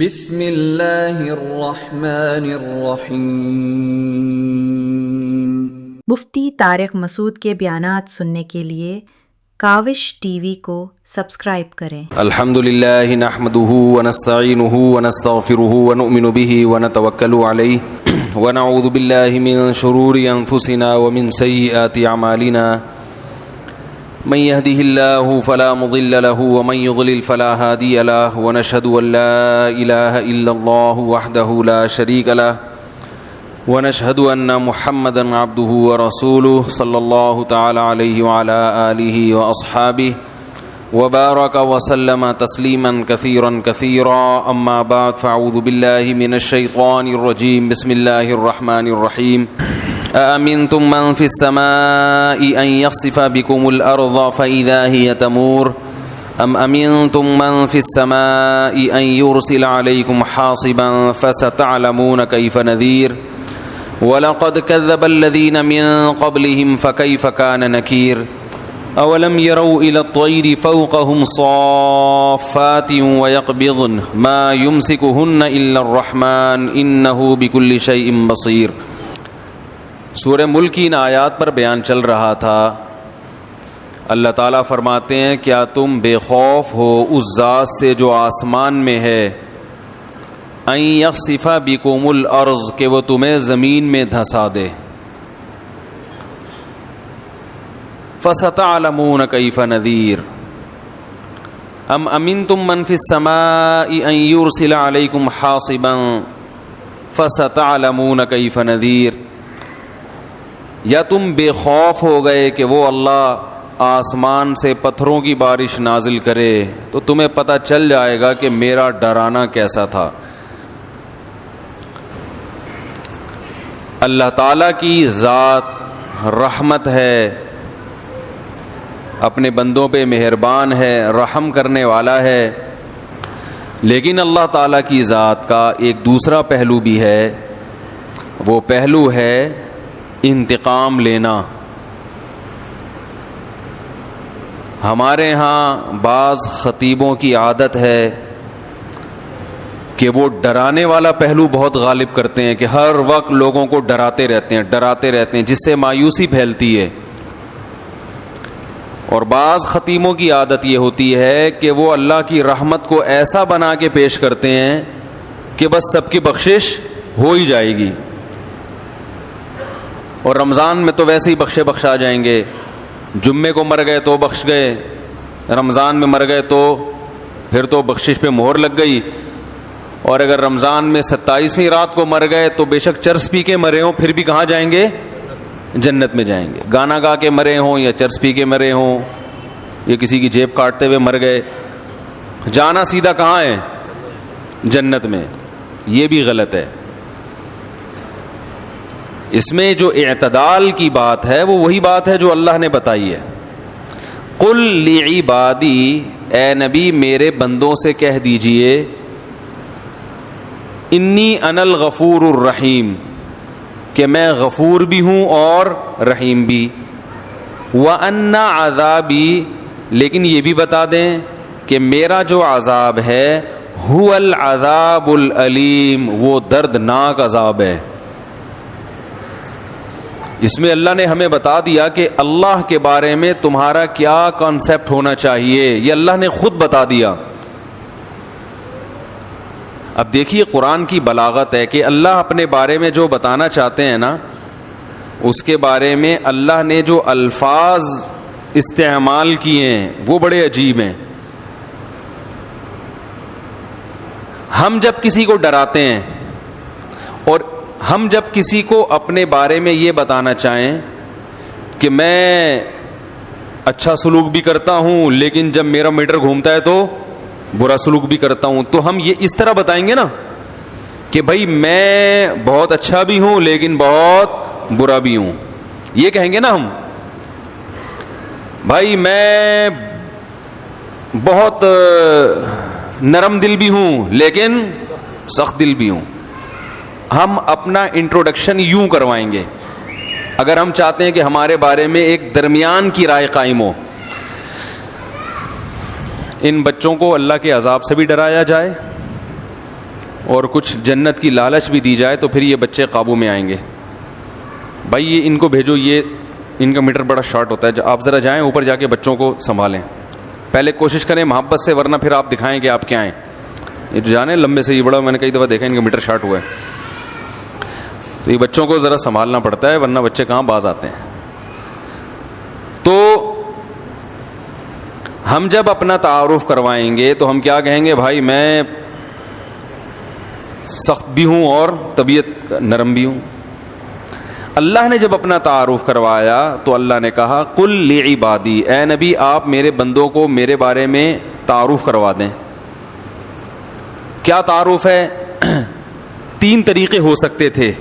بسم اللہ الرحمن الرحیم۔ مفتی طارق مسعود کے بیانات سننے کے لیے کاوش ٹی وی کو سبسکرائب کریں۔ الحمدللہ نحمده ونستعینه ونستغفره ونؤمن به ونتوکل علیہ ونعوذ باللہ من شرور انفسنا ومن سیئات اعمالنا من يهده الله فلا مضل له ومن يضلل فلا هادي له ونشهد أن لا إله إلا الله وحده لا شريك له ونشهد أن محمدا عبده ورسوله صلى الله تعالى عليه وعلى آله وأصحابه وبارك وسلم تسليما كثيرا كثيرا أما بعد فأعوذ بالله من الشيطان الرجيم بسم الله الرحمن الرحيم أأمنتم من في السماء أن يخسف بكم الأرض فإذا هي تمور أم أمنتم من في السماء أن يرسل عليكم حاصبا فستعلمون كيف نذير ولقد كذب الذين من قبلهم فكيف كان نكير أولم يروا إلى الطير فوقهم صافات ويقبضن ما يمسكهن إلا الرحمن إنه بكل شيء بصير۔ سورہ ملک کی ان آیات پر بیان چل رہا تھا۔ اللہ تعالیٰ فرماتے ہیں کیا تم بے خوف ہو اس ذات سے جو آسمان میں ہے، ان یخسف بکم الارض کہ وہ تمہیں زمین میں دھسا دے، فستعلمون کیف نذیر ام امنتم من فی السماء ان یرسل علیکم حاصبا فستعلمون کیف نذیر، یا تم بے خوف ہو گئے کہ وہ اللہ آسمان سے پتھروں کی بارش نازل کرے تو تمہیں پتہ چل جائے گا کہ میرا ڈرانا کیسا تھا۔ اللہ تعالیٰ کی ذات رحمت ہے، اپنے بندوں پہ مہربان ہے، رحم کرنے والا ہے، لیکن اللہ تعالیٰ کی ذات کا ایک دوسرا پہلو بھی ہے، وہ پہلو ہے انتقام لینا۔ ہمارے ہاں بعض خطیبوں کی عادت ہے کہ وہ ڈرانے والا پہلو بہت غالب کرتے ہیں، کہ ہر وقت لوگوں کو ڈراتے رہتے ہیں جس سے مایوسی پھیلتی ہے۔ اور بعض خطیبوں کی عادت یہ ہوتی ہے کہ وہ اللہ کی رحمت کو ایسا بنا کے پیش کرتے ہیں کہ بس سب کی بخشش ہو ہی جائے گی، اور رمضان میں تو ویسے ہی بخشا جائیں گے، جمعے کو مر گئے تو بخش گئے، رمضان میں مر گئے تو پھر تو بخشش پہ مہر لگ گئی، اور اگر رمضان میں 27ویں رات کو مر گئے تو بے شک چرس پی کے مرے ہوں پھر بھی کہاں جائیں گے؟ جنت میں جائیں گے۔ گانا گا کے مرے ہوں یا چرس پی کے مرے ہوں یا کسی کی جیب کاٹتے ہوئے مر گئے، جانا سیدھا کہاں ہے؟ جنت میں۔ یہ بھی غلط ہے۔ اس میں جو اعتدال کی بات ہے وہ وہی بات ہے جو اللہ نے بتائی ہے۔ قل لعبادی، اے نبی میرے بندوں سے کہہ دیجئے، انی انا الغفور الرحیم، کہ میں غفور بھی ہوں اور رحیم بھی، وان عذابی، لیکن یہ بھی بتا دیں کہ میرا جو عذاب ہے هو العذاب العلیم، وہ دردناک عذاب ہے۔ اس میں اللہ نے ہمیں بتا دیا کہ اللہ کے بارے میں تمہارا کیا کانسیپٹ ہونا چاہیے، یہ اللہ نے خود بتا دیا۔ اب دیکھیے قرآن کی بلاغت ہے کہ اللہ اپنے بارے میں جو بتانا چاہتے ہیں نا، اس کے بارے میں اللہ نے جو الفاظ استعمال کیے ہیں وہ بڑے عجیب ہیں۔ ہم جب کسی کو ڈراتے ہیں اور ہم جب کسی کو اپنے بارے میں یہ بتانا چاہیں کہ میں اچھا سلوک بھی کرتا ہوں لیکن جب میرا میٹر گھومتا ہے تو برا سلوک بھی کرتا ہوں، تو ہم یہ اس طرح بتائیں گے نا کہ بھائی میں بہت اچھا بھی ہوں لیکن بہت برا بھی ہوں، یہ کہیں گے نا ہم۔ بھائی میں بہت نرم دل بھی ہوں لیکن سخت دل بھی ہوں۔ ہم اپنا انٹروڈکشن یوں کروائیں گے اگر ہم چاہتے ہیں کہ ہمارے بارے میں ایک درمیان کی رائے قائم ہو۔ ان بچوں کو اللہ کے عذاب سے بھی ڈرایا جائے اور کچھ جنت کی لالچ بھی دی جائے تو پھر یہ بچے قابو میں آئیں گے. بھائی یہ ان کو بھیجو, یہ ان کا میٹر بڑا شارٹ ہوتا ہے. آپ ذرا جائیں اوپر جا کے بچوں کو سنبھالیں, پہلے کوشش کریں محبت سے, ورنہ پھر آپ دکھائیں کہ آپ کیا ہیں. یہ جو جانے لمبے سے, یہ بڑا میں نے کئی دفعہ دیکھا ان کا میٹر شارٹ ہوا ہے. تو یہ بچوں کو ذرا سنبھالنا پڑتا ہے, ورنہ بچے کہاں باز آتے ہیں. تو ہم جب اپنا تعارف کروائیں گے تو ہم کیا کہیں گے؟ بھائی میں سخت بھی ہوں اور طبیعت نرم بھی ہوں. اللہ نے جب اپنا تعارف کروایا تو اللہ نے کہا قل لعبادی, اے نبی آپ میرے بندوں کو میرے بارے میں تعارف کروا دیں. کیا تعارف ہے؟ 3 طریقے ہو سکتے تھے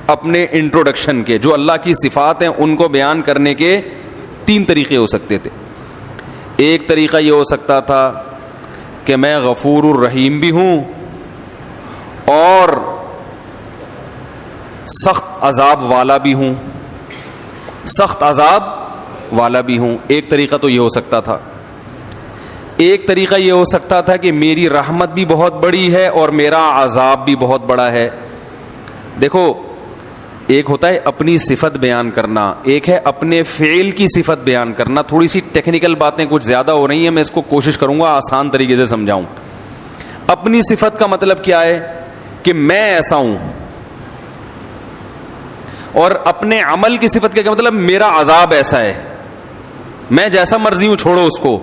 اپنے انٹروڈکشن کے, جو اللہ کی صفات ہیں ان کو بیان کرنے کے 3 طریقے ہو سکتے تھے. ایک طریقہ یہ ہو سکتا تھا کہ میں غفور الرحیم بھی ہوں اور سخت عذاب والا بھی ہوں, سخت عذاب والا بھی ہوں. ایک طریقہ تو یہ ہو سکتا تھا. ایک طریقہ یہ ہو سکتا تھا کہ میری رحمت بھی بہت بڑی ہے اور میرا عذاب بھی بہت بڑا ہے. دیکھو ایک ہوتا ہے اپنی صفت بیان کرنا, ایک ہے اپنے فعل کی صفت بیان کرنا. تھوڑی سی ٹیکنیکل باتیں کچھ زیادہ ہو رہی ہیں, میں اس کو کوشش کروں گا آسان طریقے سے سمجھاؤں. اپنی صفت کا مطلب کیا ہے کہ میں ایسا ہوں, اور اپنے عمل کی صفت کا مطلب میرا عذاب ایسا ہے, میں جیسا مرضی ہوں چھوڑو اس کو,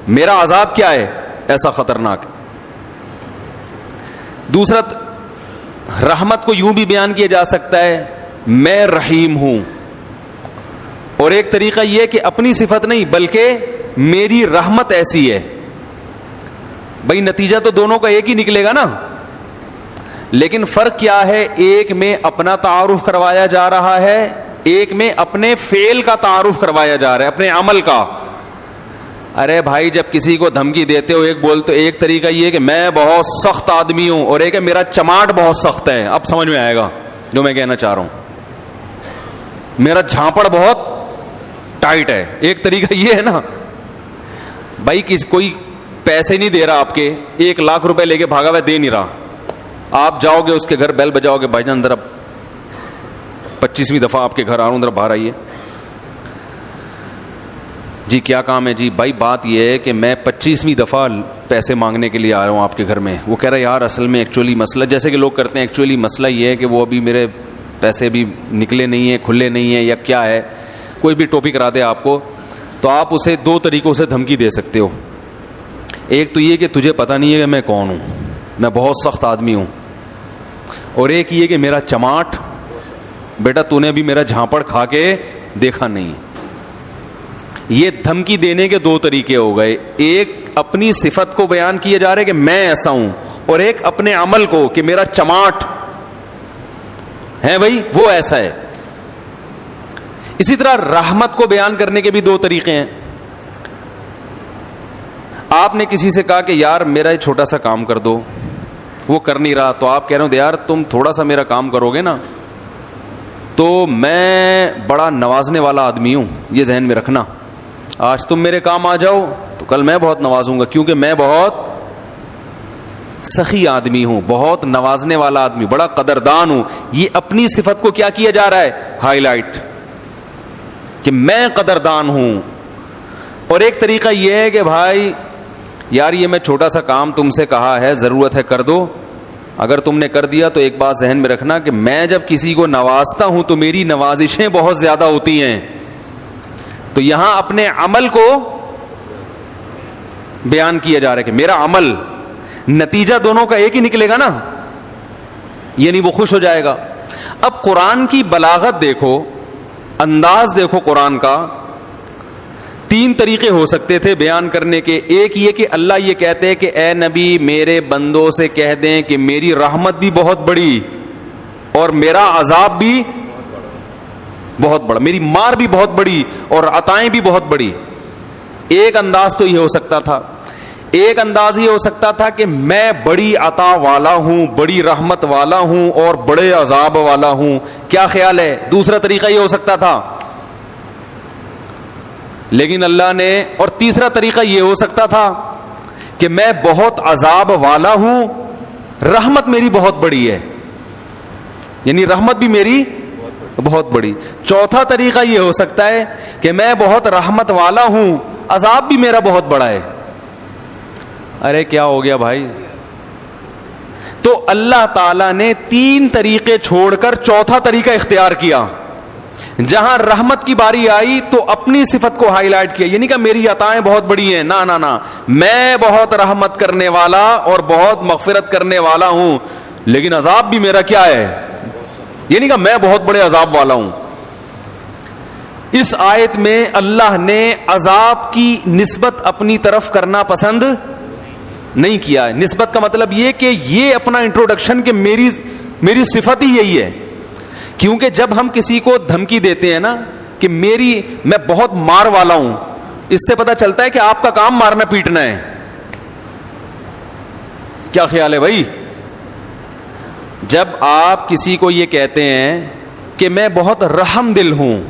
میرا عذاب کیا ہے ایسا خطرناک. دوسرا رحمت کو یوں بھی بیان کیا جا سکتا ہے میں رحیم ہوں, اور ایک طریقہ یہ کہ اپنی صفت نہیں بلکہ میری رحمت ایسی ہے. بھائی نتیجہ تو دونوں کا ایک ہی نکلے گا نا, لیکن فرق کیا ہے؟ ایک میں اپنا تعارف کروایا جا رہا ہے, ایک میں اپنے فعل کا تعارف کروایا جا رہا ہے, اپنے عمل کا. ارے بھائی جب کسی کو دھمکی دیتے ہو, ایک بولتے, ایک طریقہ یہ کہ میں بہت سخت آدمی ہوں, اور ایک ہے میرا چماٹ بہت سخت ہے. اب سمجھ میں آئے گا جو میں کہنا چاہ رہا ہوں, میرا جھانپڑ بہت ٹائٹ ہے. ایک طریقہ یہ ہے نا. بھائی کوئی پیسے نہیں دے رہا آپ کے, 1 لاکھ روپے لے کے بھاگا ہوا دے نہیں رہا, آپ جاؤ گے اس کے گھر, بیل بجاؤ گے, بھائی جان اندر, اب 25ویں دفعہ آپ کے گھر آ رہا ہوں, اندر باہر آئیے. جی کیا کام ہے؟ جی بھائی بات یہ ہے کہ میں 25ویں دفعہ پیسے مانگنے کے لیے آ رہا ہوں آپ کے گھر میں. وہ کہہ رہا ہے یار اصل میں ایکچولی مسئلہ, جیسے کہ لوگ کرتے ہیں, ایکچولی مسئلہ یہ ہے کہ وہ ابھی میرے پیسے بھی نکلے نہیں ہیں, کھلے نہیں ہیں, یا کیا ہے, کوئی بھی ٹاپک کرا دے آپ کو, تو آپ اسے 2 طریقوں سے دھمکی دے سکتے ہو. ایک تو یہ کہ تجھے پتہ نہیں ہے کہ میں کون ہوں, میں بہت سخت آدمی ہوں, اور ایک یہ کہ میرا چماٹ, بیٹا تو نے ابھی میرا جھانپڑ کھا کے دیکھا نہیں. یہ دھمکی دینے کے 2 طریقے ہو گئے. ایک اپنی صفت کو بیان کیا جا رہا ہے کہ میں ایسا ہوں, اور ایک اپنے عمل کو کہ میرا چماٹ ہے بھائی وہ ایسا ہے. اسی طرح رحمت کو بیان کرنے کے بھی 2 طریقے ہیں. آپ نے کسی سے کہا کہ یار میرا یہ چھوٹا سا کام کر دو, وہ کر نہیں رہا, تو آپ کہہ رہے ہو یار تم تھوڑا سا میرا کام کرو گے نا تو میں بڑا نوازنے والا آدمی ہوں, یہ ذہن میں رکھنا. آج تم میرے کام آ جاؤ تو کل میں بہت نوازوں گا, کیونکہ میں بہت سخی آدمی ہوں, بہت نوازنے والا آدمی, بڑا قدردان ہوں. یہ اپنی صفت کو کیا کیا جا رہا ہے؟ ہائی لائٹ, کہ میں قدردان ہوں. اور ایک طریقہ یہ ہے کہ بھائی یار یہ میں چھوٹا سا کام تم سے کہا ہے, ضرورت ہے کر دو. اگر تم نے کر دیا تو ایک بات ذہن میں رکھنا کہ میں جب کسی کو نوازتا ہوں تو میری نوازشیں بہت زیادہ ہوتی ہیں. تو یہاں اپنے عمل کو بیان کیا جا رہا ہے کہ میرا عمل, نتیجہ دونوں کا ایک ہی نکلے گا نا, یعنی وہ خوش ہو جائے گا. اب قرآن کی بلاغت دیکھو, انداز دیکھو قرآن کا. 3 طریقے ہو سکتے تھے بیان کرنے کے. ایک یہ کہ اللہ یہ کہتے ہیں کہ اے نبی میرے بندوں سے کہہ دیں کہ میری رحمت بھی بہت بڑی اور میرا عذاب بھی بہت بڑا, میری مار بھی بہت بڑی اور عطائیں بھی بہت بڑی. ایک انداز تو یہ ہو سکتا تھا. ایک انداز یہ ہو سکتا تھا کہ میں بڑی عطا والا ہوں, بڑی رحمت والا ہوں اور بڑے عذاب والا ہوں. کیا خیال ہے؟ دوسرا طریقہ یہ ہو سکتا تھا. لیکن اللہ نے, اور تیسرا طریقہ یہ ہو سکتا تھا کہ میں بہت عذاب والا ہوں, رحمت میری بہت بڑی ہے، یعنی رحمت بھی میری بہت بڑی. چوتھا طریقہ یہ ہو سکتا ہے کہ میں بہت رحمت والا ہوں، عذاب بھی میرا بہت بڑا ہے. ارے کیا ہو گیا بھائی؟ تو اللہ تعالیٰ نے 3 طریقے چھوڑ کر چوتھا طریقہ اختیار کیا. جہاں رحمت کی باری آئی تو اپنی صفت کو ہائی لائٹ کیا، یعنی کہ میری عطائیں بہت بڑی ہیں، نہ نہ نہ، میں بہت رحمت کرنے والا اور بہت مغفرت کرنے والا ہوں، لیکن عذاب بھی میرا کیا ہے، یعنی کہ میں بہت بڑے عذاب والا ہوں. اس آیت میں اللہ نے عذاب کی نسبت اپنی طرف کرنا پسند نہیں کیا. نسبت کا مطلب یہ کہ یہ اپنا انٹروڈکشن کہ میری صفت ہی یہی ہے. کیونکہ جب ہم کسی کو دھمکی دیتے ہیں نا کہ میں بہت مار والا ہوں، اس سے پتہ چلتا ہے کہ آپ کا کام مارنا پیٹنا ہے. کیا خیال ہے بھائی؟ جب آپ کسی کو یہ کہتے ہیں کہ میں بہت رحم دل ہوں،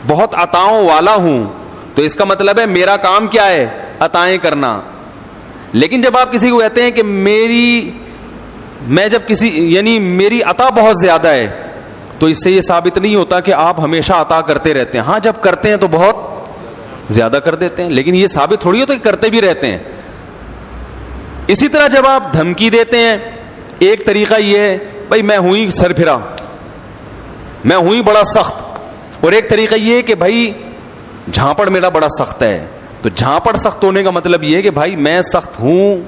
بہت عطاؤں والا ہوں، تو اس کا مطلب ہے میرا کام کیا ہے، عطائیں کرنا. لیکن جب آپ کسی کو کہتے ہیں کہ یعنی میری عطا بہت زیادہ ہے، تو اس سے یہ ثابت نہیں ہوتا کہ آپ ہمیشہ عطا کرتے رہتے ہیں. ہاں جب کرتے ہیں تو بہت زیادہ کر دیتے ہیں، لیکن یہ ثابت تھوڑی ہوتا کہ کرتے بھی رہتے ہیں. اسی طرح جب آپ دھمکی دیتے ہیں، ایک طریقہ یہ ہے بھائی میں ہوں ہی سر پھرا، میں ہوں ہی بڑا سخت، اور ایک طریقہ یہ ہے کہ بھائی جھانپڑ میرا بڑا سخت ہے. تو جھانپڑ سخت ہونے کا مطلب یہ ہے کہ بھائی میں سخت ہوں،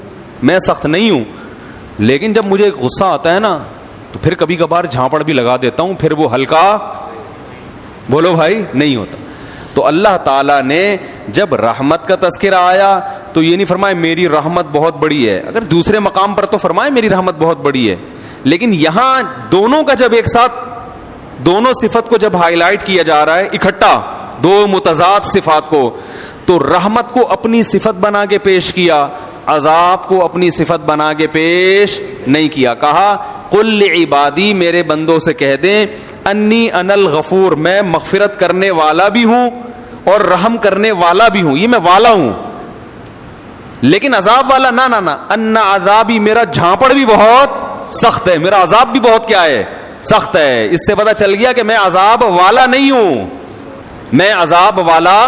میں سخت نہیں ہوں، لیکن جب مجھے غصہ آتا ہے نا تو پھر کبھی کبھار جھانپڑ بھی لگا دیتا ہوں، پھر وہ ہلکا بولو بھائی نہیں ہوتا. تو اللہ تعالیٰ نے جب رحمت کا تذکرہ آیا تو یہ نہیں فرمایا میری رحمت بہت بڑی ہے، اگر دوسرے مقام پر تو فرمائے میری رحمت بہت بڑی ہے، لیکن یہاں دونوں کا جب ایک ساتھ دونوں صفت کو جب ہائی لائٹ کیا جا رہا ہے اکٹھا، دو متضاد صفات کو، تو رحمت کو اپنی صفت بنا کے پیش کیا، عذاب کو اپنی صفت بنا کے پیش نہیں کیا. کہا قل لعبادی، میرے بندوں سے کہہ دیں، انی انا الغفور، میں مغفرت کرنے والا بھی ہوں اور رحم کرنے والا بھی ہوں. یہ میں والا ہوں، لیکن عذاب والا نہ نہ نہ، ان عذابی، میرا جھانپڑ بھی بہت سخت ہے، میرا عذاب بھی بہت کیا ہے، سخت ہے. اس سے پتہ چل گیا کہ میں عذاب والا نہیں ہوں، میں عذاب والا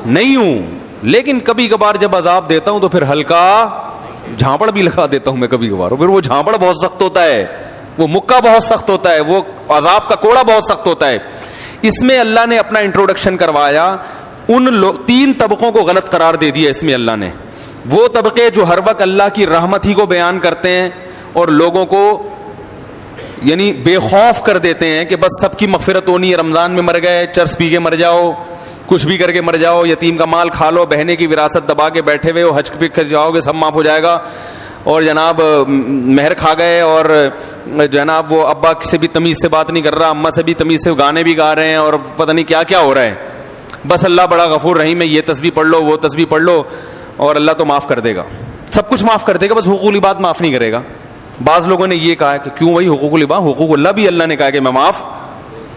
نہیں ہوں، لیکن کبھی کبھار جب عذاب دیتا ہوں تو پھر ہلکا جھانپڑ بھی لگا دیتا ہوں میں کبھی کبھار، پھر وہ جھانپڑ بہت سخت ہوتا ہے، وہ مکہ بہت سخت ہوتا ہے، وہ عذاب کا کوڑا بہت سخت ہوتا ہے. اس میں اللہ نے اپنا انٹروڈکشن کروایا، ان 3 طبقوں کو غلط قرار دے دیا اس میں اللہ نے. وہ طبقے جو ہر وقت اللہ کی رحمت ہی کو بیان کرتے ہیں اور لوگوں کو یعنی بے خوف کر دیتے ہیں کہ بس سب کی مغفرت ہونی ہے، رمضان میں مر گئے چرس پی کے مر جاؤ، کچھ بھی کر کے مر جاؤ، یتیم کا مال کھا لو، بہنے کی وراثت دبا کے بیٹھے ہوئے ہو، حج پہ کر جاؤ گے سب معاف ہو جائے گا، اور جناب مہر کھا گئے، اور جناب وہ ابا سے بھی تمیز سے بات نہیں کر رہا، اماں سے بھی تمیز سے گانے بھی گا رہے ہیں، اور پتہ نہیں کیا کیا ہو رہا ہے. بس اللہ بڑا غفور رحیم ہے، یہ تسبیح پڑھ لو وہ تسبیح پڑھ لو اور اللہ تو معاف کر دے گا، سب کچھ معاف کر دے گا، بس حقوق العباد معاف نہیں کرے گا. بعض لوگوں نے یہ کہا کہ کیوں بھائی حقوق العباد، حقوق اللہ بھی اللہ نے کہا کہ میں معاف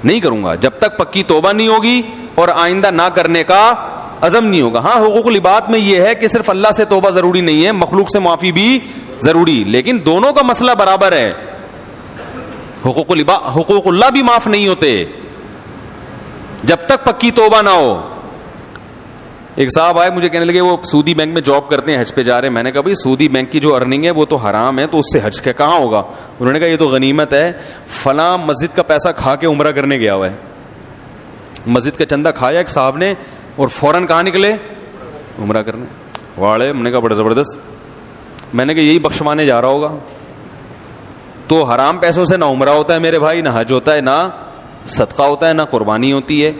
نہیں کروں گا جب تک پکی توبہ نہیں ہوگی اور آئندہ نہ کرنے کا عزم نہیں ہوگا. ہاں حقوق العباد میں یہ ہے کہ صرف اللہ سے توبہ ضروری نہیں ہے، مخلوق سے معافی بھی ضروری، لیکن دونوں کا مسئلہ برابر ہے. حقوق اللہ بھی معاف نہیں ہوتے جب تک پکی توبہ نہ ہو. ایک صاحب آئے مجھے کہنے لگے وہ سودی بینک میں جاب کرتے ہیں، حج پہ جا رہے ہیں. میں نے کہا بھائی سودی بینک کی جو ارننگ ہے وہ تو حرام ہے، تو اس سے حج کا کہاں ہوگا؟ انہوں نے کہا یہ تو غنیمت ہے، فلاں مسجد کا پیسہ کھا کے عمرہ کرنے گیا ہوا ہے. مسجد کا چندہ کھایا ایک صاحب نے اور فوراً کہاں نکلے؟ عمرہ کرنے. واڑے میں نے کہا بڑا زبردست. میں نے کہا یہی بخشوانے جا رہا ہوگا. تو حرام پیسوں سے نہ عمرہ ہوتا ہے میرے بھائی، نہ حج ہوتا ہے، نہ صدقہ ہوتا ہے، نہ قربانی ہوتی ہے.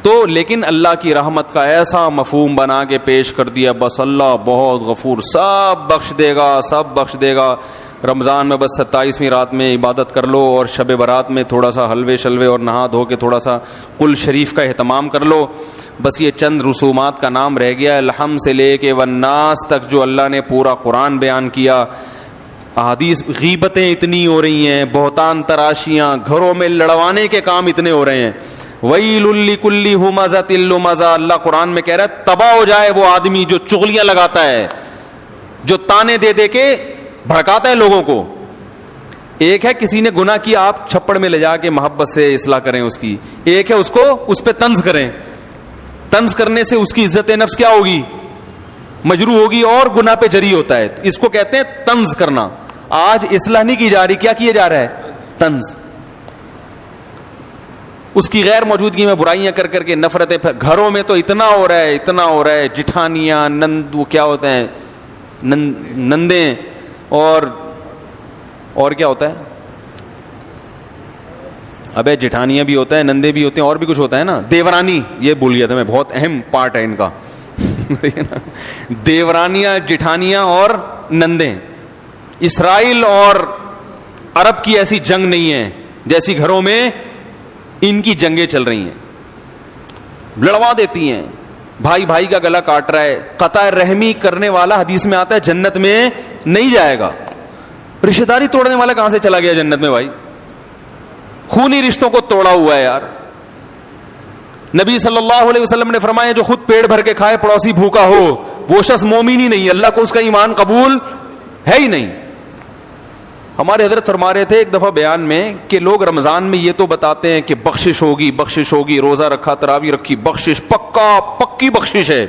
تو لیکن اللہ کی رحمت کا ایسا مفہوم بنا کے پیش کر دیا، بس اللہ بہت غفور، سب بخش دے گا، سب بخش دے گا. رمضان میں بس 27ویں رات میں عبادت کر لو، اور شب برات میں تھوڑا سا حلوے شلوے اور نہا دھو کے تھوڑا سا قل شریف کا اہتمام کر لو. بس یہ چند رسومات کا نام رہ گیا. الحم سے لے کے والناس تک جو اللہ نے پورا قرآن بیان کیا. احادیث، غیبتیں اتنی ہو رہی ہیں، بہتان تراشیاں، گھروں میں لڑوانے کے کام اتنے ہو رہے ہیں. ویل لکل ہمزۃ لمزہ، اللہ قرآن میں کہہ رہا ہے تباہ ہو جائے وہ آدمی جو چغلیاں لگاتا ہے، جو تانے دے دے کے بھڑکاتا ہے لوگوں کو. ایک ہے کسی نے گناہ کیا, آپ چھپڑ میں لے جا کے محبت سے اصلاح کریں اس کی. ایک ہے اس کو اس پہ طنز کریں. طنز کرنے سے اس کی عزت نفس کیا ہوگی؟ مجروح ہوگی, اور گناہ پہ جری ہوتا ہے. اس کو کہتے ہیں طنز کرنا. آج اصلاح نہیں کی جا رہی, کیا کیا جا رہا ہے؟ طنز. اس کی غیر موجودگی میں برائیاں کر کر کے نفرتیں. گھروں میں تو اتنا ہو رہا ہے, اتنا ہو رہا ہے. جٹھانیاں, نند, وہ کیا ہوتے ہیں, نندیں, اور کیا ہوتا ہے؟ ابے جٹھانیاں بھی ہوتا ہے, نندے بھی ہوتے ہیں, اور بھی کچھ ہوتا ہے نا. دیورانی, یہ بھول گیا تھا میں, بہت اہم پارٹ ہے ان کا. دیورانیاں, جٹھانیاں اور نندیں. اسرائیل اور عرب کی ایسی جنگ نہیں ہے جیسی گھروں میں ان کی جنگیں چل رہی ہیں. لڑوا دیتی ہیں, بھائی بھائی کا گلا کاٹ رہا ہے. قطع رحمی کرنے والا حدیث میں آتا ہے جنت میں نہیں جائے گا. رشتہ داری توڑنے والا کہاں سے چلا گیا جنت میں بھائی؟ خونی رشتوں کو توڑا ہوا ہے یار. نبی صلی اللہ علیہ وسلم نے فرمایا جو خود پیٹ بھر کے کھائے پڑوسی بھوکا ہو وہ شخص مومن ہی نہیں, اللہ کو اس کا ایمان قبول ہے ہی نہیں. ہمارے حضرت فرما رہے تھے ایک دفعہ بیان میں کہ لوگ رمضان میں یہ تو بتاتے ہیں کہ بخشش ہوگی, بخشش ہوگی, روزہ رکھا, تراویح رکھی, بخشش, پکی بخشش ہے.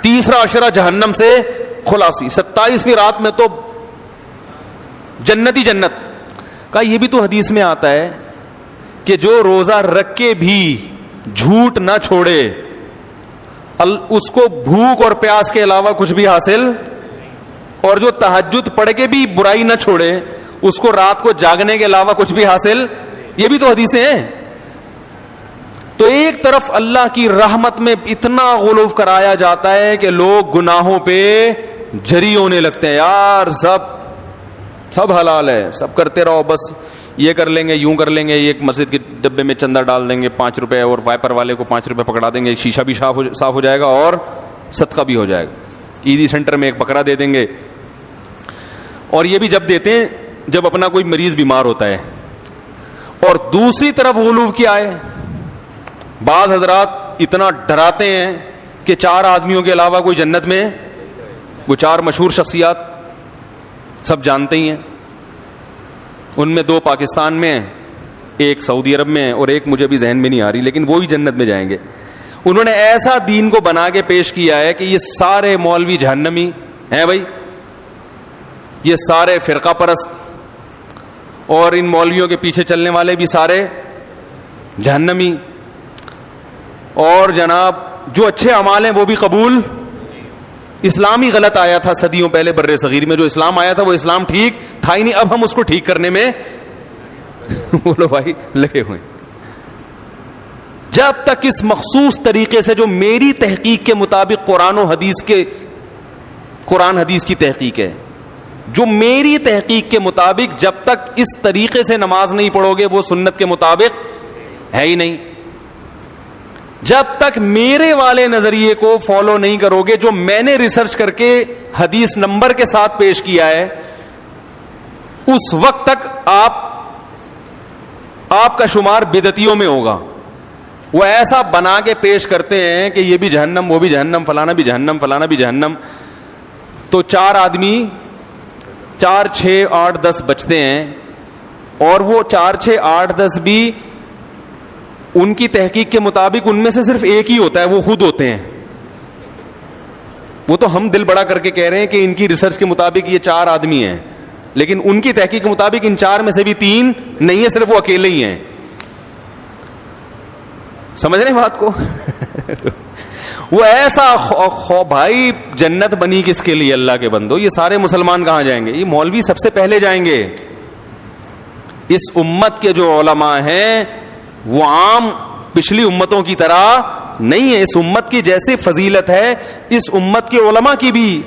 تیسرا عشرہ جہنم سے خلاصی, 27ویں رات میں تو جنت ہی جنت کا. یہ بھی تو حدیث میں آتا ہے کہ جو روزہ رکھ کے بھی جھوٹ نہ چھوڑے اس کو بھوک اور پیاس کے علاوہ کچھ بھی حاصل, اور جو تہجد پڑھ کے بھی برائی نہ چھوڑے اس کو رات کو جاگنے کے علاوہ کچھ بھی حاصل. یہ بھی تو حدیثیں ہیں. تو ایک طرف اللہ کی رحمت میں اتنا غلو کرایا جاتا ہے کہ لوگ گناہوں پہ جری ہونے لگتے ہیں. یار سب حلال ہے, سب کرتے رہو, بس یہ کر لیں گے, یوں کر لیں گے, ایک مسجد کے ڈبے میں چندہ ڈال دیں گے 5 روپے, اور وائپر والے کو 5 روپے پکڑا دیں گے, شیشہ بھی صاف ہو جائے گا اور صدقہ بھی ہو جائے گا. عیدی سینٹر میں ایک بکرا دے دیں گے. اور یہ بھی جب دیتے ہیں جب اپنا کوئی مریض بیمار ہوتا ہے. اور دوسری طرف غلو کیا ہے, بعض حضرات اتنا ڈراتے ہیں کہ 4 آدمیوں کے علاوہ کوئی جنت میں, وہ 4 مشہور شخصیات سب جانتے ہی ہیں. ان میں 2 پاکستان میں, ایک سعودی عرب میں, اور ایک مجھے بھی ذہن میں نہیں آ رہی, لیکن وہ ہی جنت میں جائیں گے. انہوں نے ایسا دین کو بنا کے پیش کیا ہے کہ یہ سارے مولوی جہنمی ہیں بھائی, یہ سارے فرقہ پرست, اور ان مولویوں کے پیچھے چلنے والے بھی سارے جہنمی, اور جناب جو اچھے اعمال ہیں وہ بھی قبول. اسلام ہی غلط آیا تھا صدیوں پہلے بر صغیر میں, جو اسلام آیا تھا وہ اسلام ٹھیک تھا ہی نہیں. اب ہم اس کو ٹھیک کرنے میں بولو بھائی لگے ہوئے. جب تک اس مخصوص طریقے سے جو میری تحقیق کے مطابق قرآن حدیث کی تحقیق ہے, جو میری تحقیق کے مطابق جب تک اس طریقے سے نماز نہیں پڑھو گے وہ سنت کے مطابق ہے ہی نہیں. جب تک میرے والے نظریے کو فالو نہیں کرو گے, جو میں نے ریسرچ کر کے حدیث نمبر کے ساتھ پیش کیا ہے, اس وقت تک آپ کا شمار بدعتیوں میں ہوگا. وہ ایسا بنا کے پیش کرتے ہیں کہ یہ بھی جہنم, وہ بھی جہنم, فلانا بھی جہنم, فلانا بھی جہنم. تو 4 آدمی 4 6 8 10 بچتے ہیں, اور وہ 4 6 8 10 بھی ان کی تحقیق کے مطابق ان میں سے صرف ایک ہی ہوتا ہے, وہ خود ہوتے ہیں. وہ تو ہم دل بڑا کر کے کہہ رہے ہیں کہ ان کی ریسرچ کے مطابق یہ 4 آدمی ہیں, لیکن ان کی تحقیق کے مطابق ان 4 میں سے بھی 3 نہیں ہے, صرف وہ اکیلے ہی ہیں. سمجھ رہے ہیں بات کو؟ وہ ایسا بھائی جنت بنی کس کے لیے اللہ کے بندو؟ یہ سارے مسلمان کہاں جائیں گے؟ یہ مولوی سب سے پہلے جائیں گے. اس امت کے جو علماء ہیں وہ عام پچھلی امتوں کی طرح نہیں ہے. اس امت کی جیسے فضیلت ہے اس امت کے علماء کی بھی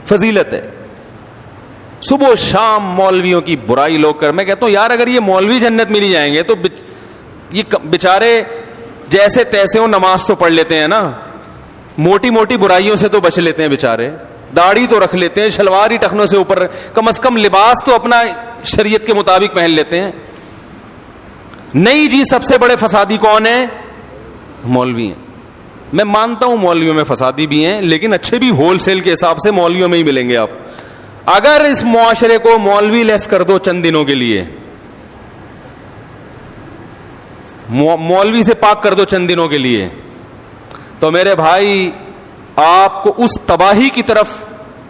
فضیلت ہے. صبح و شام مولویوں کی برائی لوگ کر, میں کہتا ہوں یار اگر یہ مولوی جنت میں نہیں جائیں گے تو یہ بیچارے جیسے تیسے ہو نماز تو پڑھ لیتے ہیں نا, موٹی موٹی برائیوں سے تو بچ لیتے ہیں بیچارے, داڑھی تو رکھ لیتے ہیں, شلوار ہی ٹخنوں سے اوپر, کم از کم لباس تو اپنا شریعت کے مطابق پہن لیتے ہیں. نہیں جی, سب سے بڑے فسادی کون ہیں؟ مولوی ہیں. میں مانتا ہوں مولویوں میں فسادی بھی ہیں, لیکن اچھے بھی ہول سیل کے حساب سے مولویوں میں ہی ملیں گے آپ. اگر اس معاشرے کو مولوی لیس کر دو چند دنوں کے لیے, مولوی سے پاک کر دو چند دنوں کے لیے, تو میرے بھائی آپ کو اس تباہی کی طرف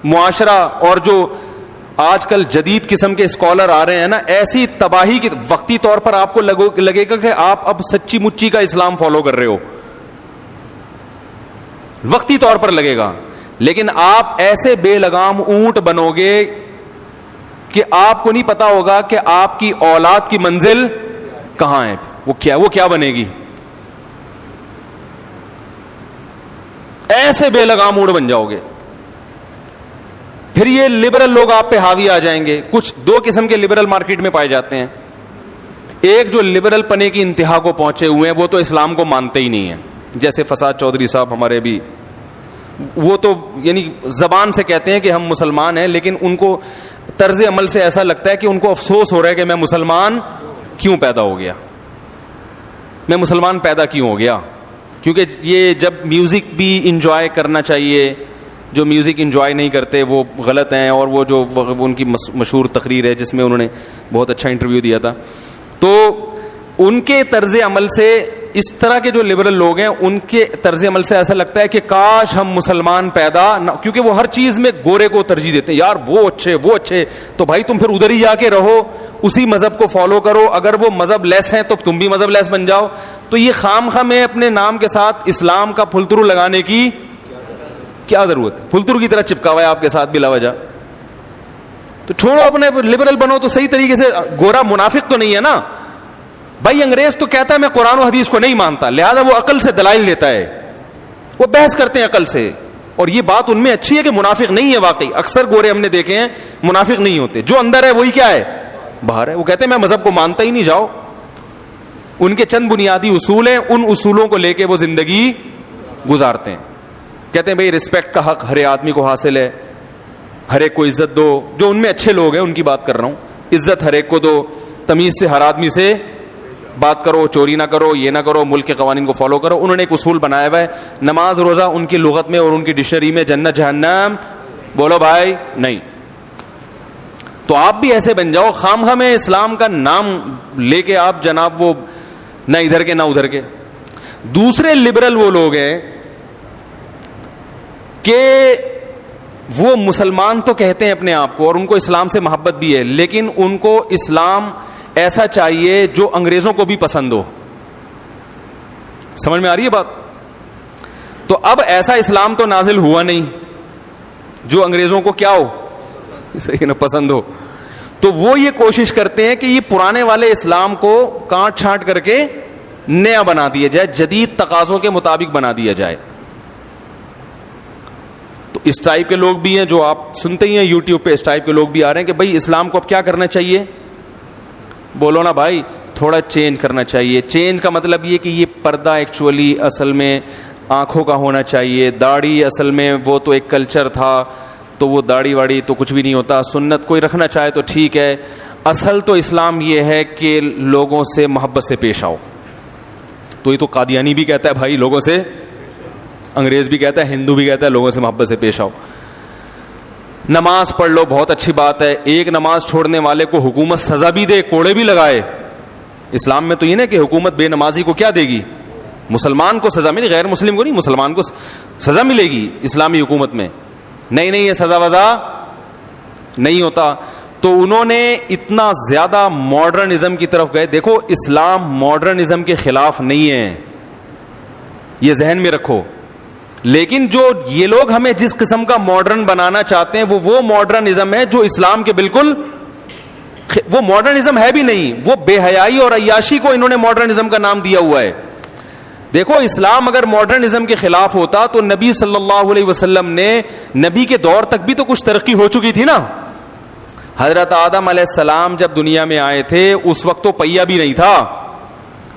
معاشرہ, اور جو آج کل جدید قسم کے اسکالر آ رہے ہیں نا, ایسی تباہی کی وقتی طور پر آپ کو لگے گا کہ آپ اب سچی مچی کا اسلام فالو کر رہے ہو, وقتی طور پر لگے گا. لیکن آپ ایسے بے لگام اونٹ بنو گے کہ آپ کو نہیں پتا ہوگا کہ آپ کی اولاد کی منزل کہاں ہے, وہ کیا بنے گی. ایسے بے لگام اونٹ بن جاؤ گے. پھر یہ لبرل لوگ آپ پہ حاوی آ جائیں گے. کچھ دو قسم کے لبرل مارکیٹ میں پائے جاتے ہیں. ایک جو لبرل پنے کی انتہا کو پہنچے ہوئے ہیں, وہ تو اسلام کو مانتے ہی نہیں ہیں, جیسے فساد چودھری صاحب ہمارے بھی, وہ تو یعنی زبان سے کہتے ہیں کہ ہم مسلمان ہیں, لیکن ان کو طرز عمل سے ایسا لگتا ہے کہ ان کو افسوس ہو رہا ہے کہ میں مسلمان کیوں پیدا ہو گیا, میں مسلمان پیدا کیوں ہو گیا. کیونکہ یہ جب میوزک بھی انجوائے کرنا چاہیے, جو میوزک انجوائے نہیں کرتے وہ غلط ہیں. اور وہ جو ان کی مشہور تقریر ہے جس میں انہوں نے بہت اچھا انٹرویو دیا تھا, تو ان کے طرز عمل سے, اس طرح کے جو لبرل لوگ ہیں ان کے طرز عمل سے ایسا لگتا ہے کہ کاش ہم مسلمان پیدا نہ, کیونکہ وہ ہر چیز میں گورے کو ترجیح دیتے ہیں. یار وہ اچھے, تو بھائی تم پھر ادھر ہی جا کے رہو, اسی مذہب کو فالو کرو. اگر وہ مذہب لیس ہیں تو تم بھی مذہب لیس بن جاؤ. تو یہ خام میں اپنے نام کے ساتھ اسلام کا پھلترو لگانے کی کیا ضرورت ہے؟ پھلترو کی طرح چپکا ہوا ہے آپ کے ساتھ بلا وجہ. تو چھوڑو, اپنے لبرل بنو تو صحیح طریقے سے. گورا منافق تو نہیں ہے نا بھائی. انگریز تو کہتا ہے میں قرآن و حدیث کو نہیں مانتا, لہذا وہ عقل سے دلائل دیتا ہے, وہ بحث کرتے ہیں عقل سے. اور یہ بات ان میں اچھی ہے کہ منافق نہیں ہے. واقعی اکثر گورے ہم نے دیکھے ہیں منافق نہیں ہوتے, جو اندر ہے وہی کیا ہے, باہر ہے. وہ کہتے ہیں میں مذہب کو مانتا ہی نہیں. جاؤ, ان کے چند بنیادی اصول ہیں, ان اصولوں کو لے کے وہ زندگی گزارتے ہیں. کہتے ہیں بھئی رسپیکٹ کا حق ہر ایک کو حاصل ہے, ہر ایک کو عزت دو. جو ان میں اچھے لوگ ہیں ان کی بات کر رہا ہوں. عزت ہر ایک کو دو, تمیز سے ہر آدمی سے بات کرو, چوری نہ کرو, یہ نہ کرو, ملک کے قوانین کو فالو کرو. انہوں نے ایک اصول بنایا ہوا ہے, نماز روزہ ان کی لغت میں اور ان کی ڈکشنری میں جنت جہنم بولو بھائی نہیں. تو آپ بھی ایسے بن جاؤ, خام میں اسلام کا نام لے کے آپ جناب وہ نہ ادھر کے نہ ادھر کے. دوسرے لبرل وہ لوگ ہیں کہ وہ مسلمان تو کہتے ہیں اپنے آپ کو, اور ان کو اسلام سے محبت بھی ہے, لیکن ان کو اسلام ایسا چاہیے جو انگریزوں کو بھی پسند ہو. سمجھ میں آ رہی ہے بات؟ تو اب ایسا اسلام تو نازل ہوا نہیں جو انگریزوں کو کیا ہو, صحیح نا, پسند ہو. تو وہ یہ کوشش کرتے ہیں کہ یہ پرانے والے اسلام کو کاٹ چھانٹ کر کے نیا بنا دیا جائے, جدید تقاضوں کے مطابق بنا دیا جائے. تو اس ٹائپ کے لوگ بھی ہیں جو آپ سنتے ہی ہیں یوٹیوب پہ, اس ٹائپ کے لوگ بھی آ رہے ہیں کہ بھائی اسلام کو اب کیا کرنا چاہیے. بولو نا بھائی, تھوڑا چینج کرنا چاہیے. چینج کا مطلب یہ کہ یہ پردہ ایکچولی اصل میں آنکھوں کا ہونا چاہیے, داڑھی اصل میں وہ تو ایک کلچر تھا, تو وہ داڑھی واڑی تو کچھ بھی نہیں ہوتا. سنت کوئی رکھنا چاہے تو ٹھیک ہے, اصل تو اسلام یہ ہے کہ لوگوں سے محبت سے پیش آؤ. تو یہ تو قادیانی بھی کہتا ہے بھائی لوگوں سے, انگریز بھی کہتا ہے, ہندو بھی کہتا ہے لوگوں سے محبت سے پیش آؤ. نماز پڑھ لو, بہت اچھی بات ہے. ایک نماز چھوڑنے والے کو حکومت سزا بھی دے, کوڑے بھی لگائے. اسلام میں تو یہ نا کہ حکومت بے نمازی کو کیا دے گی, مسلمان کو سزا ملے, غیر مسلم کو نہیں, مسلمان کو سزا ملے گی اسلامی حکومت میں. نہیں یہ سزا وزا نہیں ہوتا. تو انہوں نے اتنا زیادہ ماڈرنزم کی طرف گئے. دیکھو اسلام ماڈرنزم کے خلاف نہیں ہے, یہ ذہن میں رکھو. لیکن جو یہ لوگ ہمیں جس قسم کا ماڈرن بنانا چاہتے ہیں وہ ماڈرنزم ہے جو اسلام کے بالکل, وہ ماڈرنزم ہے بھی نہیں, وہ بے حیائی اور عیاشی کو انہوں نے ماڈرنزم کا نام دیا ہوا ہے. دیکھو اسلام اگر ماڈرنزم کے خلاف ہوتا تو نبی صلی اللہ علیہ وسلم نے, نبی کے دور تک بھی تو کچھ ترقی ہو چکی تھی نا. حضرت آدم علیہ السلام جب دنیا میں آئے تھے اس وقت تو پہیا بھی نہیں تھا,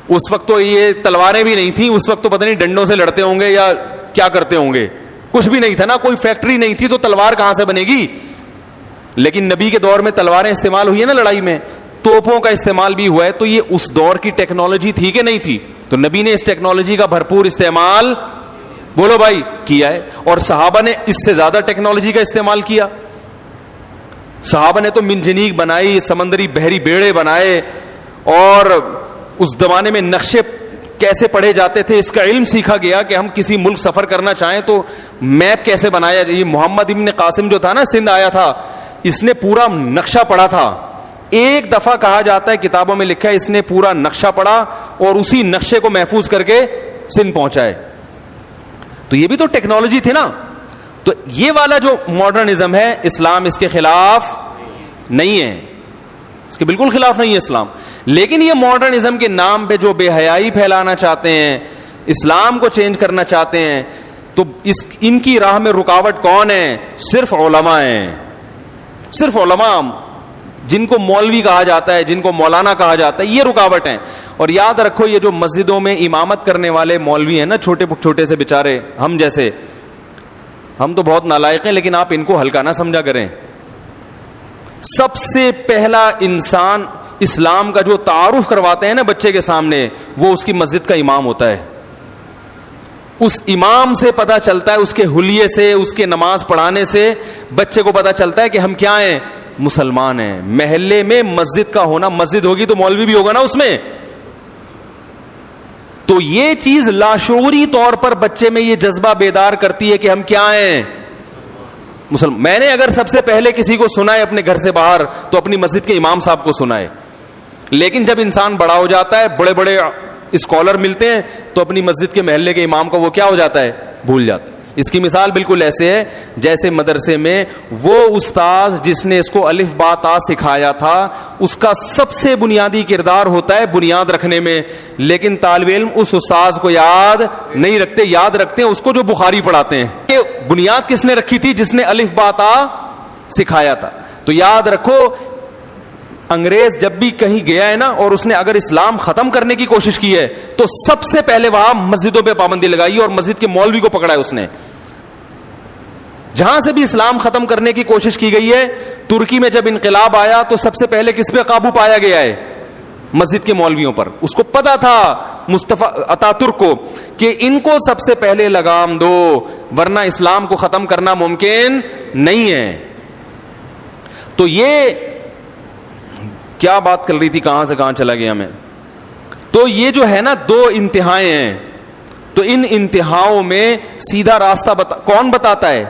اس وقت تو یہ تلواریں بھی نہیں تھیں, اس وقت تو پتہ نہیں ڈنڈوں سے لڑتے ہوں گے یا کیا کرتے ہوں گے, کچھ بھی نہیں تھا نا, کوئی فیکٹری نہیں تھی, تو تلوار کہاں سے بنے گی. لیکن نبی کے دور میں تلواریں استعمال ہوئی ہیں نا لڑائی میں, توپوں کا استعمال بھی ہوا ہے. تو یہ اس دور کی ٹیکنالوجی تھی کہ نہیں تھی, تو نبی نے اس ٹیکنالوجی کا بھرپور استعمال بولو بھائی کیا ہے, اور صحابہ نے اس سے زیادہ ٹیکنالوجی کا استعمال کیا. صحابہ نے تو منجنیق بنائی, سمندری بحری بیڑے بنائے, اور اس زمانے میں نقشے کیسے پڑھے جاتے تھے اس کا علم سیکھا گیا کہ ہم کسی ملک سفر کرنا چاہیں تو میپ کیسے بنایا. یہ محمد ابن قاسم جو تھا نا, سندھ آیا تھا, اس نے پورا نقشہ پڑھا تھا. ایک دفعہ کہا جاتا ہے, کتابوں میں لکھا ہے, اس نے پورا نقشہ پڑھا اور اسی نقشے کو محفوظ کر کے سندھ پہنچائے. تو یہ بھی تو ٹیکنالوجی تھی نا. تو یہ والا جو ماڈرنزم ہے, اسلام اس کے خلاف نہیں ہے, اس کے بالکل خلاف نہیں ہے اسلام. لیکن یہ ماڈرنزم کے نام پہ جو بے حیائی پھیلانا چاہتے ہیں, اسلام کو چینج کرنا چاہتے ہیں, تو ان کی راہ میں رکاوٹ کون ہے؟ صرف علماء ہیں. صرف علماء, جن کو مولوی کہا جاتا ہے, جن کو مولانا کہا جاتا ہے, یہ رکاوٹ ہیں. اور یاد رکھو, یہ جو مسجدوں میں امامت کرنے والے مولوی ہیں نا, چھوٹے چھوٹے سے بیچارے, ہم جیسے, ہم تو بہت نالائق ہیں, لیکن آپ ان کو ہلکا نہ سمجھا کریں. سب سے پہلا انسان اسلام کا جو تعارف کرواتے ہیں نا بچے کے سامنے, وہ اس کی مسجد کا امام ہوتا ہے. اس امام سے پتہ چلتا ہے, اس کے حلیے سے, اس کے نماز پڑھانے سے بچے کو پتہ چلتا ہے کہ ہم کیا ہیں, مسلمان ہیں. محلے میں مسجد کا ہونا, مسجد ہوگی تو مولوی بھی ہوگا نا اس میں. تو یہ چیز لاشعوری طور پر بچے میں یہ جذبہ بیدار کرتی ہے کہ ہم کیا ہیں, مسلمان. میں نے اگر سب سے پہلے کسی کو سنا ہے اپنے گھر سے باہر, تو اپنی مسجد کے امام صاحب کو سنا ہے. لیکن جب انسان بڑا ہو جاتا ہے, بڑے بڑے اسکالر ملتے ہیں, تو اپنی مسجد کے محلے کے امام کو وہ کیا ہو جاتا ہے, بھول جاتا ہے. اس کی مثال بالکل ایسے ہے جیسے مدرسے میں وہ استاذ جس نے اس کو الف با تا سکھایا تھا, اس کا سب سے بنیادی کردار ہوتا ہے بنیاد رکھنے میں, لیکن طالب علم اس استاذ کو یاد نہیں رکھتے, یاد رکھتے ہیں اس کو جو بخاری پڑھاتے ہیں. کہ بنیاد کس نے رکھی تھی؟ جس نے الف با تا سکھایا تھا. تو یاد رکھو, انگریز جب بھی کہیں گیا ہے نا, اور اس نے اگر اسلام ختم کرنے کی کوشش کی ہے, تو سب سے پہلے وہاں مسجدوں پہ پابندی لگائی اور مسجد کے مولوی کو پکڑا ہے اس نے. جہاں سے بھی اسلام ختم کرنے کی کوشش کی گئی ہے, ترکی میں جب انقلاب آیا تو سب سے پہلے کس پہ قابو پایا گیا ہے؟ مسجد کے مولویوں پر. اس کو پتا تھا مصطفیٰ اتاترک کو کہ ان کو سب سے پہلے لگام دو, ورنہ اسلام کو ختم کرنا ممکن نہیں ہے. تو یہ کیا بات کر رہی تھی, کہاں سے کہاں چلا گیا میں. تو یہ جو ہے نا, دو انتہائیں ہیں. تو ان انتہاؤں میں سیدھا راستہ کون بتاتا ہے؟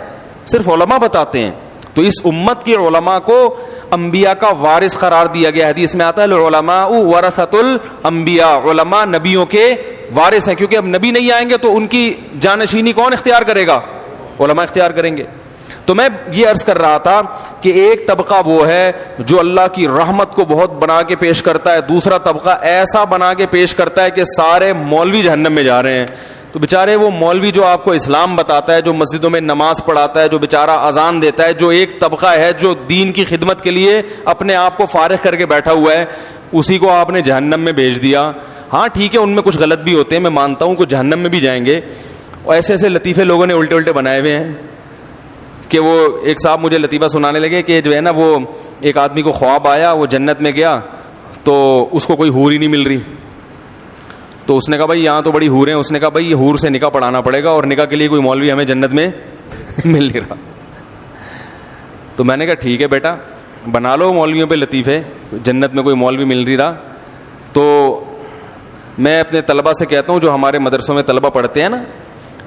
صرف علماء بتاتے ہیں. تو اس امت کے علماء کو انبیاء کا وارث قرار دیا گیا. حدیث میں آتا ہے العلماء ورثۃ الانبیاء, علماء نبیوں کے وارث ہیں, کیونکہ اب نبی نہیں آئیں گے تو ان کی جانشینی کون اختیار کرے گا؟ علماء اختیار کریں گے. تو میں یہ عرض کر رہا تھا کہ ایک طبقہ وہ ہے جو اللہ کی رحمت کو بہت بنا کے پیش کرتا ہے, دوسرا طبقہ ایسا بنا کے پیش کرتا ہے کہ سارے مولوی جہنم میں جا رہے ہیں. تو بیچارے وہ مولوی جو آپ کو اسلام بتاتا ہے, جو مسجدوں میں نماز پڑھاتا ہے, جو بیچارہ اذان دیتا ہے, جو ایک طبقہ ہے جو دین کی خدمت کے لیے اپنے آپ کو فارغ کر کے بیٹھا ہوا ہے, اسی کو آپ نے جہنم میں بھیج دیا. ہاں ٹھیک ہے, ان میں کچھ غلط بھی ہوتے ہیں, میں مانتا ہوں کہ جہنم میں بھی جائیں گے. اور ایسے ایسے لطیفے لوگوں نے الٹے الٹے بنائے ہوئے ہیں کہ وہ ایک صاحب مجھے لطیفہ سنانے لگے کہ جو ہے نا, وہ ایک آدمی کو خواب آیا, وہ جنت میں گیا تو اس کو کوئی حور ہی نہیں مل رہی. تو اس نے کہا بھائی یہاں تو بڑی حور ہیں. اس نے کہا بھائی یہ حور سے نکاح پڑھانا پڑے گا, اور نکاح کے لیے کوئی مولوی ہمیں جنت میں مل نہیں رہا. تو میں نے کہا ٹھیک ہے بیٹا, بنا لو مولویوں پہ لطیفے, جنت میں کوئی مولوی مل نہیں رہا. تو میں اپنے طلبہ سے کہتا ہوں, جو ہمارے مدرسوں میں طلبہ پڑھتے ہیں نا,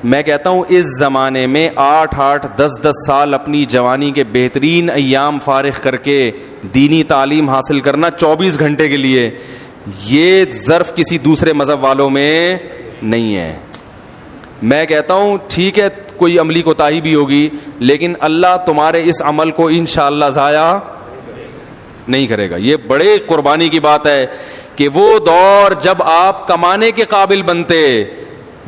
میں کہتا ہوں اس زمانے میں 8-8 10-10 سال اپنی جوانی کے بہترین ایام فارغ کر کے دینی تعلیم حاصل کرنا 24 گھنٹے کے لیے, یہ ظرف کسی دوسرے مذہب والوں میں نہیں ہے. میں کہتا ہوں ٹھیک ہے کوئی عملی کوتاہی بھی ہوگی, لیکن اللہ تمہارے اس عمل کو انشاءاللہ ضائع نہیں کرے گا. یہ بڑے قربانی کی بات ہے کہ وہ دور جب آپ کمانے کے قابل بنتے.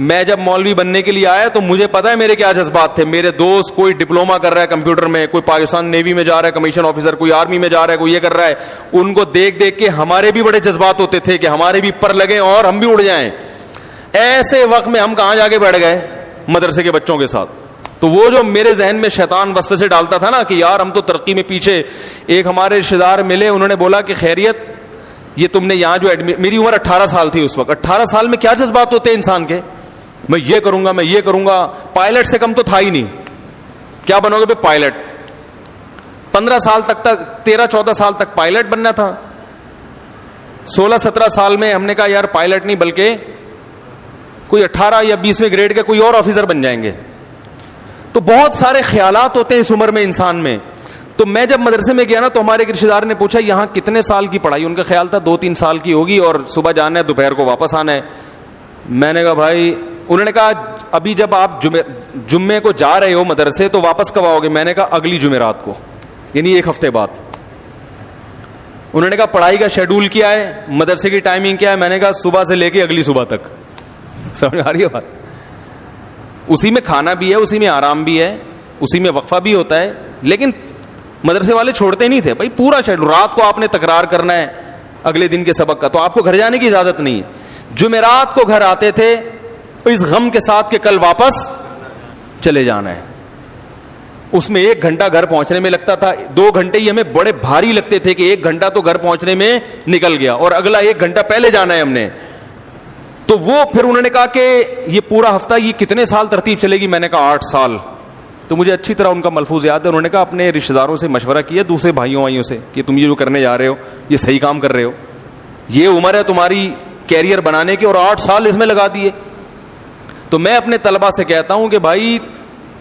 میں جب مولوی بننے کے لیے آیا تو مجھے پتا ہے میرے کیا جذبات تھے. میرے دوست کوئی ڈپلوما کر رہا ہے کمپیوٹر میں, کوئی پاکستان نیوی میں جا رہا ہے کمیشن آفیسر, کوئی آرمی میں جا رہا ہے, کوئی یہ کر رہا ہے. ان کو دیکھ دیکھ کے ہمارے بھی بڑے جذبات ہوتے تھے کہ ہمارے بھی پر لگیں اور ہم بھی اڑ جائیں. ایسے وقت میں ہم کہاں جا کے بیٹھ گئے مدرسے کے بچوں کے ساتھ. تو وہ جو میرے ذہن میں شیطان وسوسے ڈالتا تھا نا کہ یار ہم تو ترقی میں پیچھے. ایک ہمارے رشتے دار ملے, انہوں نے بولا کہ خیریت یہ تم نے یہاں جو میری عمر 18 سال تھی اس وقت. 18 سال میں کیا جذبات ہوتے ہیں انسان کے, میں یہ کروں گا, میں یہ کروں گا. پائلٹ سے کم تو تھا ہی نہیں. کیا بنو گے پائلٹ؟ 15 سال تک 13-14 سال تک پائلٹ بننا تھا. 16-17 سال میں ہم نے کہا یار پائلٹ نہیں بلکہ کوئی 18 یا 20ویں گریڈ کے کوئی اور آفیسر بن جائیں گے. تو بہت سارے خیالات ہوتے ہیں اس عمر میں انسان میں. تو میں جب مدرسے میں گیا نا تو ہمارے ایک رشتے دار نے پوچھا یہاں کتنے سال کی پڑھائی؟ ان کا خیال تھا 2-3 سال کی ہوگی اور صبح جانا ہے دوپہر کو واپس آنا ہے. میں نے کہا بھائی, انہوں نے کہا ابھی جب آپ جمعے کو جا رہے ہو مدرسے تو واپس کب آؤ گے؟ میں نے کہا اگلی جمعرات کو, یعنی 1 ہفتے بعد. انہوں نے کہا پڑھائی کا شیڈول کیا ہے, مدرسے کی ٹائمنگ کیا ہے؟ میں نے کہا صبح سے لے کے اگلی صبح تک. سمجھ آ رہی ہے بات؟ اسی میں کھانا بھی ہے, اسی میں آرام بھی ہے, اسی میں وقفہ بھی ہوتا ہے. لیکن مدرسے والے چھوڑتے نہیں تھے بھائی, پورا شیڈول. رات کو آپ نے تکرار کرنا ہے اگلے دن کے سبق کا, تو آپ کو گھر جانے کی اجازت نہیں ہے. جمعرات کو گھر آتے تھے اس غم کے ساتھ کہ کل واپس چلے جانا ہے. اس میں 1 گھنٹہ گھر پہنچنے میں لگتا تھا, 2 گھنٹے ہی ہمیں بڑے بھاری لگتے تھے کہ 1 گھنٹہ تو گھر پہنچنے میں نکل گیا اور اگلا 1 گھنٹہ پہلے جانا ہے ہم نے. تو وہ پھر انہوں نے کہا کہ یہ پورا ہفتہ یہ کتنے سال ترتیب چلے گی؟ میں نے کہا 8 سال. تو مجھے اچھی طرح ان کا ملفوظ یاد ہے. انہوں نے کہا اپنے رشتے داروں سے مشورہ کیا, دوسرے بھائیوں بھائیوں سے, کہ تم یہ جو کرنے جا رہے ہو یہ صحیح کام کر رہے ہو, یہ عمر ہے تمہاری کیریئر بنانے کی اور 8 سال اس میں لگا دیے. تو میں اپنے طلبہ سے کہتا ہوں کہ بھائی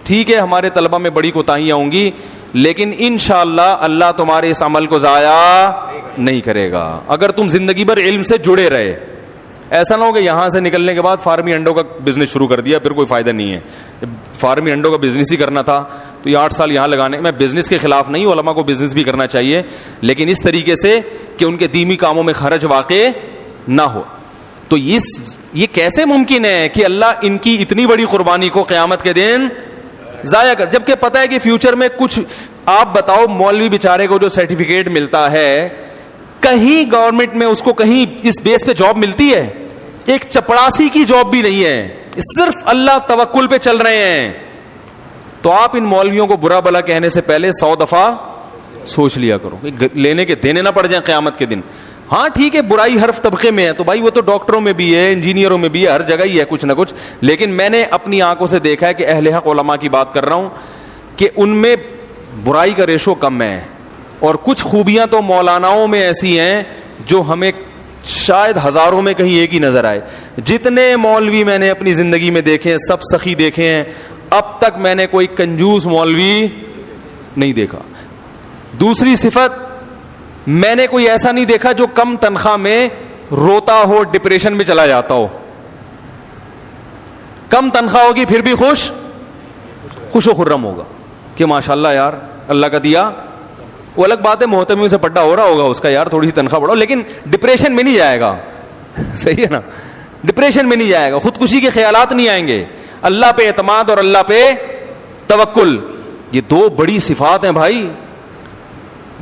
ٹھیک ہے ہمارے طلبہ میں بڑی کوتاہیاں ہوں گی, لیکن انشاءاللہ اللہ تمہارے اس عمل کو ضائع نہیں کرے گا اگر تم زندگی بھر علم سے جڑے رہے. ایسا نہ ہو کہ یہاں سے نکلنے کے بعد فارمی انڈوں کا بزنس شروع کر دیا, پھر کوئی فائدہ نہیں ہے. فارمی انڈوں کا بزنس ہی کرنا تھا تو یہ 8 سال یہاں لگانے. میں بزنس کے خلاف نہیں, علماء کو بزنس بھی کرنا چاہیے, لیکن اس طریقے سے کہ ان کے دینی کاموں میں خرچ واقع نہ ہو. تو یہ کیسے ممکن ہے کہ اللہ ان کی اتنی بڑی قربانی کو قیامت کے دن ضائع کر, جبکہ پتہ ہے کہ فیوچر میں کچھ. آپ بتاؤ مولوی بیچارے کو جو سرٹیفکیٹ ملتا ہے کہیں گورنمنٹ میں اس کو کہیں اس بیس پہ جاب ملتی ہے؟ ایک چپڑاسی کی جاب بھی نہیں ہے, صرف اللہ توکل پہ چل رہے ہیں. تو آپ ان مولویوں کو برا بلا کہنے سے پہلے 100 دفعہ سوچ لیا کرو, لینے کے دینے نہ پڑ جائیں قیامت کے دن. ہاں ٹھیک ہے برائی ہر طبقے میں ہے, تو بھائی وہ تو ڈاکٹروں میں بھی ہے, انجینئروں میں بھی ہے, ہر جگہ ہی ہے کچھ نہ کچھ. لیکن میں نے اپنی آنکھوں سے دیکھا ہے کہ اہل حق علماء کی بات کر رہا ہوں کہ ان میں برائی کا ریشو کم ہے, اور کچھ خوبیاں تو مولاناؤں میں ایسی ہیں جو ہمیں شاید ہزاروں میں کہیں ایک ہی نظر آئے. جتنے مولوی میں نے اپنی زندگی میں دیکھے ہیں سب سخی دیکھے ہیں, اب تک میں نے کوئی کنجوس مولوی نہیں دیکھا. دوسری صفت, میں نے کوئی ایسا نہیں دیکھا جو کم تنخواہ میں روتا ہو, ڈپریشن میں چلا جاتا ہو. کم تنخواہ ہوگی پھر بھی خوش و خرم ہوگا کہ ماشاءاللہ یار اللہ کا دیا. وہ الگ بات ہے محتمم سے پٹا ہو رہا ہوگا اس کا, یار تھوڑی سی تنخواہ بڑھاؤ, لیکن ڈپریشن میں نہیں جائے گا. صحیح ہے نا, ڈپریشن میں نہیں جائے گا, خودکشی کے خیالات نہیں آئیں گے. اللہ پہ اعتماد اور اللہ پہ توکل, یہ 2 بڑی صفات ہیں بھائی,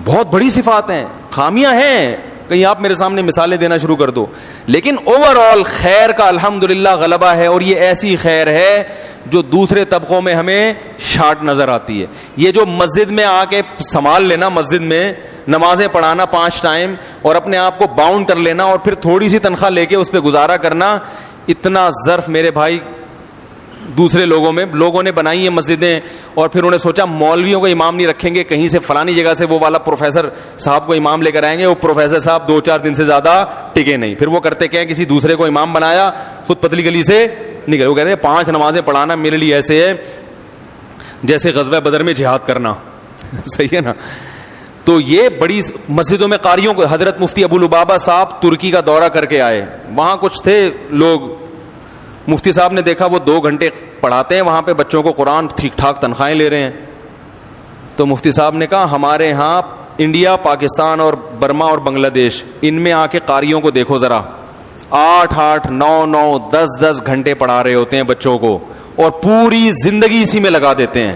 بہت بڑی صفات ہیں. خامیاں ہیں, کہیں آپ میرے سامنے مثالیں دینا شروع کر دو, لیکن اوور آل خیر کا الحمدللہ غلبہ ہے. اور یہ ایسی خیر ہے جو دوسرے طبقوں میں ہمیں شارٹ نظر آتی ہے. یہ جو مسجد میں آ کے سنبھال لینا, مسجد میں نمازیں پڑھانا 5 ٹائم اور اپنے آپ کو باؤنڈ کر لینا اور پھر تھوڑی سی تنخواہ لے کے اس پہ گزارا کرنا, اتنا ظرف میرے بھائی دوسرے لوگوں نے بنائی ہیں مسجدیں. اور پھر انہوں نے سوچا مولویوں کو امام نہیں رکھیں گے, کہیں سے فلانی جگہ سے وہ والا پروفیسر صاحب کو امام لے کر آئیں گے. وہ پروفیسر صاحب 2-4 دن سے زیادہ ٹکے نہیں, پھر وہ کرتے کیا, کسی دوسرے کو امام بنایا, خود پتلی گلی سے نکلے. وہ کہتے ہیں 5 نمازیں پڑھانا میرے لیے ایسے ہے جیسے غزوہ بدر میں جہاد کرنا. صحیح ہے نا. تو یہ بڑی مسجدوں میں قاریوں کو, حضرت مفتی ابو لبابہ صاحب ترکی کا دورہ کر کے آئے, وہاں کچھ تھے لوگ, مفتی صاحب نے دیکھا وہ 2 گھنٹے پڑھاتے ہیں وہاں پہ بچوں کو قرآن, ٹھیک ٹھاک تنخواہیں لے رہے ہیں. تو مفتی صاحب نے کہا ہمارے ہاں انڈیا, پاکستان اور برما اور بنگلہ دیش, ان میں آ کے قاریوں کو دیکھو ذرا, 8-8, 9-9, 10-10 گھنٹے پڑھا رہے ہوتے ہیں بچوں کو اور پوری زندگی اسی میں لگا دیتے ہیں,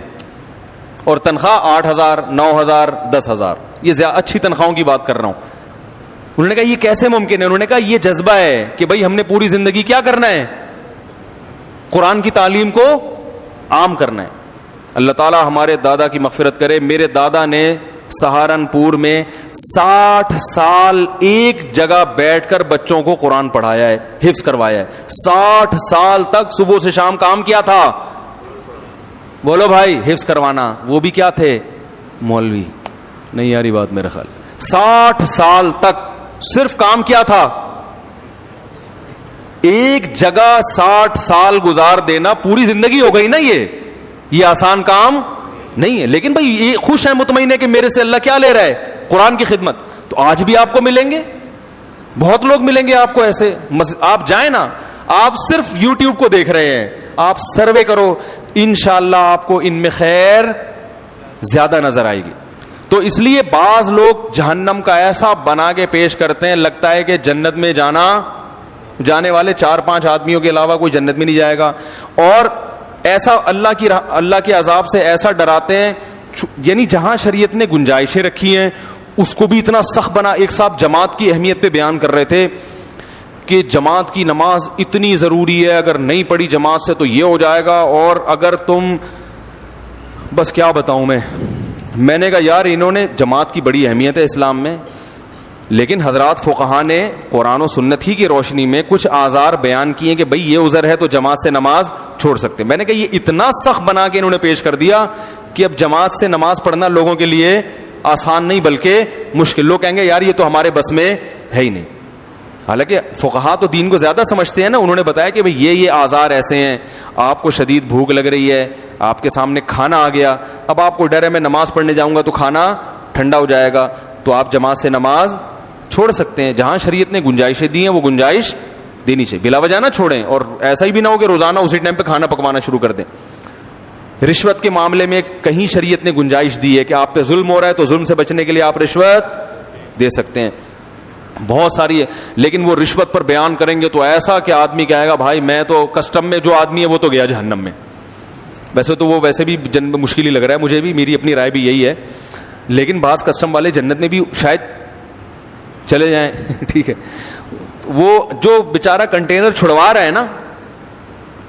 اور تنخواہ 8,000, 9,000, 10,000. یہ اچھی تنخواہوں کی بات کر رہا ہوں. انہوں نے کہا یہ کیسے ممکن ہے؟ انہوں نے کہا یہ جذبہ ہے کہ بھائی ہم نے پوری زندگی کیا کرنا ہے, قرآن کی تعلیم کو عام کرنا ہے. اللہ تعالیٰ ہمارے دادا کی مغفرت کرے. میرے دادا نے سہارنپور میں 60 سال ایک جگہ بیٹھ کر بچوں کو قرآن پڑھایا ہے, حفظ کروایا ہے. 60 سال تک صبح سے شام کام کیا تھا, بولو بھائی, حفظ کروانا. وہ بھی کیا تھے, مولوی. نہیں آ رہی بات میرا خیال. 60 سال تک صرف کام کیا تھا, ایک جگہ 60 سال گزار دینا, پوری زندگی ہو گئی نا. یہ آسان کام نہیں ہے. لیکن بھائی یہ خوش ہے, مطمئن ہے کہ میرے سے اللہ کیا لے رہا ہے, قرآن کی خدمت. تو آج بھی آپ کو ملیں گے, بہت لوگ ملیں گے آپ کو ایسے. آپ جائیں نا, آپ صرف یوٹیوب کو دیکھ رہے ہیں, آپ سروے کرو, انشاءاللہ آپ کو ان میں خیر زیادہ نظر آئے گی. تو اس لیے بعض لوگ جہنم کا ایسا بنا کے پیش کرتے ہیں, لگتا ہے کہ جنت میں جانے والے 4-5 آدمیوں کے علاوہ کوئی جنت میں نہیں جائے گا. اور ایسا اللہ کے عذاب سے ایسا ڈراتے ہیں, یعنی جہاں شریعت نے گنجائشیں رکھی ہیں اس کو بھی اتنا سخت بنا. ایک صاحب جماعت کی اہمیت پہ بیان کر رہے تھے کہ جماعت کی نماز اتنی ضروری ہے, اگر نہیں پڑھی جماعت سے تو یہ ہو جائے گا. اور اگر تم, بس کیا بتاؤں میں نے کہا یار انہوں نے, جماعت کی بڑی اہمیت ہے اسلام میں, لیکن حضرات فقہا نے قرآن و سنت ہی کی روشنی میں کچھ آزار بیان کیے کہ بھئی یہ عذر ہے تو جماعت سے نماز چھوڑ سکتے. میں نے کہا یہ اتنا سخت بنا کے انہوں نے پیش کر دیا کہ اب جماعت سے نماز پڑھنا لوگوں کے لیے آسان نہیں بلکہ مشکل. لوگ کہیں گے یار یہ تو ہمارے بس میں ہے ہی نہیں. حالانکہ فقہا تو دین کو زیادہ سمجھتے ہیں نا. انہوں نے بتایا کہ بھئی یہ آزار ایسے ہیں, آپ کو شدید بھوک لگ رہی ہے, آپ کے سامنے کھانا آ گیا, اب آپ کو ڈر ہے میں نماز پڑھنے جاؤں گا تو کھانا ٹھنڈا ہو جائے گا, تو آپ جماعت سے نماز چھوڑ سکتے ہیں. جہاں شریعت نے گنجائشیں دی ہیں وہ گنجائش دینی چاہیے, بلا وجہ نہ چھوڑیں. اور ایسا ہی بھی نہ ہو کہ روزانہ اسی ٹائم پہ کھانا پکوانا شروع کر دیں. رشوت کے معاملے میں کہیں شریعت نے گنجائش دی ہے کہ آپ پہ ظلم ہو رہا ہے تو ظلم سے بچنے کے لیے آپ رشوت دے سکتے ہیں, بہت ساری ہے. لیکن وہ رشوت پر بیان کریں گے تو ایسا کہ آدمی کہے گا بھائی میں تو, کسٹم میں جو آدمی ہے وہ تو گیا جہنم میں. ویسے تو وہ ویسے بھی مشکل ہی لگ رہا ہے مجھے بھی, میری اپنی رائے بھی یہی ہے. لیکن بعض کسٹم والے جنت میں بھی شاید چلے جائیں. ٹھیک ہے, وہ جو بیچارہ کنٹینر چھڑوا رہا ہے نا,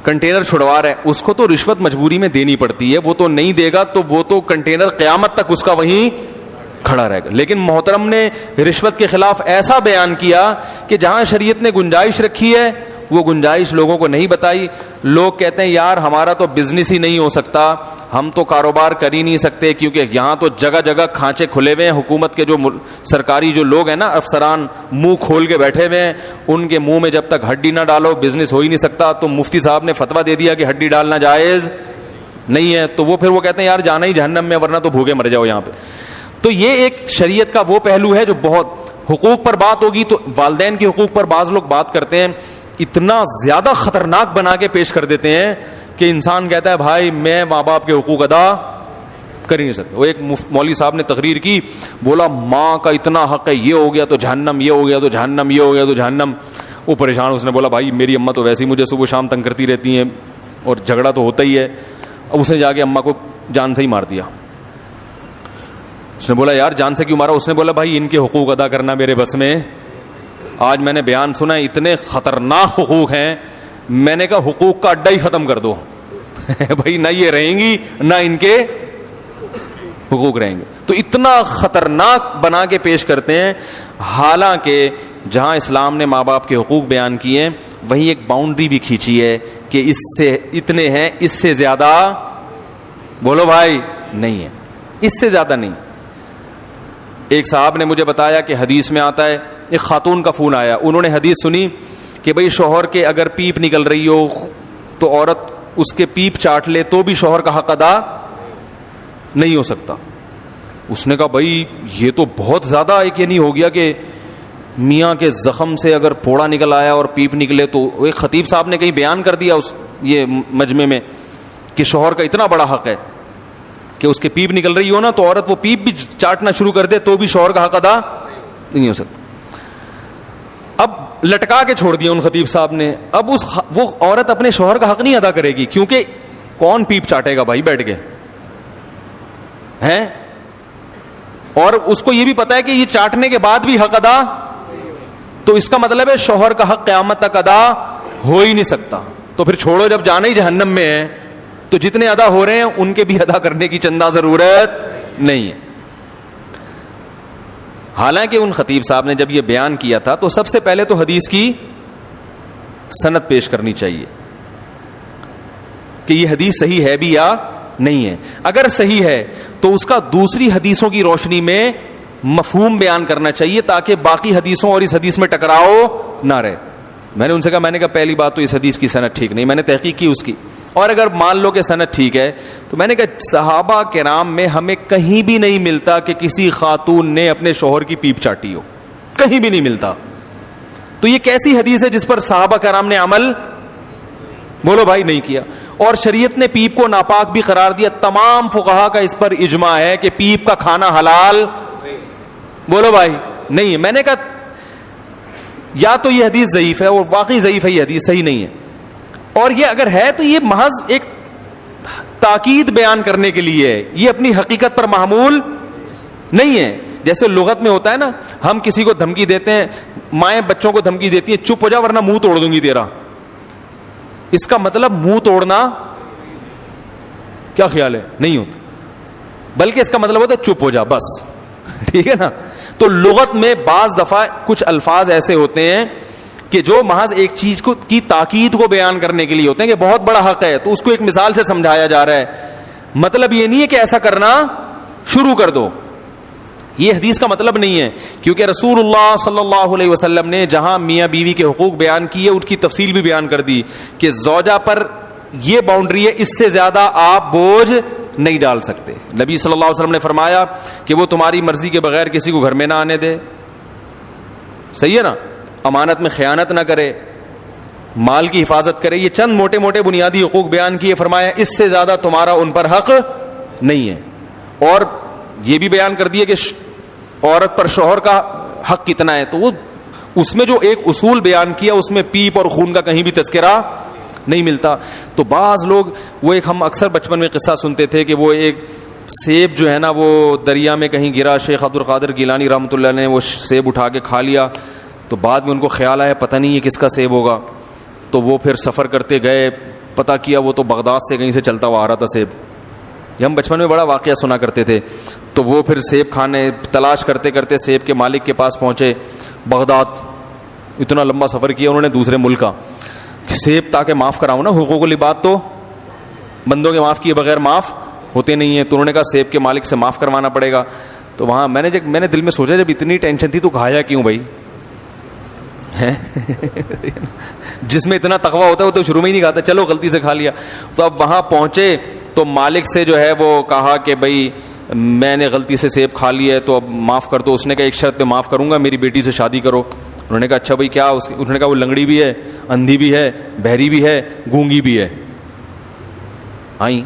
کنٹینر چھڑوا رہا ہے, اس کو تو رشوت مجبوری میں دینی پڑتی ہے. وہ تو نہیں دے گا تو وہ تو کنٹینر قیامت تک اس کا وہیں کھڑا رہے گا. لیکن محترم نے رشوت کے خلاف ایسا بیان کیا کہ جہاں شریعت نے گنجائش رکھی ہے وہ گنجائش لوگوں کو نہیں بتائی. لوگ کہتے ہیں یار ہمارا تو بزنس ہی نہیں ہو سکتا, ہم تو کاروبار کر ہی نہیں سکتے کیونکہ یہاں تو جگہ جگہ کھانچے کھلے ہوئے ہیں. حکومت کے جو سرکاری جو لوگ ہیں نا, افسران منہ کھول کے بیٹھے ہوئے ہیں, ان کے منہ میں جب تک ہڈی نہ ڈالو بزنس ہو ہی نہیں سکتا. تو مفتی صاحب نے فتویٰ دے دیا کہ ہڈی ڈالنا جائز نہیں ہے. تو وہ پھر وہ کہتے ہیں یار جانا ہی جہنم میں, ورنہ تو بھوکے مر جاؤ یہاں پہ. تو یہ ایک شریعت کا وہ پہلو ہے جو بہت. حقوق پر بات ہوگی تو والدین کے حقوق پر بعض لوگ بات کرتے ہیں, اتنا زیادہ خطرناک بنا کے پیش کر دیتے ہیں کہ انسان کہتا ہے بھائی میں ماں باپ کے حقوق ادا کر ہی نہیں سکتا. وہ ایک مولوی صاحب نے تقریر کی, بولا ماں کا اتنا حق ہے, یہ ہو گیا تو جہنم, یہ ہو گیا تو جہنم, یہ ہو گیا تو جہنم. وہ پریشان, اس نے بولا بھائی میری اماں تو ویسے ہی مجھے صبح شام تنگ کرتی رہتی ہیں اور جھگڑا تو ہوتا ہی ہے. اب اس نے جا کے اماں کو جان سے ہی مار دیا. اس نے بولا یار جان سے کیوں مارا؟ اس نے بولا بھائی ان کے حقوق ادا کرنا میرے بس میں. آج میں نے بیان سنا ہے, اتنے خطرناک حقوق ہیں. میں نے کہا حقوق کا اڈا ہی ختم کر دو بھائی, نہ یہ رہیں گی نہ ان کے حقوق رہیں گے. تو اتنا خطرناک بنا کے پیش کرتے ہیں. حالانکہ جہاں اسلام نے ماں باپ کے حقوق بیان کیے ہیں وہیں ایک باؤنڈری بھی کھینچی ہے کہ اس سے اتنے ہیں, اس سے زیادہ بولو بھائی نہیں ہے, اس سے زیادہ نہیں. ایک صاحب نے مجھے بتایا کہ حدیث میں آتا ہے, ایک خاتون کا فون آیا, انہوں نے حدیث سنی کہ بھئی شوہر کے اگر پیپ نکل رہی ہو تو عورت اس کے پیپ چاٹ لے تو بھی شوہر کا حق ادا نہیں ہو سکتا. اس نے کہا بھئی یہ تو بہت زیادہ ایک یہ نہیں ہو گیا کہ میاں کے زخم سے اگر پھوڑا نکل آیا اور پیپ نکلے تو. ایک خطیب صاحب نے کہیں بیان کر دیا اس یہ مجمع میں کہ شوہر کا اتنا بڑا حق ہے کہ اس کے پیپ نکل رہی ہو نا تو عورت وہ پیپ بھی چاٹنا شروع کر دے تو بھی شوہر کا حق ادا نہیں ہو سکتا. اب لٹکا کے چھوڑ دیا ان خطیب صاحب نے. اب وہ عورت اپنے شوہر کا حق نہیں ادا کرے گی کیونکہ کون پیپ چاٹے گا بھائی بیٹھ کے ہیں, اور اس کو یہ بھی پتا ہے کہ یہ چاٹنے کے بعد بھی حق ادا, تو اس کا مطلب ہے شوہر کا حق قیامت تک ادا ہو ہی نہیں سکتا. تو پھر چھوڑو, جب جانا ہی جہنم میں ہے تو جتنے ادا ہو رہے ہیں ان کے بھی ادا کرنے کی چندہ ضرورت نہیں ہے. حالانکہ ان خطیب صاحب نے جب یہ بیان کیا تھا تو سب سے پہلے تو حدیث کی سند پیش کرنی چاہیے کہ یہ حدیث صحیح ہے بھی یا نہیں ہے. اگر صحیح ہے تو اس کا دوسری حدیثوں کی روشنی میں مفہوم بیان کرنا چاہیے تاکہ باقی حدیثوں اور اس حدیث میں ٹکراؤ نہ رہے. میں نے ان سے کہا, میں نے کہا پہلی بات تو اس حدیث کی سند ٹھیک نہیں, میں نے تحقیق کی اس کی, اور اگر مان لو کہ سند ٹھیک ہے تو میں نے کہا صحابہ کرام میں ہمیں کہیں بھی نہیں ملتا کہ کسی خاتون نے اپنے شوہر کی پیپ چاٹی ہو, کہیں بھی نہیں ملتا. تو یہ کیسی حدیث ہے جس پر صحابہ کرام نے عمل, بولو بھائی, نہیں کیا؟ اور شریعت نے پیپ کو ناپاک بھی قرار دیا. تمام فقہا کا اس پر اجماع ہے کہ پیپ کا کھانا حلال, بولو بھائی, نہیں ہے. میں نے کہا یا تو یہ حدیث ضعیف ہے, اور واقعی ضعیف ہے, یہ حدیث صحیح نہیں ہے, اور یہ اگر ہے تو یہ محض ایک تاکید بیان کرنے کے لیے ہے, یہ اپنی حقیقت پر محمول نہیں ہے. جیسے لغت میں ہوتا ہے نا, ہم کسی کو دھمکی دیتے ہیں, مائیں بچوں کو دھمکی دیتی ہیں چپ ہو جا ورنہ منہ توڑ دوں گی تیرا. اس کا مطلب منہ توڑنا کیا خیال ہے نہیں ہوتا, بلکہ اس کا مطلب ہوتا ہے چپ ہو جا بس, ٹھیک ہے نا. تو لغت میں بعض دفعہ کچھ الفاظ ایسے ہوتے ہیں کہ جو محض ایک چیز کو کی تاکید کو بیان کرنے کے لیے ہوتے ہیں کہ بہت بڑا حق ہے, تو اس کو ایک مثال سے سمجھایا جا رہا ہے. مطلب یہ نہیں ہے کہ ایسا کرنا شروع کر دو, یہ حدیث کا مطلب نہیں ہے, کیونکہ رسول اللہ صلی اللہ علیہ وسلم نے جہاں میاں بیوی کے حقوق بیان کیے ان کی تفصیل بھی بیان کر دی کہ زوجہ پر یہ باؤنڈری ہے, اس سے زیادہ آپ بوجھ نہیں ڈال سکتے. نبی صلی اللہ علیہ وسلم نے فرمایا کہ وہ تمہاری مرضی کے بغیر کسی کو گھر میں نہ آنے دے, صحیح ہے نا, امانت میں خیانت نہ کرے, مال کی حفاظت کرے. یہ چند موٹے موٹے بنیادی حقوق بیان کیے, فرمایا اس سے زیادہ تمہارا ان پر حق نہیں ہے. اور یہ بھی بیان کر دیا کہ عورت پر شوہر کا حق کتنا ہے, تو وہ اس میں جو ایک اصول بیان کیا اس میں پیپ اور خون کا کہیں بھی تذکرہ نہیں ملتا. تو بعض لوگ وہ ایک, ہم اکثر بچپن میں قصہ سنتے تھے کہ وہ ایک سیب جو ہے نا وہ دریا میں کہیں گرا, شیخ عبد القادر گیلانی رحمۃ اللہ نے وہ سیب اٹھا کے کھا لیا, تو بعد میں ان کو خیال آیا پتہ نہیں یہ کس کا سیب ہوگا, تو وہ پھر سفر کرتے گئے, پتہ کیا وہ تو بغداد سے کہیں سے چلتا ہوا آ رہا تھا سیب. یہ ہم بچپن میں بڑا واقعہ سنا کرتے تھے. تو وہ پھر سیب کھانے تلاش کرتے کرتے سیب کے مالک کے پاس پہنچے بغداد, اتنا لمبا سفر کیا انہوں نے دوسرے ملک کا, سیب تاکہ معاف کراؤں نا, حقوق العباد تو بندوں کے معاف کیے بغیر معاف ہوتے نہیں ہیں, تو انہوں نے کہا سیب کے مالک سے معاف کروانا پڑے گا. تو وہاں میں نے دل میں سوچا جب اتنی ٹینشن تھی تو کھایا کیوں بھائی, جس میں اتنا تقویٰ ہوتا ہے وہ تو شروع میں ہی نہیں کھاتا, چلو غلطی سے کھا لیا. تو اب وہاں پہنچے تو مالک سے جو ہے وہ کہا کہ بھائی میں نے غلطی سے سیب کھا لیا ہے تو اب معاف کر دو. اس نے کہا ایک شرط پہ معاف کروں گا, میری بیٹی سے شادی کرو. انہوں نے کہا اچھا بھائی کیا؟ انہوں نے کہا وہ لنگڑی بھی ہے, اندھی بھی ہے, بہری بھی ہے, گونگی بھی ہے. آئی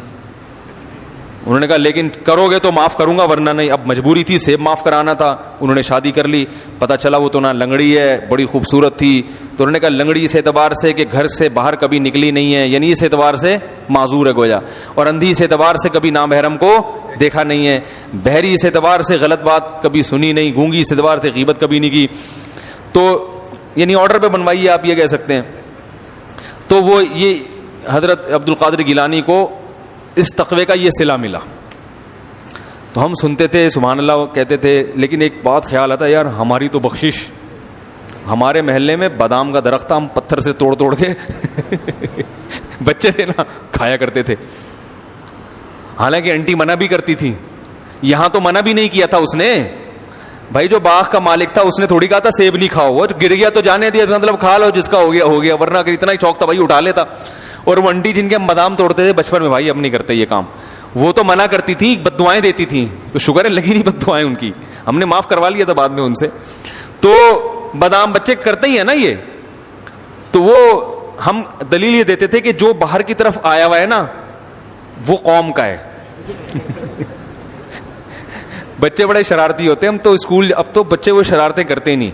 انہوں نے کہا لیکن کرو گے تو معاف کروں گا ورنہ نہیں. اب مجبوری تھی, سیب معاف کرانا تھا. انہوں نے شادی کر لی, پتہ چلا وہ تو نہ لنگڑی ہے, بڑی خوبصورت تھی. تو انہوں نے کہا لنگڑی اس اعتبار سے کہ گھر سے باہر کبھی نکلی نہیں ہے, یعنی اس اعتبار سے معذور ہے گویا, اور اندھی اس اعتبار سے کبھی نامحرم کو دیکھا نہیں ہے, بہری اس اعتبار سے غلط بات کبھی سنی نہیں, گونگی اس اعتبار سے غیبت کبھی نہیں کی. تو یعنی آرڈر پہ بنوائیے آپ یہ کہہ سکتے ہیں. تو وہ یہ حضرت عبد القادر گیلانی کو اس تقوی کا یہ صلہ ملا. تو ہم سنتے تھے سبحان اللہ کہتے تھے, لیکن ایک بات خیال آتا یار ہماری تو بخشش, ہمارے محلے میں بادام کا درخت تھا, ہم پتھر سے توڑ توڑ کے بچے تھے نا کھایا کرتے تھے. حالانکہ انٹی منع بھی کرتی تھی, یہاں تو منع بھی نہیں کیا تھا اس نے. بھائی جو باغ کا مالک تھا اس نے تھوڑی کہا تھا سیب نہیں کھاؤ, وہ گر گیا تو جانے دیا, اس مطلب کھا لو, جس کا ہو گیا ہو گیا, ورنہ اگر اتنا ہی شوق تھا بھائی اٹھا لیتا. اور وہ انٹی جن کے ہم بادام توڑتے تھے بچپن میں, بھائی اب نہیں کرتے یہ کام, وہ تو منع کرتی تھی, بد دعائیں دیتی تھیں. تو شکر ہے لگی نہیں بد دعائیں ان کی, ہم نے معاف کروا لیا تھا بعد میں ان سے. تو بادام بچے کرتے ہی ہیں نا یہ, تو وہ ہم دلیل یہ دیتے تھے کہ جو باہر کی طرف آیا ہوا ہے نا وہ قوم کا ہے. بچے بڑے شرارتی ہوتے ہیں. ہم تو اسکول, اب تو بچے وہ شرارتیں کرتے ہی نہیں.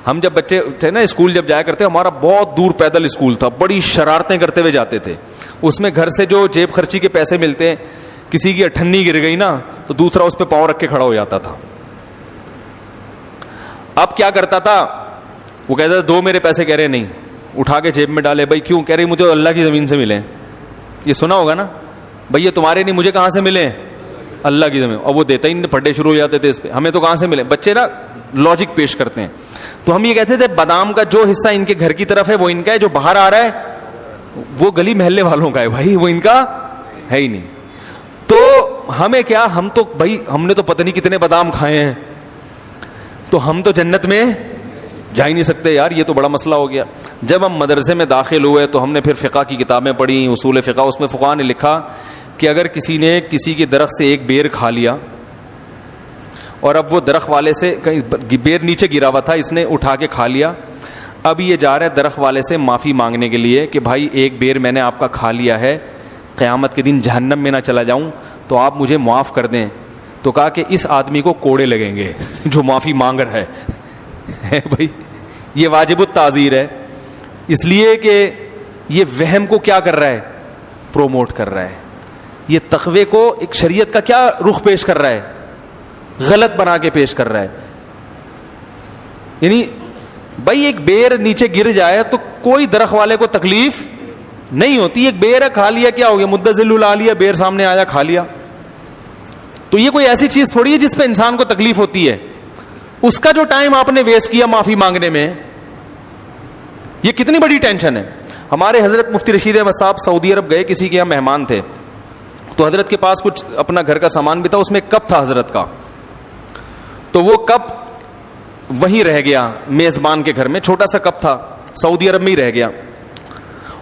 ہم جب بچے تھے نا اسکول جب جایا کرتے, ہمارا بہت دور پیدل اسکول تھا, بڑی شرارتیں کرتے ہوئے جاتے تھے. اس میں گھر سے جو جیب خرچی کے پیسے ملتے ہیں, کسی کی اٹھنی گر گئی نا تو دوسرا اس پہ پاؤں رکھ کے کھڑا ہو جاتا تھا. اب کیا کرتا تھا, وہ کہتا تھا دو میرے پیسے, کہہ رہے نہیں, اٹھا کے جیب میں ڈالے. بھائی کیوں؟ کہہ رہے مجھے اللہ کی زمین سے ملے. یہ سنا ہوگا نا, بھائی یہ تمہارے نہیں, مجھے کہاں سے ملے؟ اللہ کی زمین. اور وہ دیتا ہی نہیں, پھڈے شروع ہو جاتے تھے اس پہ, ہمیں تو کہاں سے ملے. بچے نا لاجک پیش کرتے ہیں. تو ہم یہ کہتے تھے بادام کا جو حصہ ان کے گھر کی طرف ہے وہ ان کا ہے, جو باہر آ رہا ہے وہ گلی محلے والوں کا ہے, بھائی وہ ان کا ہے ہی نہیں. ہمیں کیا, ہم تو بھائی ہم نے تو پتہ نہیں کتنے بادام کھائے ہیں, تو ہم تو جنت میں جا ہی نہیں سکتے یار, یہ تو بڑا مسئلہ ہو گیا. جب ہم مدرسے میں داخل ہوئے تو ہم نے پھر فقہ کی کتابیں پڑھی, اصول فقہ. اس میں فقہاء نے لکھا کہ اگر کسی نے کسی کے درخت سے ایک بیر کھا لیا اور اب وہ درخت والے سے, کہیں بیر نیچے گرا ہوا تھا, اس نے اٹھا کے کھا لیا, اب یہ جا رہا ہے درخت والے سے معافی مانگنے کے لیے کہ بھائی ایک بیر میں نے آپ کا کھا لیا ہے, قیامت کے دن جہنم میں نہ چلا جاؤں تو آپ مجھے معاف کر دیں. تو کہا کہ اس آدمی کو کوڑے لگیں گے جو معافی مانگ رہا ہے. بھائی یہ واجب التعزیر ہے, اس لیے کہ یہ وہم کو کیا کر رہا ہے, پروموٹ کر رہا ہے. یہ تقوی کو ایک شریعت کا کیا رخ پیش کر رہا ہے, غلط بنا کے پیش کر رہا ہے. یعنی بھائی ایک بیر نیچے گر جائے تو کوئی درخت والے کو تکلیف نہیں ہوتی. ایک بیر ہے, کھا لیا کیا ہو گیا, مدذل العالیہ بیر سامنے آیا کھا لیا. تو یہ کوئی ایسی چیز تھوڑی ہے جس پہ انسان کو تکلیف ہوتی ہے. اس کا جو ٹائم آپ نے ویسٹ کیا معافی مانگنے میں, یہ کتنی بڑی ٹینشن ہے. ہمارے حضرت مفتی رشید احمد صاحب سعودی عرب گئے, کسی کے یہاں مہمان تھے, تو حضرت کے پاس کچھ اپنا گھر کا سامان بھی تھا, اس میں ایک کپ تھا حضرت کا, تو وہ کپ وہیں رہ گیا میزبان کے گھر میں, چھوٹا سا کپ تھا, سعودی عرب میں ہی رہ گیا,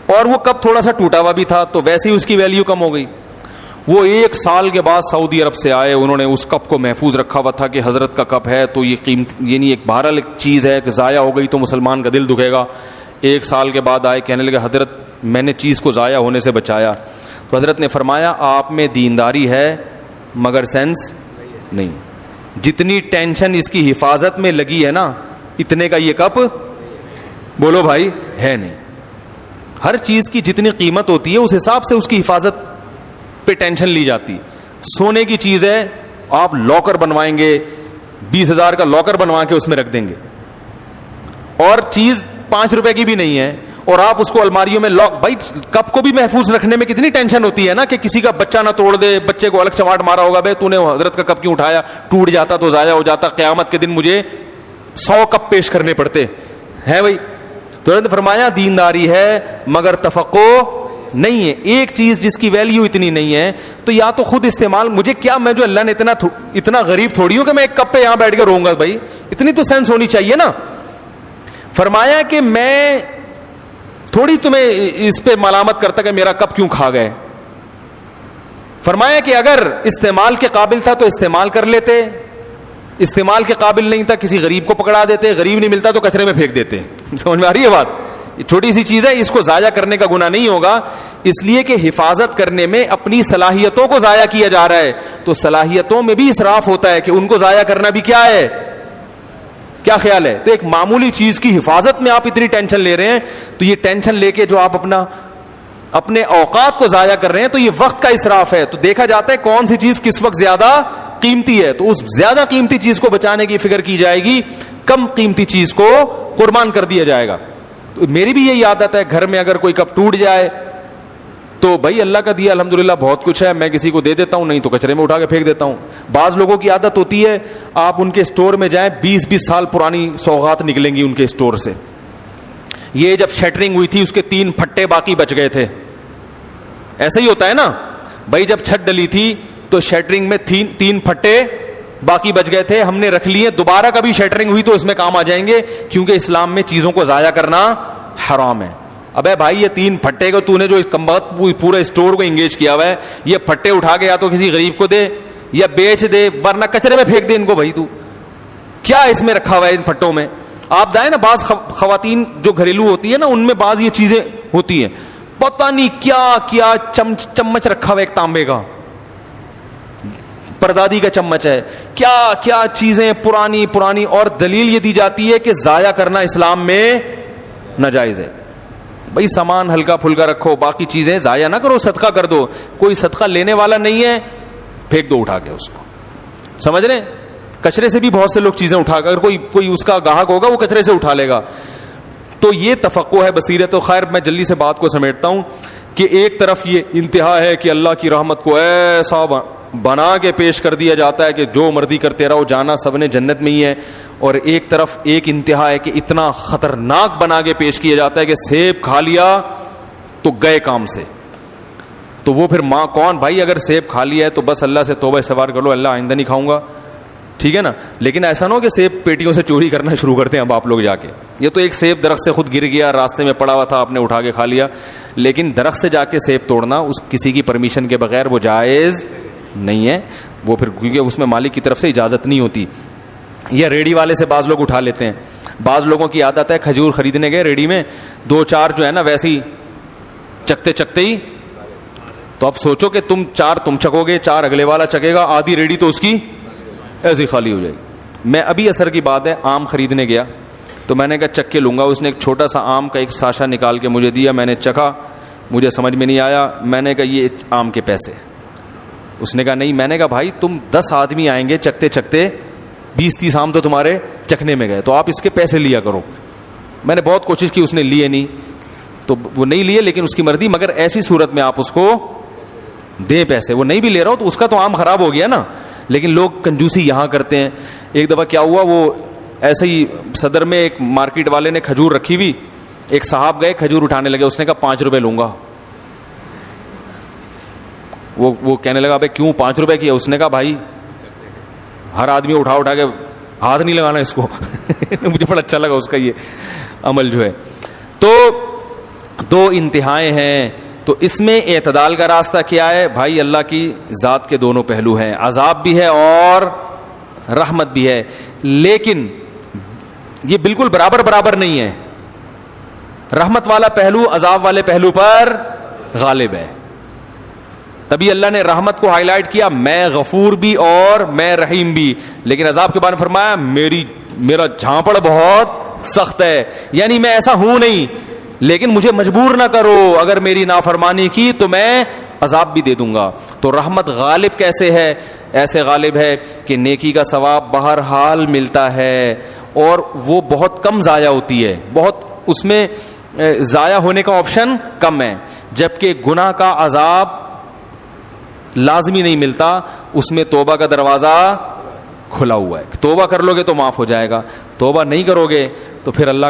اور وہ کپ تھوڑا سا ٹوٹا ہوا بھی تھا, تو ویسے ہی اس کی ویلیو کم ہو گئی. وہ 1 سال کے بعد سعودی عرب سے آئے, انہوں نے اس کپ کو محفوظ رکھا ہوا تھا کہ حضرت کا کپ ہے تو یہ قیمت, یعنی ایک بہرحال ایک چیز ہے کہ ضائع ہو گئی تو مسلمان کا دل دکھے گا. 1 سال کے بعد آئے, کہنے لگے حضرت میں نے چیز کو ضائع ہونے سے بچایا. تو حضرت نے فرمایا آپ میں دینداری ہے مگر سینس نہیں. جتنی ٹینشن اس کی حفاظت میں لگی ہے نا, اتنے کا یہ کپ بولو بھائی ہے نہیں. ہر چیز کی جتنی قیمت ہوتی ہے اس حساب سے اس کی حفاظت پہ ٹینشن لی جاتی. سونے کی چیز ہے, آپ لاکر بنوائیں گے, 20,000 کا لاکر بنوا کے اس میں رکھ دیں گے, اور چیز 5 روپے کی بھی نہیں ہے, اور آپ اس کو الماریوں میں لاک. بھائی کپ کو بھی محفوظ رکھنے میں کتنی ٹینشن ہوتی ہے نا, کہ کسی کا بچہ نہ توڑ دے, بچے کو الگ چماٹ مارا ہوگا, بھائی تو نے حضرت کا کپ کیوں اٹھایا, ٹوٹ جاتا تو ضائع ہو جاتا, قیامت کے دن مجھے 100 کپ پیش کرنے پڑتے ہیں. بھائی تو حضرت نے فرمایا دینداری ہے مگر تفقو نہیں ہے. ایک چیز جس کی ویلیو اتنی نہیں ہے تو یا تو خود استعمال, مجھے کیا, میں جو اللہ نے اتنا غریب تھوڑی ہوں کہ میں ایک کپ پہ یہاں بیٹھ کے رہوں گا. بھائی اتنی تو سینس ہونی چاہیے نا. فرمایا کہ میں تھوڑی تمہیں اس پہ ملامت کرتا کہ میرا کپ کیوں کھا گئے. فرمایا کہ اگر استعمال کے قابل تھا تو استعمال کر لیتے, استعمال کے قابل نہیں تھا کسی غریب کو پکڑا دیتے, غریب نہیں ملتا تو کچرے میں پھینک دیتے. سمجھ میں آ رہی ہے بات؟ چھوٹی سی چیز ہے, اس کو ضائع کرنے کا گناہ نہیں ہوگا, اس لیے کہ حفاظت کرنے میں اپنی صلاحیتوں کو ضائع کیا جا رہا ہے. تو صلاحیتوں میں بھی اسراف ہوتا ہے کہ ان کو ضائع کرنا بھی کیا ہے, کیا خیال ہے؟ تو ایک معمولی چیز کی حفاظت میں آپ اتنی ٹینشن لے رہے ہیں, تو یہ ٹینشن لے کے جو آپ اپنے اوقات کو ضائع کر رہے ہیں تو یہ وقت کا اسراف ہے. تو دیکھا جاتا ہے کون سی چیز کس وقت زیادہ قیمتی ہے, تو اس زیادہ قیمتی چیز کو بچانے کی فکر کی جائے گی, کم قیمتی چیز کو قربان کر دیا جائے گا. تو میری بھی یہی عادت ہے, گھر میں اگر کوئی کپ ٹوٹ جائے تو بھائی اللہ کا دیا الحمدللہ بہت کچھ ہے, میں کسی کو دے دیتا ہوں, نہیں تو کچرے میں اٹھا کے پھینک دیتا ہوں. بعض لوگوں کی عادت ہوتی ہے, آپ ان کے اسٹور میں جائیں, 20-20 سال پرانی سوغات نکلیں گی ان کے اسٹور سے. یہ جب شٹرنگ ہوئی تھی اس کے 3 پھٹے باقی بچ گئے تھے. ایسا ہی ہوتا ہے نا بھائی, جب چھت ڈلی تھی تو شٹرنگ میں 3 پھٹے باقی بچ گئے تھے, ہم نے رکھ لیے, دوبارہ کبھی شٹرنگ ہوئی تو اس میں کام آ جائیں گے, کیونکہ اسلام میں چیزوں کو ضائع کرنا حرام ہے. ابے بھائی یہ 3 پھٹے کو تو نے جو پورے اسٹور کو انگیج کیا ہوا ہے, یہ پھٹے اٹھا کے یا تو کسی غریب کو دے یا بیچ دے, ورنہ کچرے میں پھینک دے ان کو. بھائی تو کیا اس میں رکھا ہوا ہے ان پھٹوں میں؟ آپ جائیں نا, بعض خواتین جو گھریلو ہوتی ہے نا, ان میں بعض یہ چیزیں ہوتی ہیں, پتہ نہیں کیا کیا چمچ رکھا ہوا ایک تانبے کا, پردادی کا چمچ ہے, کیا کیا چیزیں پرانی, اور دلیل یہ دی جاتی ہے کہ ضائع کرنا اسلام میں ناجائز ہے. بھائی سامان ہلکا پھلکا رکھو, باقی چیزیں ضائع نہ کرو, صدقہ کر دو. کوئی صدقہ لینے والا نہیں ہے, پھینک دو اٹھا کے اس کو. سمجھ رہے؟ کچرے سے بھی بہت سے لوگ چیزیں اٹھا کر, کوئی اس کا گاہک ہوگا وہ کچرے سے اٹھا لے گا. تو یہ تفقع ہے, بصیرت. تو خیر میں جلدی سے بات کو سمیٹتا ہوں کہ ایک طرف یہ انتہا ہے کہ اللہ کی رحمت کو ایسا بنا کے پیش کر دیا جاتا ہے کہ جو مرضی کرتے رہو, جانا سب نے جنت میں ہی ہے, اور ایک طرف ایک انتہا ہے کہ اتنا خطرناک بنا کے پیش کیا جاتا ہے کہ سیب کھا لیا تو گئے کام سے. تو وہ پھر ماں کون بھائی, اگر سیب کھا لیا ہے تو بس اللہ سے توبہ استغفار کر لو, اللہ آئندہ نہیں کھاؤں گا, ٹھیک ہے نا. لیکن ایسا نہ ہو کہ سیب پیٹیوں سے چوری کرنا شروع کرتے ہیں اب آپ لوگ جا کے. یہ تو ایک سیب درخت سے خود گر گیا, راستے میں پڑا ہوا تھا, آپ نے اٹھا کے کھا لیا, لیکن درخت سے جا کے سیب توڑنا اس کسی کی پرمیشن کے بغیر وہ جائز نہیں ہے. وہ پھر کیونکہ اس میں مالک کی طرف سے اجازت نہیں ہوتی. یا ریڑھی والے سے بعض لوگ اٹھا لیتے ہیں. بعض لوگوں کی عادت ہے کھجور خریدنے گئے ریڑھی میں, 2-4 جو ہے نا ویسے ہی چکتے چکتے ہی, تو اب سوچو کہ تم 4 تم چکو گے, 4 اگلے والا چکے گا, آدھی ریڑھی تو اس کی ایسی خالی ہو جائے گی. میں ابھی اثر کی بات ہے آم خریدنے گیا تو میں نے کہا چک کے لوں گا. اس نے ایک چھوٹا سا آم کا ایک ساشا نکال کے مجھے دیا, میں نے چکھا, مجھے سمجھ میں نہیں آیا. میں نے کہا یہ آم کے پیسے. اس نے کہا نہیں. میں نے کہا بھائی تم 10 آدمی آئیں گے چکتے چکتے, 20-30 آم تو تمہارے چکھنے میں گئے, تو آپ اس کے پیسے لیا کرو. میں نے بہت کوشش کی, اس نے لیے نہیں, تو وہ نہیں لیے, لیکن اس کی مرضی. مگر ایسی صورت میں آپ اس کو دیں پیسے. وہ نہیں بھی لے رہا ہو تو اس کا تو آم خراب ہو گیا نا. لیکن لوگ کنجوسی یہاں کرتے ہیں. ایک دفعہ کیا ہوا, وہ ایسے ہی صدر میں ایک مارکیٹ والے نے کھجور رکھی ہوئی, ایک صاحب گئے کھجور اٹھانے لگے. اس نے کہا 5 روپے لوں گا. وہ کہنے لگا بھائی کیوں 5 روپے کی ہے؟ اس نے کہا بھائی ہر آدمی اٹھا کے ہاتھ نہیں لگانا اس کو. مجھے بڑا اچھا لگا اس کا یہ عمل جو ہے. تو 2 انتہائیں ہیں. تو اس میں اعتدال کا راستہ کیا ہے بھائی؟ اللہ کی ذات کے دونوں پہلو ہیں, عذاب بھی ہے اور رحمت بھی ہے, لیکن یہ بالکل برابر نہیں ہے. رحمت والا پہلو عذاب والے پہلو پر غالب ہے. تبھی اللہ نے رحمت کو ہائی لائٹ کیا, میں غفور بھی اور میں رحیم بھی. لیکن عذاب کے بارے میں فرمایا میرا جھانپڑ بہت سخت ہے, یعنی میں ایسا ہوں نہیں, لیکن مجھے مجبور نہ کرو, اگر میری نافرمانی کی تو میں عذاب بھی دے دوں گا. تو رحمت غالب کیسے ہے؟ ایسے غالب ہے کہ نیکی کا ثواب بہرحال ملتا ہے اور وہ بہت کم ضائع ہوتی ہے, بہت اس میں ضائع ہونے کا آپشن کم ہے. جبکہ گناہ کا عذاب لازمی نہیں ملتا, اس میں توبہ کا دروازہ کھلا ہوا ہے. توبہ کر لو گے تو معاف ہو جائے گا, توبہ نہیں کرو گے تو پھر اللہ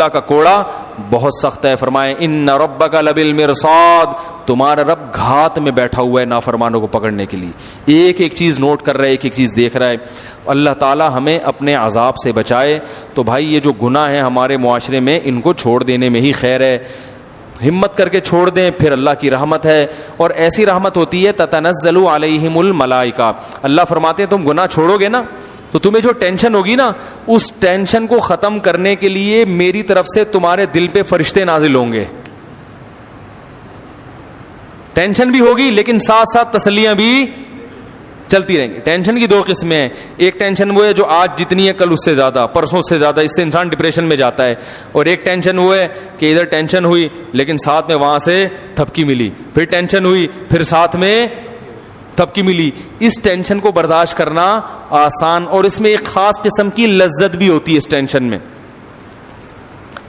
کا کوڑا بہت سخت ہے. فرمائے ان ربک لبالمرصاد, تمہارا رب گھات میں بیٹھا ہوا ہے نافرمانوں کو پکڑنے کے لیے. ایک ایک چیز نوٹ کر رہا ہے, ایک ایک چیز دیکھ رہا ہے. اللہ تعالی ہمیں اپنے عذاب سے بچائے. تو بھائی یہ جو گناہ ہیں ہمارے معاشرے میں, ان کو چھوڑ دینے میں ہی خیر ہے. ہمت کر کے چھوڑ دیں, پھر اللہ کی رحمت ہے. اور ایسی رحمت ہوتی ہے تتنزل علیہم الملائکہ. اللہ فرماتے ہیں تم گناہ چھوڑو گے نا تو تمہیں جو ٹینشن ہوگی نا, اس ٹینشن کو ختم کرنے کے لیے میری طرف سے تمہارے دل پہ فرشتے نازل ہوں گے. ٹینشن بھی ہوگی لیکن ساتھ ساتھ تسلیاں بھی چلتی رہیں گی. ٹینشن کی 2 قسمیں ہیں. ایک ٹینشن وہ ہے جو آج جتنی ہے کل اس سے زیادہ, پرسوں سے زیادہ, اس سے انسان ڈپریشن میں جاتا ہے. اور ایک ٹینشن وہ ہے کہ ادھر ٹینشن ہوئی لیکن ساتھ میں وہاں سے تھپکی ملی, پھر ٹینشن ہوئی پھر ساتھ میں تھپکی ملی. اس ٹینشن کو برداشت کرنا آسان, اور اس میں ایک خاص قسم کی لذت بھی ہوتی ہے اس ٹینشن میں.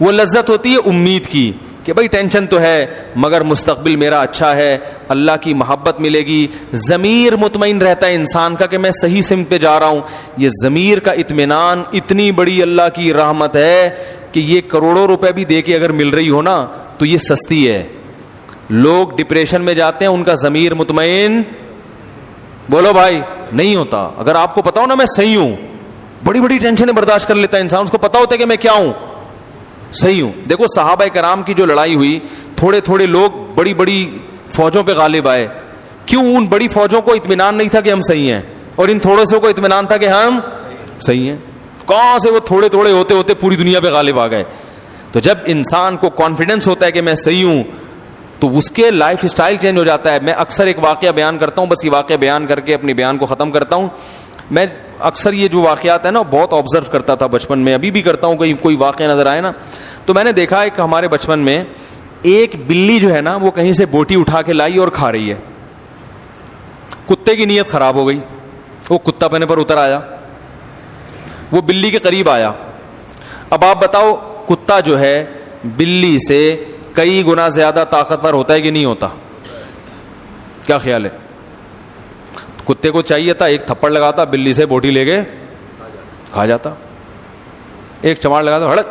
وہ لذت ہوتی ہے امید کی کہ بھائی ٹینشن تو ہے مگر مستقبل میرا اچھا ہے, اللہ کی محبت ملے گی. ضمیر مطمئن رہتا ہے انسان کا کہ میں صحیح سمت پہ جا رہا ہوں. یہ ضمیر کا اطمینان اتنی بڑی اللہ کی رحمت ہے کہ یہ کروڑوں روپے بھی دے کے اگر مل رہی ہو نا تو یہ سستی ہے. لوگ ڈپریشن میں جاتے ہیں, ان کا ضمیر مطمئن بولو بھائی نہیں ہوتا. اگر آپ کو پتا ہو نا میں صحیح ہوں, بڑی بڑی ٹینشنیں برداشت کر لیتا ہے انسان, اس کو پتا ہوتا ہے کہ میں کیا ہوں, صحیح ہوں. دیکھو صحابہ کرام کی جو لڑائی ہوئی, تھوڑے تھوڑے لوگ بڑی بڑی فوجوں پہ غالب آئے. کیوں؟ ان بڑی فوجوں کو اطمینان نہیں تھا کہ ہم صحیح ہیں, اور ان تھوڑے سے کو اطمینان تھا کہ ہم صحیح ہیں. کہاں سے وہ تھوڑے تھوڑے ہوتے ہوتے پوری دنیا پہ غالب آ گئے. تو جب انسان کو کانفیڈنس ہوتا ہے کہ میں صحیح ہوں تو اس کے لائف سٹائل چینج ہو جاتا ہے. میں اکثر ایک واقعہ بیان کرتا ہوں, بس یہ واقعہ بیان کر کے اپنی بیان کو ختم کرتا ہوں. میں اکثر یہ جو واقعات ہیں نا بہت آبزرو کرتا تھا بچپن میں, ابھی بھی کرتا ہوں. کہیں کوئی واقعہ نظر آئے نا تو میں نے دیکھا ایک ہمارے بچپن میں ایک بلی جو ہے نا وہ کہیں سے بوٹی اٹھا کے لائی اور کھا رہی ہے. کتے کی نیت خراب ہو گئی, وہ کتا پنے پر اتر آیا, وہ بلی کے قریب آیا. اب آپ بتاؤ کتا جو ہے بلی سے کئی گنا زیادہ طاقتور ہوتا ہے کہ نہیں ہوتا؟ کیا خیال ہے؟ کتے کو چاہیے تھا ایک تھپڑ لگاتا, بلی سے بوٹی لے کے کھا جاتا, ایک چماڑ لگاتا ہڑک.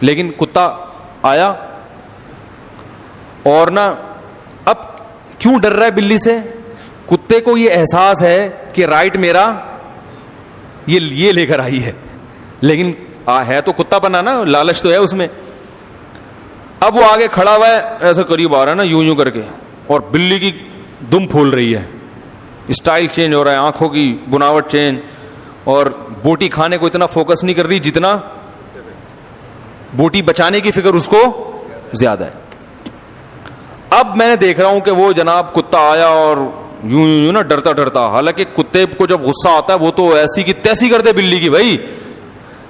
لیکن کتا آیا اور نا اب کیوں ڈر رہا ہے بلی سے؟ کتے کو یہ احساس ہے کہ رائٹ میرا یہ لے کر آئی ہے، لیکن ہے تو کتا بنا نا، لالچ تو ہے اس میں. اب وہ آگے کھڑا ہوا ہے، ایسے قریب آ رہا ہے نا یوں کر کے، اور بلی کی دم پھول رہی ہے، اسٹائل چینج ہو رہا ہے، آنکھوں کی بناوٹ چینج، اور بوٹی کھانے کو اتنا فوکس نہیں کر رہی جتنا بوٹی بچانے کی فکر اس کو زیادہ ہے. اب میں نے دیکھ رہا ہوں کہ وہ جناب کتا آیا اور یوں نا ڈرتا، حالانکہ کتے کو جب غصہ آتا ہے وہ تو ایسی کی تیسی کرتے بلی کی بھائی،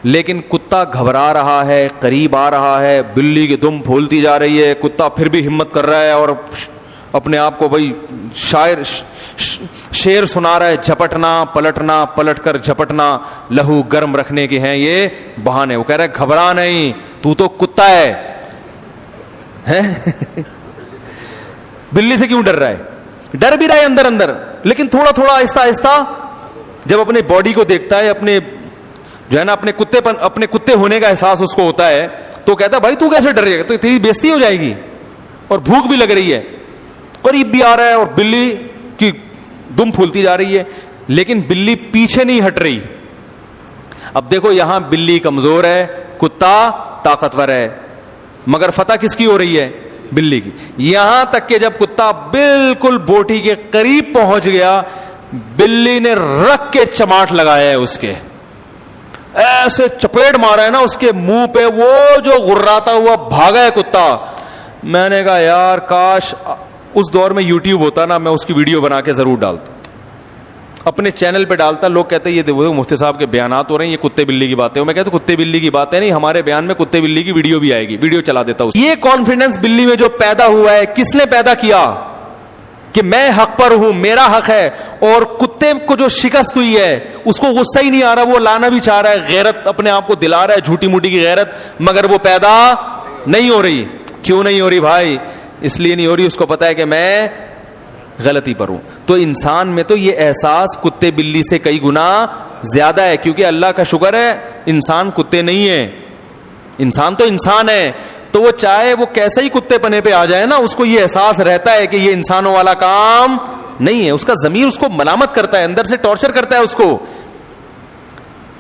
لیکن کتا گھبرا رہا ہے، قریب آ رہا ہے، بلی کی دم پھولتی جا رہی ہے، کتا پھر بھی ہمت کر رہا ہے اور اپنے آپ کو بھائی شعر سنا رہا ہے، جھپٹنا پلٹنا، پلٹ کر جھپٹنا، لہو گرم رکھنے کے ہیں یہ بہانے. وہ کہہ رہا ہے گھبرا نہیں، تو کتا ہے. بلی سے کیوں ڈر رہا ہے؟ ڈر بھی رہا ہے اندر، لیکن تھوڑا آہستہ جب اپنے باڈی کو دیکھتا ہے، اپنے جو ہے نا اپنے کتے ہونے کا احساس اس کو ہوتا ہے، تو کہتا ہے بھائی تو کیسے ڈر گا، تو تیری بےزتی ہو جائے گی، اور بھوک بھی لگ رہی ہے، قریب بھی آ رہا ہے اور بلی کی دم پھولتی جا رہی ہے، لیکن بلی پیچھے نہیں ہٹ رہی. اب دیکھو یہاں بلی کمزور ہے، کتا طاقتور ہے، مگر فتح کس کی ہو رہی ہے؟ بلی کی. یہاں تک کہ جب کتا بالکل بوٹی کے قریب پہنچ گیا، بلی نے رکھ کے چماٹ لگایا ہے، اس کے ایسے چپیٹ مارا ہے نا اس کے منہ پہ، وہ جو غراتا ہوا بھاگا ہے کتا. میں نے کہا یار کاش اس دور میں یوٹیوب ہوتا نا، میں اس کی ویڈیو بنا کے ضرور ڈالتا، اپنے چینل پہ ڈالتا. لوگ کہتے ہیں یہ دیکھو مفتی صاحب کے بیانات ہو رہے ہیں، یہ کتے بلی کی باتیں. میں کہتا ہوں کتے بلی کی باتیں نہیں، ہمارے بیان میں کتے بلی کی ویڈیو بھی آئے گی، ویڈیو چلا دیتا ہوں. یہ کانفیڈنس بلی میں جو پیدا ہوا ہے، کس نے پیدا کیا؟ کہ میں حق پر ہوں، میرا حق ہے. اور کتے کو جو شکست ہوئی ہے اس کو غصہ ہی نہیں آ رہا، وہ لانا بھی چاہ رہا ہے، غیرت اپنے آپ کو دلا رہا ہے، جھوٹی موٹی کی غیرت، مگر وہ پیدا نہیں ہو رہی. کیوں نہیں ہو رہی بھائی؟ اس لیے نہیں ہو رہی، اس کو پتا ہے کہ میں غلطی پر ہوں. تو انسان میں تو یہ احساس کتے بلی سے کئی گنا زیادہ ہے، کیونکہ اللہ کا شکر ہے انسان کتے نہیں ہے، انسان تو انسان ہے. تو وہ چاہے وہ کیسے ہی کتے پنے پہ آ جائے نا، اس کو یہ احساس رہتا ہے کہ یہ انسانوں والا کام نہیں ہے. اس کا ضمیر اس کو ملامت کرتا ہے، اندر سے ٹارچر کرتا ہے اس کو.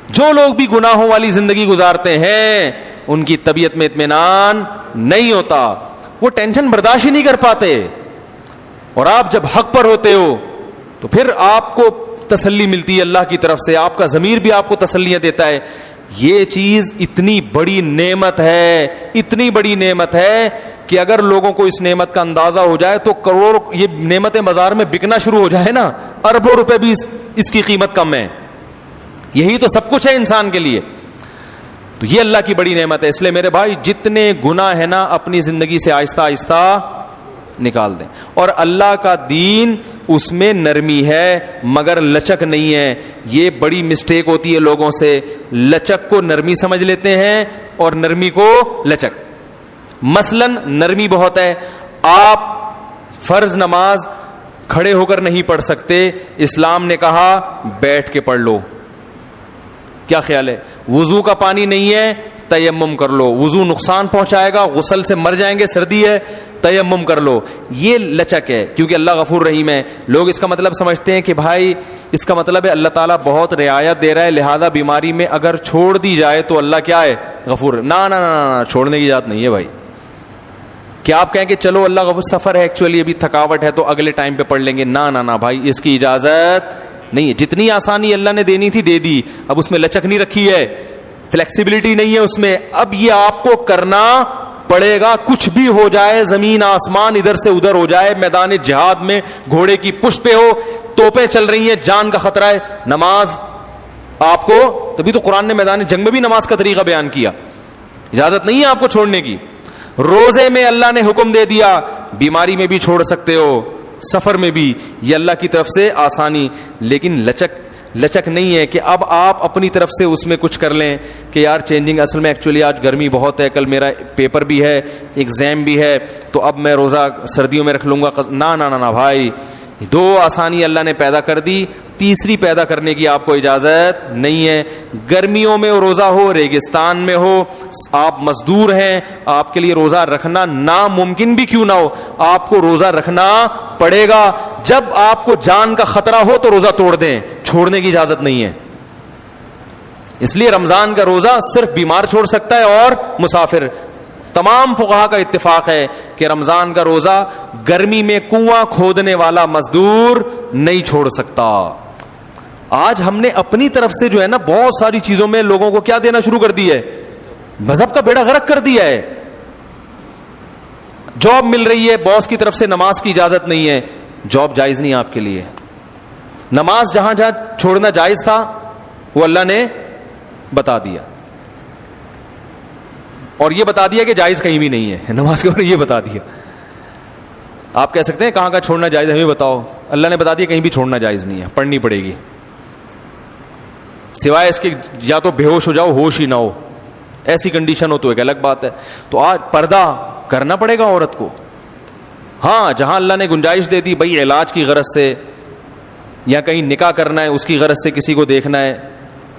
جو لوگ بھی گناہوں والی زندگی گزارتے ہیں ان کی طبیعت میں اطمینان نہیں ہوتا، وہ ٹینشن برداشت ہی نہیں کر پاتے. اور آپ جب حق پر ہوتے ہو تو پھر آپ کو تسلی ملتی ہے اللہ کی طرف سے، آپ کا ضمیر بھی آپ کو تسلیاں دیتا ہے. یہ چیز اتنی بڑی نعمت ہے، اتنی بڑی نعمت ہے کہ اگر لوگوں کو اس نعمت کا اندازہ ہو جائے تو کروڑ یہ نعمتیں بازار میں بکنا شروع ہو جائے نا، اربوں روپے بھی اس کی قیمت کم ہے. یہی تو سب کچھ ہے انسان کے لیے. تو یہ اللہ کی بڑی نعمت ہے. اس لیے میرے بھائی جتنے گناہ ہیں نا اپنی زندگی سے آہستہ آہستہ نکال دیں. اور اللہ کا دین اس میں نرمی ہے مگر لچک نہیں ہے. یہ بڑی مسٹیک ہوتی ہے لوگوں سے، لچک کو نرمی سمجھ لیتے ہیں اور نرمی کو لچک. مثلا نرمی بہت ہے، آپ فرض نماز کھڑے ہو کر نہیں پڑھ سکتے، اسلام نے کہا بیٹھ کے پڑھ لو. کیا خیال ہے؟ وضو کا پانی نہیں ہے، تیمم کر لو. وضو نقصان پہنچائے گا، غسل سے مر جائیں گے، سردی ہے، تیمم کر لو. یہ لچک ہے کیونکہ اللہ غفور رحیم ہے. لوگ اس کا مطلب سمجھتے ہیں کہ بھائی اس کا مطلب ہے اللہ تعالیٰ بہت رعایت دے رہا ہے، لہذا بیماری میں اگر چھوڑ دی جائے تو اللہ کیا ہے؟ غفور. نہ چھوڑنے کی بات نہیں ہے بھائی. کیا آپ کہیں کہ چلو اللہ غفور، سفر ہے ایکچولی ابھی تھکاوٹ ہے تو اگلے ٹائم پہ پڑھ لیں گے؟ نہ بھائی، اس کی اجازت نہیں ہے. جتنی آسانی اللہ نے دینی تھی دے دی، اب اس میں لچک نہیں رکھی ہے، فلیکسیبلٹی نہیں ہے اس میں. اب یہ آپ کو کرنا پڑے گا، کچھ بھی ہو جائے، زمین آسمان ادھر سے ادھر ہو جائے، میدان جہاد میں گھوڑے کی پشت پہ ہو، توپیں چل رہی ہیں، جان کا خطرہ ہے، نماز آپ کو، تبھی تو قرآن نے میدان جنگ میں بھی نماز کا طریقہ بیان کیا. اجازت نہیں ہے آپ کو چھوڑنے کی. روزے میں اللہ نے حکم دے دیا، بیماری میں بھی چھوڑ سکتے ہو، سفر میں بھی، یہ اللہ کی طرف سے آسانی. لیکن لچک نہیں ہے کہ اب آپ اپنی طرف سے اس میں کچھ کر لیں کہ یار چینجنگ، اصل میں ایکچولی آج گرمی بہت ہے، کل میرا پیپر بھی ہے، ایگزام بھی ہے، تو اب میں روزہ سردیوں میں رکھ لوں گا. نہ بھائی، دو آسانی اللہ نے پیدا کر دی، تیسری پیدا کرنے کی آپ کو اجازت نہیں ہے. گرمیوں میں روزہ ہو, ریگستان میں ہو, آپ مزدور ہیں, آپ کے لیے روزہ رکھنا ناممکن بھی کیوں نہ ہو, آپ کو روزہ رکھنا پڑے گا. جب آپ کو جان کا خطرہ ہو تو روزہ توڑ دیں, چھوڑنے کی اجازت نہیں ہے. اس لیے رمضان کا روزہ صرف بیمار چھوڑ سکتا ہے اور مسافر. تمام فقہا کا اتفاق ہے کہ رمضان کا روزہ گرمی میں کنواں کھودنے والا مزدور نہیں چھوڑ سکتا. آج ہم نے اپنی طرف سے جو ہے نا بہت ساری چیزوں میں لوگوں کو کیا دینا شروع کر دی ہے, مذہب کا بیڑا غرق کر دیا ہے. جاب مل رہی ہے, باس کی طرف سے نماز کی اجازت نہیں ہے, جاب جائز نہیں آپ کے لیے. نماز جہاں جہاں چھوڑنا جائز تھا وہ اللہ نے بتا دیا, اور یہ بتا دیا کہ جائز کہیں بھی نہیں ہے نماز کے اوپر, یہ بتا دیا. آپ کہہ سکتے ہیں کہاں کا چھوڑنا جائز ہے, ہمیں بتاؤ. اللہ نے بتا دیا کہیں بھی چھوڑنا جائز نہیں ہے, پڑھنی پڑے گی, سوائے اس کے یا تو بے ہوش ہو جاؤ, ہوش ہی نہ ہو, ایسی کنڈیشن ہو تو ایک الگ بات ہے. تو آج پردہ کرنا پڑے گا عورت کو. ہاں جہاں اللہ نے گنجائش دے دی بھائی علاج کی غرض سے یا کہیں نکاح کرنا ہے اس کی غرض سے کسی کو دیکھنا ہے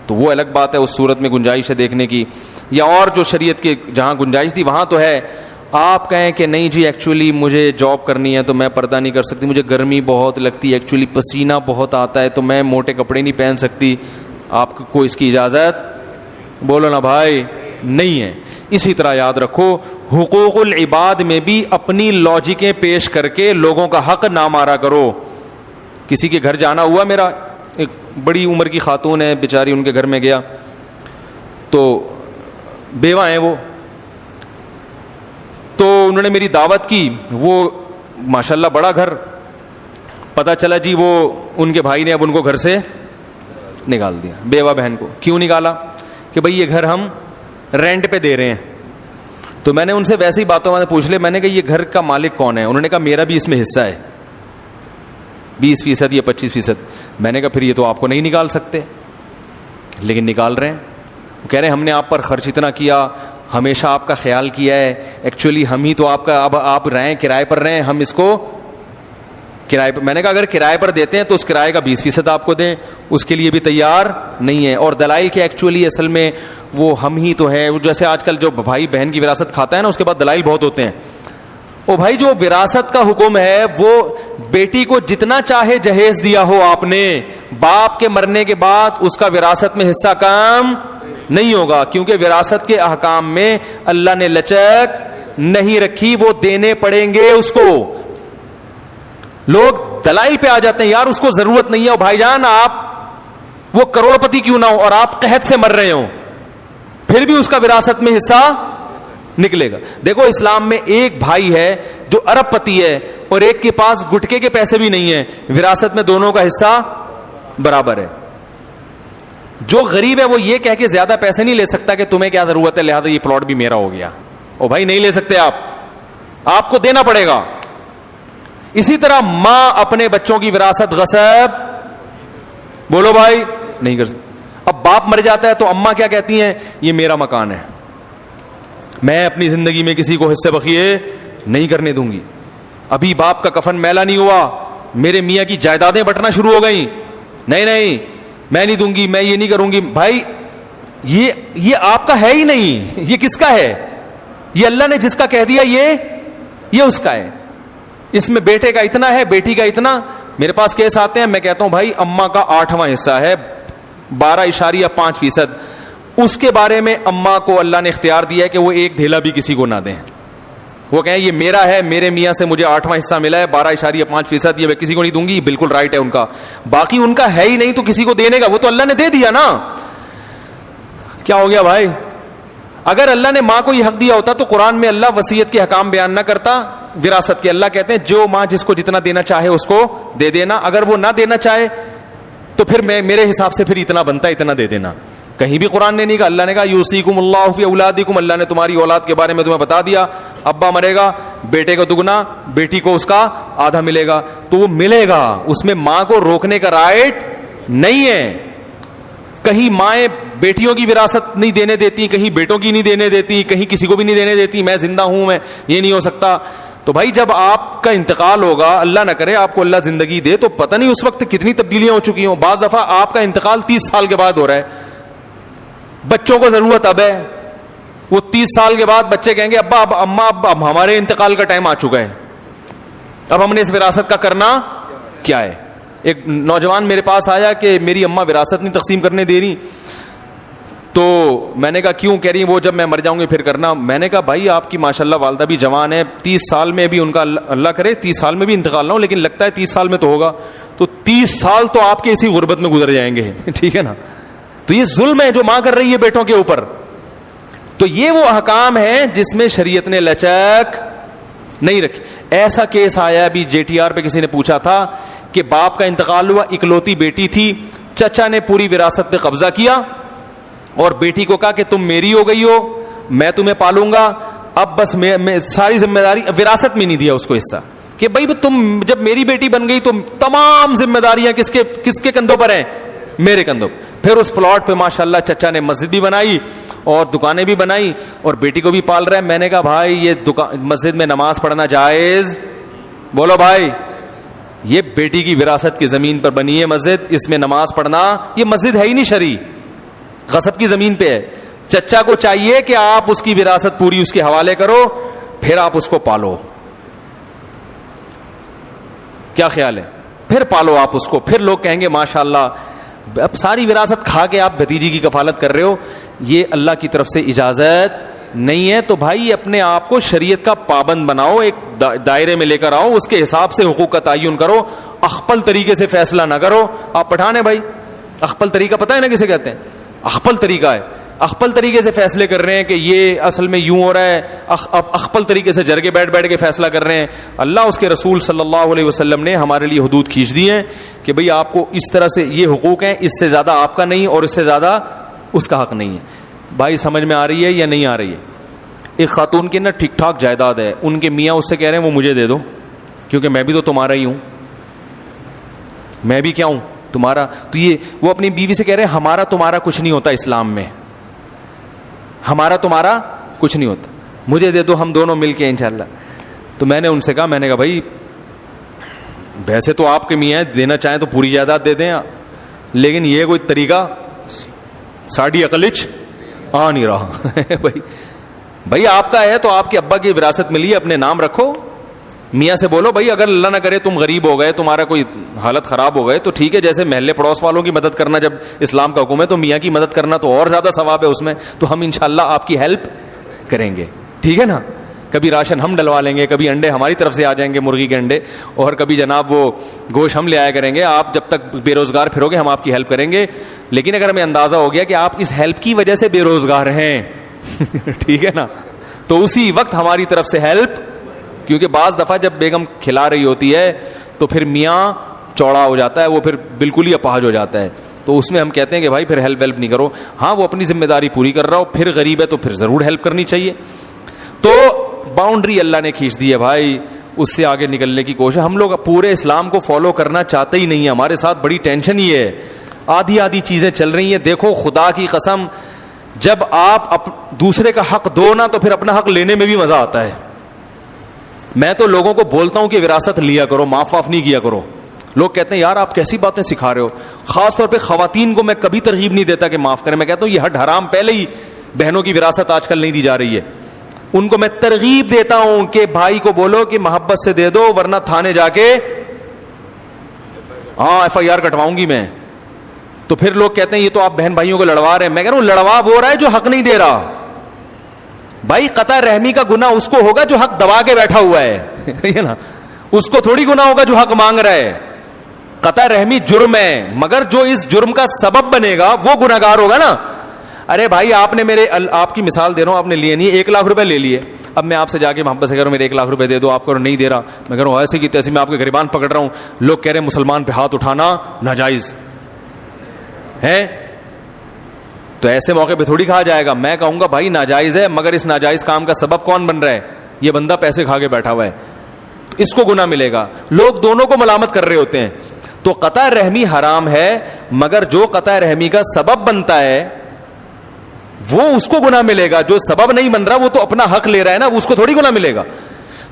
تو وہ الگ بات ہے, اس صورت میں گنجائش ہے دیکھنے کی. یا اور جو شریعت کے جہاں گنجائش دی وہاں تو ہے. آپ کہیں کہ نہیں جی ایکچولی مجھے جاب کرنی ہے تو میں پردہ نہیں کر سکتی, مجھے گرمی بہت لگتی ہے, ایکچولی پسینہ بہت آتا ہے تو میں موٹے کپڑے نہیں پہن سکتی, آپ کو اس کی اجازت بولو نا بھائی نہیں ہے. اسی طرح یاد رکھو حقوق العباد میں بھی اپنی لاجکیں پیش کر کے لوگوں کا حق نہ مارا کرو. کسی کے گھر جانا ہوا, میرا ایک بڑی عمر کی خاتون ہے بیچاری, ان کے گھر میں گیا تو بیوہ ہیں وہ, تو انہوں نے میری دعوت کی. وہ ماشاءاللہ بڑا گھر, پتہ چلا جی وہ ان کے بھائی نے اب ان کو گھر سے نکال دیا, بیوہ بہن کو. کیوں نکالا؟ کہ بھئی یہ گھر ہم رینٹ پہ دے رہے ہیں. تو میں نے ان سے ویسے ہی باتوں میں پوچھ لیا, میں نے کہا یہ گھر کا مالک کون ہے؟ انہوں نے کہا میرا بھی اس میں حصہ ہے 20% یا 25%. میں نے کہا پھر یہ تو آپ کو نہیں نکال سکتے, لیکن نکال رہے ہیں. کہہ رہے ہیں ہم نے آپ پر خرچ اتنا کیا, ہمیشہ آپ کا خیال کیا ہے, ایکچولی ہم ہی تو آپ کا, اب آپ رہیں کرائے پر رہیں, ہم اس کو کرائے پر. میں نے کہا اگر کرائے پر دیتے ہیں تو اس کرائے کا 20% آپ کو دیں, اس کے لیے بھی تیار نہیں ہے. اور دلائل کے ایکچولی اصل میں وہ ہم ہی تو ہیں. جیسے آج کل جو بھائی بہن کی وراثت کھاتا ہے نا اس کے بعد دلائل بہت ہوتے ہیں. او بھائی جو وراثت کا حکم ہے وہ بیٹی کو جتنا چاہے جہیز دیا ہو آپ نے, باپ کے مرنے کے بعد اس کا وراثت میں حصہ کم نہیں ہوگا, کیونکہ وراثت کے احکام میں اللہ نے لچک نہیں رکھی, وہ دینے پڑیں گے اس کو. لوگ دلائل پہ آ جاتے ہیں, یار اس کو ضرورت نہیں ہے. اور بھائی جان آپ وہ کروڑ پتی کیوں نہ ہو اور آپ قحط سے مر رہے ہوں, پھر بھی اس کا وراثت میں حصہ نکلے گا. دیکھو اسلام میں ایک بھائی ہے جو ارب پتی ہے اور ایک کے پاس گٹکے کے پیسے بھی نہیں ہیں, وراثت میں دونوں کا حصہ برابر ہے. جو غریب ہے وہ یہ کہہ کے زیادہ پیسے نہیں لے سکتا کہ تمہیں کیا ضرورت ہے لہذا یہ پلاٹ بھی میرا ہو گیا. او بھائی نہیں لے سکتے آپ کو دینا پڑے گا. اسی طرح ماں اپنے بچوں کی وراثت غصب بولو بھائی نہیں کر سکتی. اب باپ مر جاتا ہے تو اماں کیا کہتی ہیں, یہ میرا مکان ہے, میں اپنی زندگی میں کسی کو حصے بخیے نہیں کرنے دوں گی. ابھی باپ کا کفن میلا نہیں ہوا, میرے میاں کی جائیدادیں بٹنا شروع ہو گئیں, نہیں میں نہیں دوں گی, میں یہ نہیں کروں گی. بھائی یہ آپ کا ہے ہی نہیں, یہ کس کا ہے؟ یہ اللہ نے جس کا کہہ دیا یہ اس کا ہے. اس میں بیٹے کا اتنا ہے, بیٹی کا اتنا. میرے پاس کیس آتے ہیں, میں کہتا ہوں بھائی اماں کا 8واں حصہ ہے 12.5%, اس کے بارے میں اماں کو اللہ نے اختیار دیا ہے کہ وہ ایک دھیلا بھی کسی کو نہ دیں. وہ کہیں یہ میرا ہے, میرے میاں سے مجھے 8واں حصہ ملا ہے 12.5%, یہ میں کسی کو نہیں دوں گی. بالکل رائٹ ہے ان کا, باقی ان کا ہے ہی نہیں تو کسی کو دینے کا, وہ تو اللہ نے دے دیا نا. کیا ہو گیا بھائی؟ اگر اللہ نے ماں کو یہ حق دیا ہوتا تو قرآن میں اللہ وصیت کے حکام بیان نہ کرتا وراثت کے. اللہ کہتے ہیں جو ماں جس کو جتنا دینا چاہے اس کو دے دینا, اگر وہ نہ دینا چاہے تو پھر میرے حساب سے پھر اتنا بنتا ہے اتنا دے دینا. کہیں بھی قرآن نے نہیں کہا, اللہ نے کہا یوصیکم اللہ فی اولادکم, اللہ نے تمہاری اولاد کے بارے میں تمہیں بتا دیا, ابا مرے گا بیٹے کو دگنا, بیٹی کو اس کا آدھا ملے گا, تو وہ ملے گا. اس میں ماں کو روکنے کا رائٹ نہیں ہے. کہیں مائیں بیٹیوں کی وراثت نہیں دینے دیتی, کہیں بیٹوں کی نہیں دینے دیتی, کہیں کسی کو بھی نہیں دینے دیتی, میں زندہ ہوں میں یہ نہیں ہو سکتا. تو بھائی جب آپ کا انتقال ہوگا, اللہ نہ کرے آپ کو اللہ زندگی دے, تو پتہ نہیں اس وقت کتنی تبدیلیاں ہو چکی ہوں. بعض دفعہ آپ کا انتقال 30 سال کے بعد ہو رہا ہے, بچوں کو ضرورت اب ہے, وہ 30 سال کے بعد بچے کہیں گے ابا اب اماں اب ہمارے انتقال کا ٹائم آ چکا ہے, اب ہم نے اس وراثت کا کرنا کیا ہے. ایک نوجوان میرے پاس آیا کہ میری اماں وراثت نہیں تقسیم کرنے دے رہی, تو میں نے کہا کیوں؟ کہہ رہی وہ جب میں مر جاؤں گی پھر کرنا. میں نے کہا بھائی آپ کی ماشاءاللہ والدہ بھی جوان ہے, 30 سال میں بھی ان کا اللہ کرے 30 سال میں بھی انتقال نہ ہو, لیکن لگتا ہے 30 سال میں تو ہوگا, تو 30 سال تو آپ کے اسی غربت میں گزر جائیں گے, ٹھیک ہے نا. تو یہ ظلم ہے جو ماں کر رہی ہے بیٹوں کے اوپر. تو یہ وہ احکام ہیں جس میں شریعت نے لچک نہیں رکھی. ایسا کیس آیا ابھی JTR پہ, کسی نے پوچھا تھا کہ باپ کا انتقال ہوا, اکلوتی بیٹی تھی, چچا نے پوری وراثت پہ قبضہ کیا اور بیٹی کو کہا کہ تم میری ہو گئی ہو, میں تمہیں پالوں گا, اب بس میں ساری ذمہ داری, وراثت میں نہیں دیا اس کو حصہ, کہ بھائی تم جب میری بیٹی بن گئی تو تمام ذمہ داریاں کس کے کندھوں پر ہیں؟ میرے کندھوں. پھر اس پلاٹ پہ ماشاءاللہ چچا نے مسجد بھی بنائی اور دکانیں بھی بنائی اور بیٹی کو بھی پال رہا ہے. میں نے کہا بھائی یہ مسجد میں نماز پڑھنا جائز؟ بولو بھائی, یہ بیٹی کی وراثت کی زمین پر بنی ہے مسجد, اس میں نماز پڑھنا, یہ مسجد ہے ہی نہیں شرعی, غصب کی زمین پہ ہے. چچا کو چاہیے کہ آپ اس کی وراثت پوری اس کے حوالے کرو, پھر آپ اس کو پالو. کیا خیال ہے؟ پھر پالو آپ اس کو, پھر لوگ کہیں گے ماشاءاللہ. اب ساری وراثت کھا کے آپ بھتیجی کی کفالت کر رہے ہو, یہ اللہ کی طرف سے اجازت نہیں ہے. تو بھائی اپنے آپ کو شریعت کا پابند بناؤ, ایک دائرے میں لے کر آؤ, اس کے حساب سے حقوق کا تعین کرو, اخپل طریقے سے فیصلہ نہ کرو. آپ پٹھان ہیں بھائی, اخپل طریقہ پتہ ہے نا کسے کہتے ہیں؟ اخپل طریقہ ہے. اخپل طریقے سے فیصلے کر رہے ہیں کہ یہ اصل میں یوں ہو رہا ہے, اخپل طریقے سے جرگے بیٹھ کے فیصلہ کر رہے ہیں. اللہ اس کے رسول صلی اللہ علیہ وسلم نے ہمارے لیے حدود کھینچ دی ہیں کہ بھئی آپ کو اس طرح سے یہ حقوق ہیں, اس سے زیادہ آپ کا نہیں اور اس سے زیادہ اس کا حق نہیں ہے. بھائی سمجھ میں آ رہی ہے یا نہیں آ رہی ہے؟ ایک خاتون کی نا ٹھیک ٹھاک جائیداد ہے, ان کے میاں اس سے کہہ رہے ہیں وہ مجھے دے دو, کیونکہ میں بھی تو تمہارا ہی ہوں, میں بھی کیا ہوں تمہارا. تو یہ وہ اپنی بیوی سے کہہ رہے ہیں ہمارا تمہارا کچھ نہیں ہوتا اسلام میں, ہمارا تمہارا کچھ نہیں ہوتا, مجھے دے دو, ہم دونوں مل کے انشاءاللہ. تو میں نے ان سے کہا, میں نے کہا بھائی ویسے تو آپ کے میاں دینا چاہیں تو پوری جائیداد دے دیں, لیکن یہ کوئی طریقہ ساڑھی عقلچ آ نہیں رہا. بھائی آپ کا ہے تو آپ کے ابا کی وراثت ملی ہے, اپنے نام رکھو. میاں سے بولو بھائی اگر اللہ نہ کرے تم غریب ہو گئے, تمہارا کوئی حالت خراب ہو گئے, تو ٹھیک ہے, جیسے محلے پڑوس والوں کی مدد کرنا جب اسلام کا حکم ہے, تو میاں کی مدد کرنا تو اور زیادہ ثواب ہے اس میں, تو ہم انشاءاللہ آپ کی ہیلپ کریں گے, ٹھیک ہے نا. کبھی راشن ہم ڈلوا لیں گے, کبھی انڈے ہماری طرف سے آ جائیں گے, مرغی کے انڈے, اور کبھی جناب وہ گوشت ہم لے آیا کریں گے. آپ جب تک بے روزگار پھرو گے ہم آپ کی ہیلپ کریں گے. لیکن اگر ہمیں اندازہ ہو گیا کہ آپ اس ہیلپ کی وجہ سے بے روزگار ہیں ٹھیک ہے نا, تو اسی وقت ہماری طرف سے ہیلپ, کیونکہ بعض دفعہ جب بیگم کھلا رہی ہوتی ہے تو پھر میاں چوڑا ہو جاتا ہے, وہ پھر بالکل ہی اپاہج ہو جاتا ہے, تو اس میں ہم کہتے ہیں کہ بھائی پھر ہیلپ ویلپ نہیں کرو. ہاں وہ اپنی ذمہ داری پوری کر رہا ہو, پھر غریب ہے تو پھر ضرور ہیلپ کرنی چاہیے. تو باؤنڈری اللہ نے کھینچ دی ہے بھائی, اس سے آگے نکلنے کی کوشش. ہم لوگ پورے اسلام کو فالو کرنا چاہتے ہی نہیں ہیں, ہمارے ساتھ بڑی ٹینشن ہی ہے, آدھی چیزیں چل رہی ہیں. دیکھو خدا کی قسم, جب آپ دوسرے کا حق دو نا تو پھر اپنا حق لینے میں بھی مزہ آتا ہے. میں تو لوگوں کو بولتا ہوں کہ وراثت لیا کرو, معاف نہیں کیا کرو. لوگ کہتے ہیں یار آپ کیسی باتیں سکھا رہے ہو. خاص طور پہ خواتین کو میں کبھی ترغیب نہیں دیتا کہ معاف کریں. میں کہتا ہوں یہ ہٹ حرام, پہلے ہی بہنوں کی وراثت آج کل نہیں دی جا رہی ہے. ان کو میں ترغیب دیتا ہوں کہ بھائی کو بولو کہ محبت سے دے دو, ورنہ تھانے جا کے FIR کٹواؤں گی میں. تو پھر لوگ کہتے ہیں یہ تو آپ بہن بھائیوں کو لڑوا رہے ہیں. میں کہہ رہا ہوں لڑوا وہ رہا ہے جو حق نہیں دے رہا. بھائی قطع رحمی کا گناہ اس کو ہوگا جو حق دبا کے بیٹھا ہوا ہے نا, اس کو تھوڑی گناہ ہوگا جو حق مانگ رہا ہے. قطع رحمی جرم ہے, مگر جو اس جرم کا سبب بنے گا وہ گناہگار ہوگا نا. ارے بھائی آپ کی مثال دے رہا ہوں, آپ نے لیے نہیں 1 لاکھ روپے لے لیے. اب میں آپ سے جا کے محبت سے کہہ رہا ہوں میرے 1 لاکھ روپے دے دو, آپ کو نہیں دے رہا. میں کہہ رہا ہوں ایسے کی تیسے میں آپ کے گریبان پکڑ رہا ہوں. لوگ کہہ رہے ہیں مسلمان پہ ہاتھ اٹھانا ناجائز ہے, تو ایسے موقع پہ تھوڑی کہا جائے گا. میں کہوں گا بھائی ناجائز ہے, مگر اس ناجائز کام کا سبب کون بن رہا ہے؟ یہ بندہ پیسے کھا کے بیٹھا ہوا ہے, تو اس کو گناہ ملے گا. لوگ دونوں کو ملامت کر رہے ہوتے ہیں. تو قطع رحمی حرام ہے, مگر جو قطع رحمی کا سبب بنتا ہے وہ اس کو گناہ ملے گا. جو سبب نہیں بن رہا وہ تو اپنا حق لے رہا ہے نا, اس کو تھوڑی گناہ ملے گا.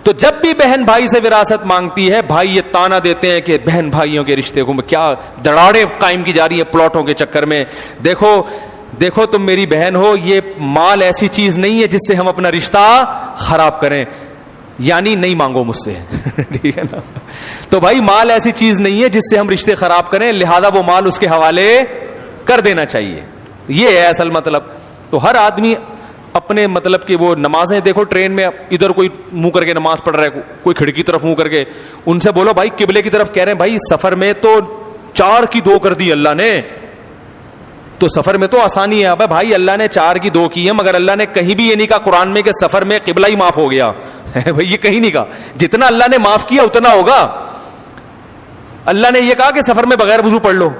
تو جب بھی بہن بھائی سے وراثت مانگتی ہے، بھائی یہ تانا دیتے ہیں کہ بہن بھائیوں کے رشتے کو کیا دڑاڑیں قائم کی جا رہی ہیں پلاٹوں کے چکر میں. دیکھو تم میری بہن ہو، یہ مال ایسی چیز نہیں ہے جس سے ہم اپنا رشتہ خراب کریں، یعنی نہیں مانگو مجھ سے. ٹھیک ہے نا؟ تو بھائی مال ایسی چیز نہیں ہے جس سے ہم رشتے خراب کریں، لہذا وہ مال اس کے حوالے کر دینا چاہیے. یہ ہے اصل مطلب. تو ہر آدمی اپنے مطلب کہ وہ نمازیں دیکھو ٹرین میں ادھر کوئی منہ کر کے نماز پڑھ رہا ہے، کوئی کھڑکی طرف منہ کر کے، ان سے بولو بھائی قبلے کی طرف. کہہ رہے ہیں بھائی سفر میں تو 4 کی 2 کر دی اللہ نے، تو سفر میں تو آسانی ہے. اب بھائی اللہ نے 4 کی 2 کی ہے، مگر اللہ نے کہیں بھی یہ نہیں کہا قرآن میں کہ سفر میں قبلہ ہی معاف ہو گیا. بھائی یہ کہیں نہیں کہا. جتنا اللہ نے معاف کیا اتنا ہوگا. اللہ نے یہ کہا کہ سفر میں بغیر وضو پڑھ لو.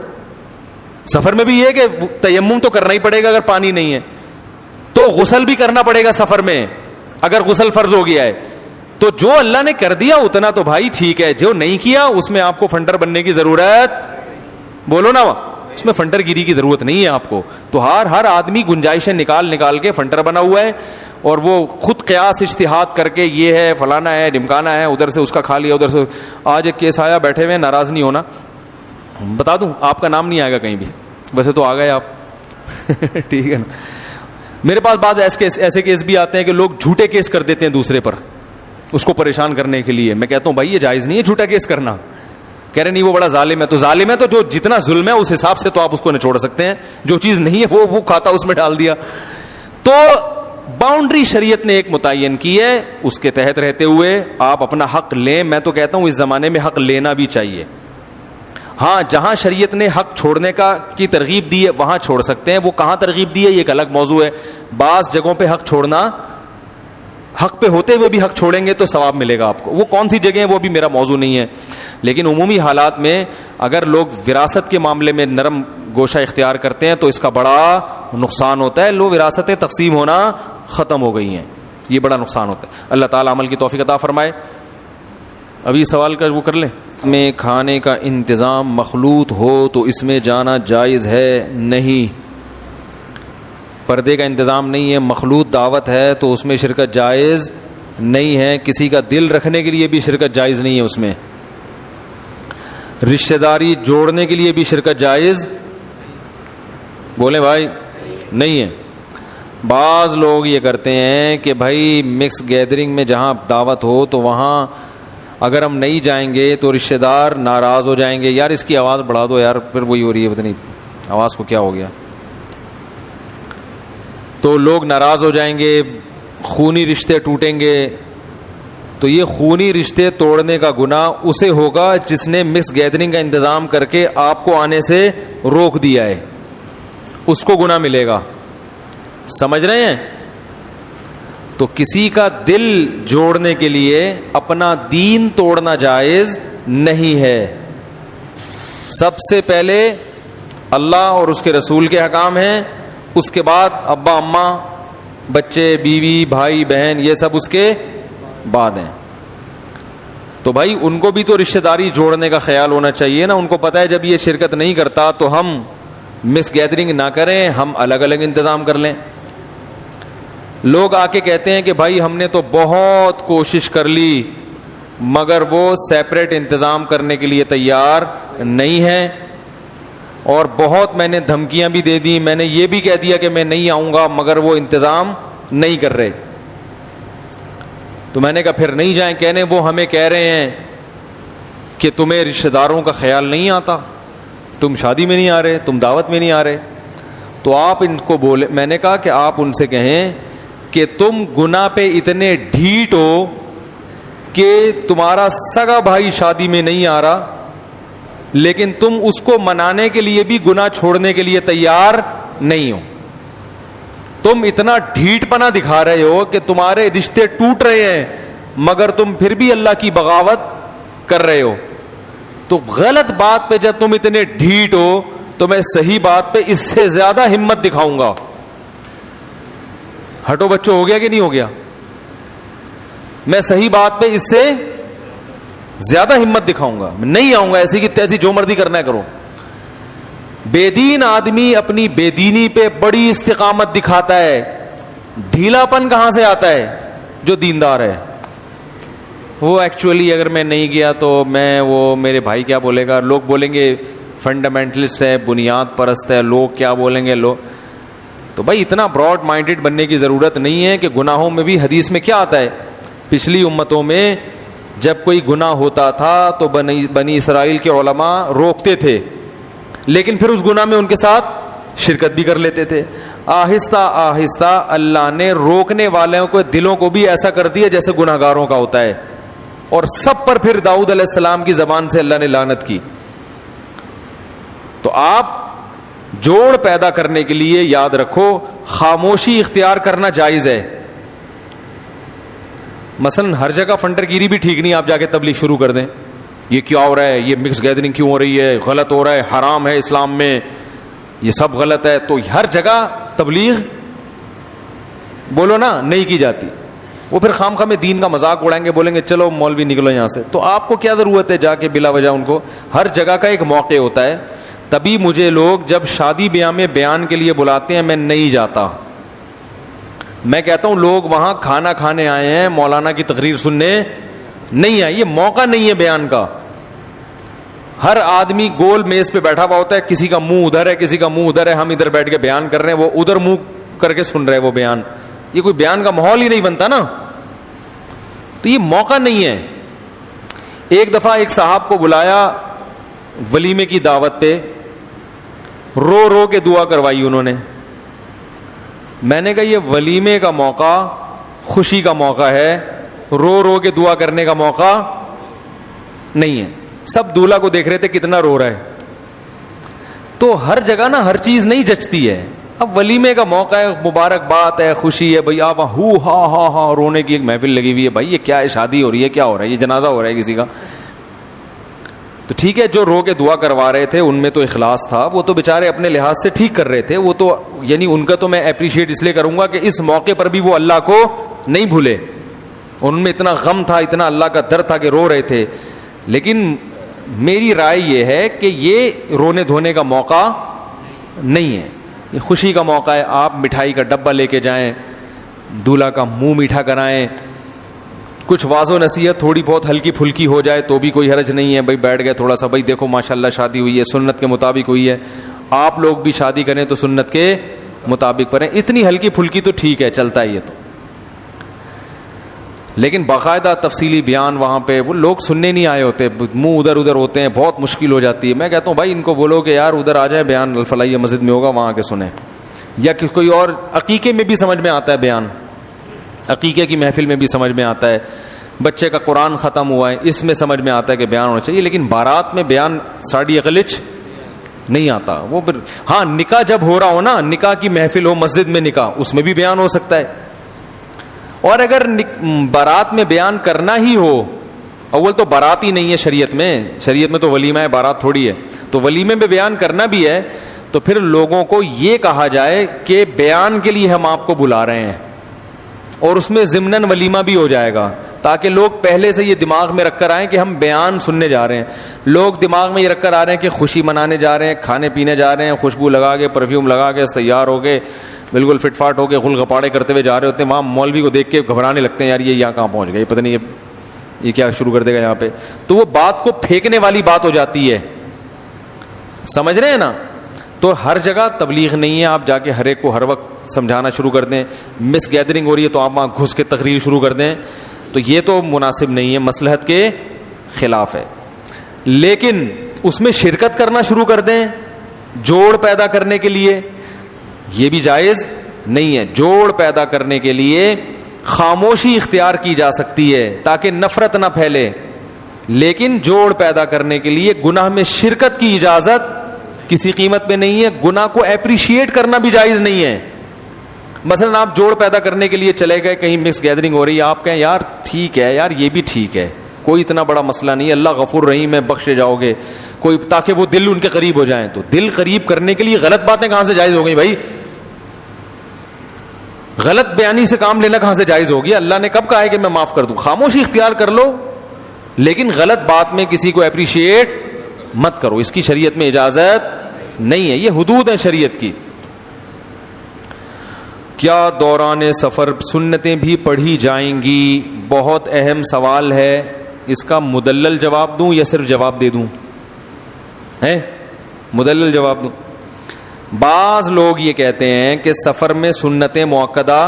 سفر میں بھی یہ ہے کہ تیمم تو کرنا ہی پڑے گا اگر پانی نہیں ہے، تو غسل بھی کرنا پڑے گا سفر میں اگر غسل فرض ہو گیا ہے. تو جو اللہ نے کر دیا اتنا تو بھائی ٹھیک ہے، جو نہیں کیا اس میں آپ کو فنڈر بننے کی ضرورت، بولو نا، اس میں فنڈر گیری کی ضرورت نہیں ہے آپ کو. تو ہر آدمی گنجائشیں نکال کے فنڈر بنا ہوا ہے، اور وہ خود قیاس اجتہاد کر کے یہ ہے فلانا ہے ڈمکانا ہے، ادھر سے اس کا کھا لیا ادھر سے. آج ایک کیس آیا، بیٹھے ہوئے، ناراض نہیں ہونا، بتا دوں آپ کا نام نہیں آئے گا کہیں بھی، ویسے تو آ گئے آپ. ٹھیک ہے نا. میرے پاس بعض ایسے کیس بھی آتے ہیں کہ لوگ جھوٹے کیس کر دیتے ہیں دوسرے پر اس کو پریشان کرنے کے لیے. میں کہتا ہوں بھائی یہ جائز نہیں ہے جھوٹا کیس کرنا. کہہ رہے نہیں وہ بڑا ظالم ہے. تو ظالم ہے تو جو جتنا ظلم ہے اس حساب سے تو آپ اس کو نچوڑ سکتے ہیں، جو چیز نہیں ہے وہ کھاتا اس میں ڈال دیا. تو باؤنڈری شریعت نے ایک متعین کی ہے، اس کے تحت رہتے ہوئے آپ اپنا حق لیں. میں تو کہتا ہوں اس زمانے میں حق لینا بھی چاہیے. ہاں جہاں شریعت نے حق چھوڑنے کی ترغیب دی ہے وہاں چھوڑ سکتے ہیں. وہ کہاں ترغیب دی ہے یہ ایک الگ موضوع ہے. بعض جگہوں پہ حق چھوڑنا، حق پہ ہوتے ہوئے بھی حق چھوڑیں گے تو ثواب ملے گا آپ کو. وہ کون سی جگہ ہیں وہ بھی میرا موضوع نہیں ہے، لیکن عمومی حالات میں اگر لوگ وراثت کے معاملے میں نرم گوشہ اختیار کرتے ہیں تو اس کا بڑا نقصان ہوتا ہے. لوگ وراثتیں تقسیم ہونا ختم ہو گئی ہیں، یہ بڑا نقصان ہوتا ہے. اللہ تعالی عمل کی توفیق عطا فرمائے. ابھی سوال کا وہ کر لیں. میں کھانے کا انتظام مخلوط ہو تو اس میں جانا جائز ہے؟ نہیں، پردے کا انتظام نہیں ہے، مخلوط دعوت ہے تو اس میں شرکت جائز نہیں ہے. کسی کا دل رکھنے کے لیے بھی شرکت جائز نہیں ہے اس میں. رشتہ داری جوڑنے کے لیے بھی شرکت جائز، بولیں بھائی، نہیں ہے. بعض لوگ یہ کرتے ہیں کہ بھائی مکس گیدرنگ میں جہاں دعوت ہو تو وہاں اگر ہم نہیں جائیں گے تو رشتہ دار ناراض ہو جائیں گے. یار اس کی آواز بڑھا دو یار، پھر وہی ہو رہی ہے، پتہ نہیں آواز کو کیا ہو گیا. تو لوگ ناراض ہو جائیں گے، خونی رشتے ٹوٹیں گے. تو یہ خونی رشتے توڑنے کا گناہ اسے ہوگا جس نے مکس گیدرنگ کا انتظام کر کے آپ کو آنے سے روک دیا ہے، اس کو گناہ ملے گا. سمجھ رہے ہیں؟ تو کسی کا دل جوڑنے کے لیے اپنا دین توڑنا جائز نہیں ہے. سب سے پہلے اللہ اور اس کے رسول کے احکام ہیں، اس کے بعد ابا اماں، بچے، بیوی، بھائی بہن، یہ سب اس کے بعد ہیں. تو بھائی ان کو بھی تو رشتہ داری جوڑنے کا خیال ہونا چاہیے نا. ان کو پتہ ہے جب یہ شرکت نہیں کرتا تو ہم مس گیدرنگ نہ کریں، ہم الگ الگ انتظام کر لیں. لوگ آ کے کہتے ہیں کہ بھائی ہم نے تو بہت کوشش کر لی مگر وہ سیپریٹ انتظام کرنے کے لیے تیار نہیں ہے، اور بہت میں نے دھمکیاں بھی دے دی، میں نے یہ بھی کہہ دیا کہ میں نہیں آؤں گا، مگر وہ انتظام نہیں کر رہے. تو میں نے کہا پھر نہیں جائیں. کہنے وہ ہمیں کہہ رہے ہیں کہ تمہیں رشتہ داروں کا خیال نہیں آتا، تم شادی میں نہیں آ رہے، تم دعوت میں نہیں آ رہے. تو آپ ان کو بولے، میں نے کہا کہ آپ ان سے کہیں کہ تم گناہ پہ اتنے ڈھیٹ ہو کہ تمہارا سگا بھائی شادی میں نہیں آ رہا، لیکن تم اس کو منانے کے لیے بھی گناہ چھوڑنے کے لیے تیار نہیں ہو. تم اتنا ڈھیٹ پنا دکھا رہے ہو کہ تمہارے رشتے ٹوٹ رہے ہیں مگر تم پھر بھی اللہ کی بغاوت کر رہے ہو. تو غلط بات پہ جب تم اتنے ڈھیٹ ہو تو میں صحیح بات پہ اس سے زیادہ ہمت دکھاؤں گا. ہٹو بچوں، ہو گیا کہ نہیں ہو گیا؟ میں صحیح بات پہ اس سے زیادہ ہمت دکھاؤں گا. میں نہیں آؤں گا ایسی کی تیسی، جو مرضی کرنا ہے کرو. بے دین آدمی اپنی بے دینی پہ بڑی استقامت دکھاتا ہے. ڈھیلا پن کہاں سے آتا ہے؟ جو دیندار ہے. وہ ایکچولی اگر میں نہیں گیا تو میں وہ میرے بھائی کیا بولے گا, لوگ بولیں گے فنڈامنٹلسٹ ہے, بنیاد پرست ہے, لوگ کیا بولیں گے لوگ. تو بھائی اتنا براڈ مائنڈڈ بننے کی ضرورت نہیں ہے کہ گناہوں میں بھی حدیث میں کیا آتا ہے, پچھلی امتوں میں جب کوئی گناہ ہوتا تھا تو بنی اسرائیل کے علماء روکتے تھے, لیکن پھر اس گناہ میں ان کے ساتھ شرکت بھی کر لیتے تھے. آہستہ آہستہ اللہ نے روکنے والوں کو دلوں کو بھی ایسا کر دیا جیسے گناہ گاروں کا ہوتا ہے, اور سب پر پھر داؤد علیہ السلام کی زبان سے اللہ نے لعنت کی. تو آپ جوڑ پیدا کرنے کے لیے یاد رکھو خاموشی اختیار کرنا جائز ہے. مثلا ہر جگہ فنٹر گیری بھی ٹھیک نہیں, آپ جا کے تبلیغ شروع کر دیں, یہ کیا ہو رہا ہے, یہ مکس گیدرنگ کیوں ہو رہی ہے, غلط ہو رہا ہے, حرام ہے اسلام میں, یہ سب غلط ہے. تو ہر جگہ تبلیغ بولو نا نہیں کی جاتی. وہ پھر خام خواہ میں دین کا مذاق اڑائیں گے, بولیں گے چلو مولوی نکلو یہاں سے. تو آپ کو کیا ضرورت ہے جا کے بلا وجہ ان کو, ہر جگہ کا ایک موقع ہوتا ہے. تبھی مجھے لوگ جب شادی بیاہ میں بیان کے لیے بلاتے ہیں میں نہیں جاتا. میں کہتا ہوں لوگ وہاں کھانا کھانے آئے ہیں, مولانا کی تقریر سننے نہیں آئے. یہ موقع نہیں ہے بیان کا. ہر آدمی گول میز پہ بیٹھا ہوا ہوتا ہے, کسی کا منہ ادھر ہے, کسی کا منہ ادھر ہے, ہم ادھر بیٹھ کے بیان کر رہے ہیں, وہ ادھر منہ کر کے سن رہے ہیں وہ بیان. یہ کوئی بیان کا ماحول ہی نہیں بنتا نا. تو یہ موقع نہیں ہے. ایک دفعہ ایک صاحب کو بلایا ولیمے کی دعوت پہ, رو رو کے دعا کروائی انہوں نے. میں نے کہا یہ ولیمے کا موقع خوشی کا موقع ہے, رو رو کے دعا کرنے کا موقع نہیں ہے. سب دولہا کو دیکھ رہے تھے کتنا رو رہا ہے. تو ہر جگہ نا ہر چیز نہیں جچتی ہے. اب ولیمے کا موقع ہے, مبارکباد ہے, خوشی ہے, بھائی آپ ہو ہا ہا ہا رونے کی ایک محفل لگی ہوئی ہے. بھائی یہ کیا ہے, شادی ہو رہی ہے, کیا ہو رہا ہے, یہ جنازہ ہو رہا ہے کسی کا. تو ٹھیک ہے, جو رو کے دعا کروا رہے تھے ان میں تو اخلاص تھا, وہ تو بیچارے اپنے لحاظ سے ٹھیک کر رہے تھے. وہ تو یعنی ان کا تو میں اپریشیٹ اس لیے کروں گا کہ اس موقع پر بھی وہ اللہ کو نہیں بھولے. ان میں اتنا غم تھا, اتنا اللہ کا درد تھا کہ رو رہے تھے. لیکن میری رائے یہ ہے کہ یہ رونے دھونے کا موقع نہیں ہے, یہ خوشی کا موقع ہے. آپ مٹھائی کا ڈبہ لے کے جائیں, دولہا کا منہ میٹھا کرائیں, کچھ واض و نصیحت تھوڑی بہت ہلکی پھلکی ہو جائے تو بھی کوئی حرج نہیں ہے. بھائی بیٹھ گئے تھوڑا سا, بھائی دیکھو ماشاءاللہ شادی ہوئی ہے, سنت کے مطابق ہوئی ہے, آپ لوگ بھی شادی کریں تو سنت کے مطابق کریں. اتنی ہلکی پھلکی تو ٹھیک ہے, چلتا ہے یہ تو. لیکن باقاعدہ تفصیلی بیان وہاں پہ وہ لوگ سننے نہیں آئے ہوتے, منہ ادھر ادھر ہوتے ہیں, بہت مشکل ہو جاتی ہے. میں کہتا ہوں بھائی ان کو بولو کہ یار ادھر آ جائے, بیان الفلاحیہ مسجد میں ہوگا وہاں کے سنیں. یا کوئی اور عقیقے میں بھی سمجھ میں آتا ہے بیان, عقیقے کی محفل میں بھی سمجھ میں آتا ہے. بچے کا قرآن ختم ہوا ہے, اس میں سمجھ میں آتا ہے کہ بیان ہونا چاہیے. لیکن بارات میں بیان ساڑی اقلچ نہیں آتا. وہ پھر ہاں نکاح جب ہو رہا ہو نا, نکاح کی محفل ہو مسجد میں نکاح, اس میں بھی بیان ہو سکتا ہے. اور اگر بارات میں بیان کرنا ہی ہو, اول تو بارات ہی نہیں ہے شریعت میں تو ولیمہ ہے, بارات تھوڑی ہے. تو ولیمے میں بیان کرنا بھی ہے تو پھر لوگوں کو یہ کہا جائے کہ بیان کے لیے ہم آپ کو بلا رہے ہیں, اور اس میں ضمناً ولیمہ بھی ہو جائے گا, تاکہ لوگ پہلے سے یہ دماغ میں رکھ کر آئیں کہ ہم بیان سننے جا رہے ہیں. لوگ دماغ میں یہ رکھ کر آ رہے ہیں کہ خوشی منانے جا رہے ہیں, کھانے پینے جا رہے ہیں, خوشبو لگا کے پرفیوم لگا کے تیار ہو کے بالکل فٹ فاٹ ہو کے غل غپاڑے کرتے ہوئے جا رہے ہوتے ہیں. وہاں مولوی کو دیکھ کے گھبرانے لگتے ہیں, یار یہ یہاں کہاں پہنچ گئے, پتہ نہیں یہ کیا شروع کر دے گا یہاں پہ. تو وہ بات کو پھینکنے والی بات ہو جاتی ہے, سمجھ رہے ہیں نا. تو ہر جگہ تبلیغ نہیں ہے, آپ جا کے ہر ایک کو ہر وقت سمجھانا شروع کر دیں. مس گیدرنگ ہو رہی ہے تو آپ وہاں گھس کے تقریر شروع کر دیں, تو یہ تو مناسب نہیں ہے, مصلحت کے خلاف ہے. لیکن اس میں شرکت کرنا شروع کر دیں جوڑ پیدا کرنے کے لیے, یہ بھی جائز نہیں ہے. جوڑ پیدا کرنے کے لیے خاموشی اختیار کی جا سکتی ہے تاکہ نفرت نہ پھیلے, لیکن جوڑ پیدا کرنے کے لیے گناہ میں شرکت کی اجازت کسی قیمت پہ نہیں ہے. گناہ کو اپریشیٹ کرنا بھی جائز نہیں ہے. مثلا آپ جوڑ پیدا کرنے کے لیے چلے گئے, کہیں مکس گیدرنگ ہو رہی ہے, آپ کہیں یار ٹھیک ہے یار یہ بھی ٹھیک ہے, کوئی اتنا بڑا مسئلہ نہیں ہے, اللہ غفور رحیم ہے, بخشے جاؤ گے کوئی, تاکہ وہ دل ان کے قریب ہو جائیں. تو دل قریب کرنے کے لیے غلط باتیں کہاں سے جائز ہو گئی بھائی؟ غلط بیانی سے کام لینا کہاں سے جائز ہوگی؟ اللہ نے کب کہا ہے کہ میں معاف کر دوں؟ خاموشی اختیار کر لو, لیکن غلط بات میں کسی کو اپریشیٹ مت کرو, اس کی شریعت میں اجازت نہیں ہے. یہ حدود ہیں شریعت کی کیا دوران سفر سنتیں بھی پڑھی جائیں گی؟ بہت اہم سوال ہے. اس کا مدلل جواب دوں یا صرف جواب دے دوں؟ مدلل جواب دوں. بعض لوگ یہ کہتے ہیں کہ سفر میں سنتیں مؤکدہ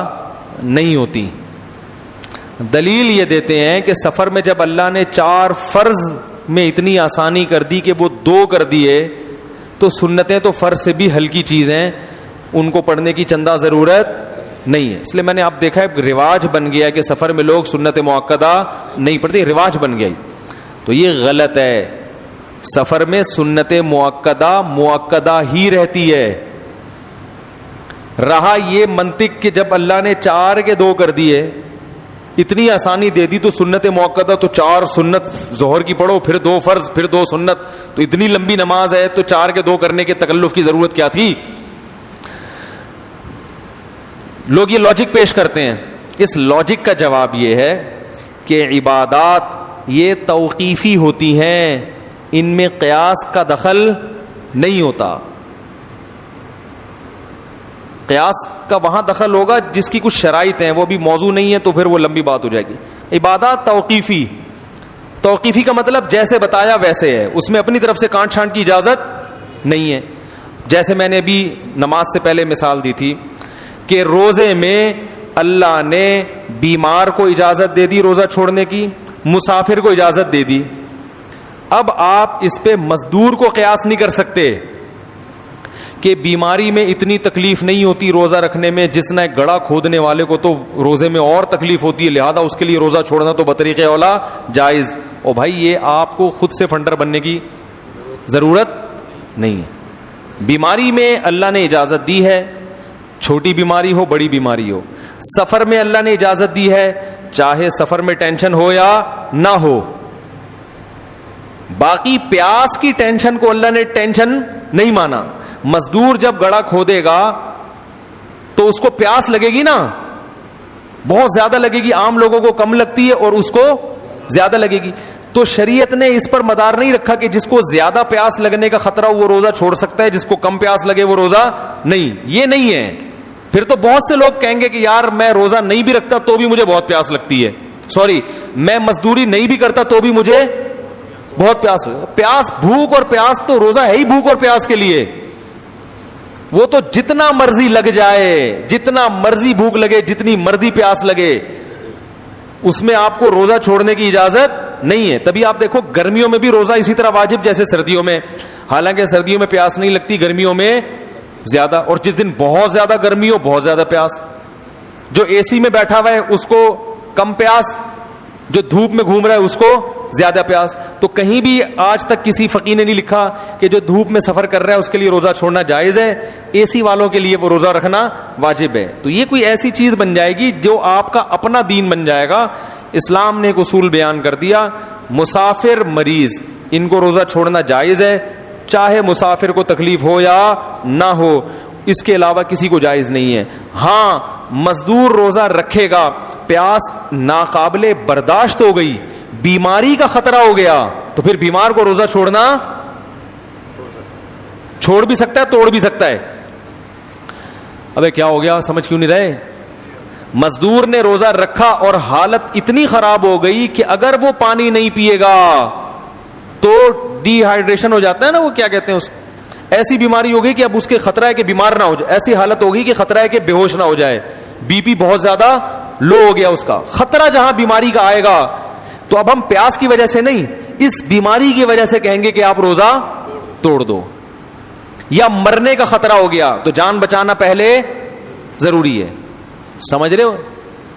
نہیں ہوتی. دلیل یہ دیتے ہیں کہ سفر میں جب اللہ نے 4 فرض میں اتنی آسانی کر دی کہ وہ 2 کر دیے, تو سنتیں تو فرض سے بھی ہلکی چیز ہیں, ان کو پڑھنے کی چندہ ضرورت نہیں ہے. اس لیے میں نے آپ دیکھا ہے رواج بن گیا کہ سفر میں لوگ سنت مؤکدہ نہیں پڑھتے, رواج بن گیا. تو یہ غلط ہے. سفر میں سنت مؤکدہ ہی رہتی ہے. رہا یہ منطق کہ جب اللہ نے 4 کے 2 کر دیے, اتنی آسانی دے دی, تو سنت مؤکدہ تو 4 سنت ظہر کی پڑھو, پھر 2 فرض, پھر 2 سنت, تو اتنی لمبی نماز ہے تو 4 کے 2 کرنے کے تکلف کی ضرورت کیا تھی؟ لوگ یہ لاجک پیش کرتے ہیں. اس لاجک کا جواب یہ ہے کہ عبادات یہ توقیفی ہوتی ہیں, ان میں قیاس کا دخل نہیں ہوتا. قیاس کا وہاں دخل ہوگا جس کی کچھ شرائط ہیں, وہ بھی موضوع نہیں ہے تو پھر وہ لمبی بات ہو جائے گی. عبادات توقیفی کا مطلب جیسے بتایا ویسے ہے, اس میں اپنی طرف سے کانٹ چھانٹ کی اجازت نہیں ہے. جیسے میں نے ابھی نماز سے پہلے مثال دی تھی کہ روزے میں اللہ نے بیمار کو اجازت دے دی روزہ چھوڑنے کی, مسافر کو اجازت دے دی. اب آپ اس پہ مزدور کو قیاس نہیں کر سکتے کہ بیماری میں اتنی تکلیف نہیں ہوتی روزہ رکھنے میں جتنا ایک گڑھا کھودنے والے کو تو روزے میں اور تکلیف ہوتی ہے, لہذا اس کے لیے روزہ چھوڑنا تو بطریق اولا جائز. او بھائی, یہ آپ کو خود سے فنڈر بننے کی ضرورت نہیں ہے. بیماری میں اللہ نے اجازت دی ہے, چھوٹی بیماری ہو بڑی بیماری ہو. سفر میں اللہ نے اجازت دی ہے, چاہے سفر میں ٹینشن ہو یا نہ ہو. باقی پیاس کی ٹینشن کو اللہ نے ٹینشن نہیں مانا. مزدور جب گڑھا کھودے گا تو اس کو پیاس لگے گی نا, بہت زیادہ لگے گی. عام لوگوں کو کم لگتی ہے اور اس کو زیادہ لگے گی. تو شریعت نے اس پر مدار نہیں رکھا کہ جس کو زیادہ پیاس لگنے کا خطرہ وہ روزہ چھوڑ سکتا ہے, جس کو کم پیاس لگے وہ روزہ نہیں. یہ نہیں ہے. پھر تو بہت سے لوگ کہیں گے کہ یار میں روزہ نہیں بھی رکھتا تو بھی مجھے بہت پیاس لگتی ہے, میں مزدوری نہیں بھی کرتا تو بھی مجھے بہت پیاس. پیاس, بھوک اور پیاس تو روزہ ہے ہی بھوک اور پیاس کے لیے. وہ تو جتنا مرضی لگ جائے, جتنا مرضی بھوک لگے, جتنی مرضی پیاس لگے, اس میں آپ کو روزہ چھوڑنے کی اجازت نہیں ہے. تبھی آپ دیکھو گرمیوں میں بھی روزہ اسی طرح واجب جیسے سردیوں میں. حالانکہ سردیوں میں پیاس نہیں لگتی, گرمیوں میں زیادہ. اور جس دن بہت زیادہ گرمی ہو بہت زیادہ پیاس. جو اے سی میں بیٹھا ہوا ہے اس کو کم پیاس, جو دھوپ میں گھوم رہا ہے اس کو زیادہ پیاس. تو کہیں بھی آج تک کسی فقیہ نے نہیں لکھا کہ جو دھوپ میں سفر کر رہا ہے اس کے لیے روزہ چھوڑنا جائز ہے, اے سی والوں کے لیے وہ روزہ رکھنا واجب ہے. تو یہ کوئی ایسی چیز بن جائے گی جو آپ کا اپنا دین بن جائے گا. اسلام نے ایک اصول بیان کر دیا, مسافر مریض ان کو روزہ چھوڑنا جائز ہے, چاہے مسافر کو تکلیف ہو یا نہ ہو, اس کے علاوہ کسی کو جائز نہیں ہے. ہاں مزدور روزہ رکھے گا, پیاس ناقابل برداشت ہو گئی, بیماری کا خطرہ ہو گیا, تو پھر بیمار کو روزہ چھوڑنا چھوڑ بھی سکتا ہے, توڑ بھی سکتا ہے. ابے کیا ہو گیا, سمجھ کیوں نہیں رہے؟ مزدور نے روزہ رکھا اور حالت اتنی خراب ہو گئی کہ اگر وہ پانی نہیں پیے گا تو ڈی ہائیڈریشن ہو جاتا ہے نا, وہ کیا کہتے ہیں اس, ایسی بیماری ہو گئی کہ اب اس کے خطرہ ہے کہ بیمار نہ ہو جائے, ایسی حالت ہو گئی کہ خطرہ ہے کہ بے ہوش نہ ہو جائے, بی پی بہت زیادہ لو ہو گیا اس کا. خطرہ جہاں بیماری کا آئے گا تو اب ہم پیاس کی وجہ سے نہیں, اس بیماری کی وجہ سے کہیں گے کہ آپ روزہ توڑ دو. یا مرنے کا خطرہ ہو گیا تو جان بچانا پہلے ضروری ہے. سمجھ رہے ہو؟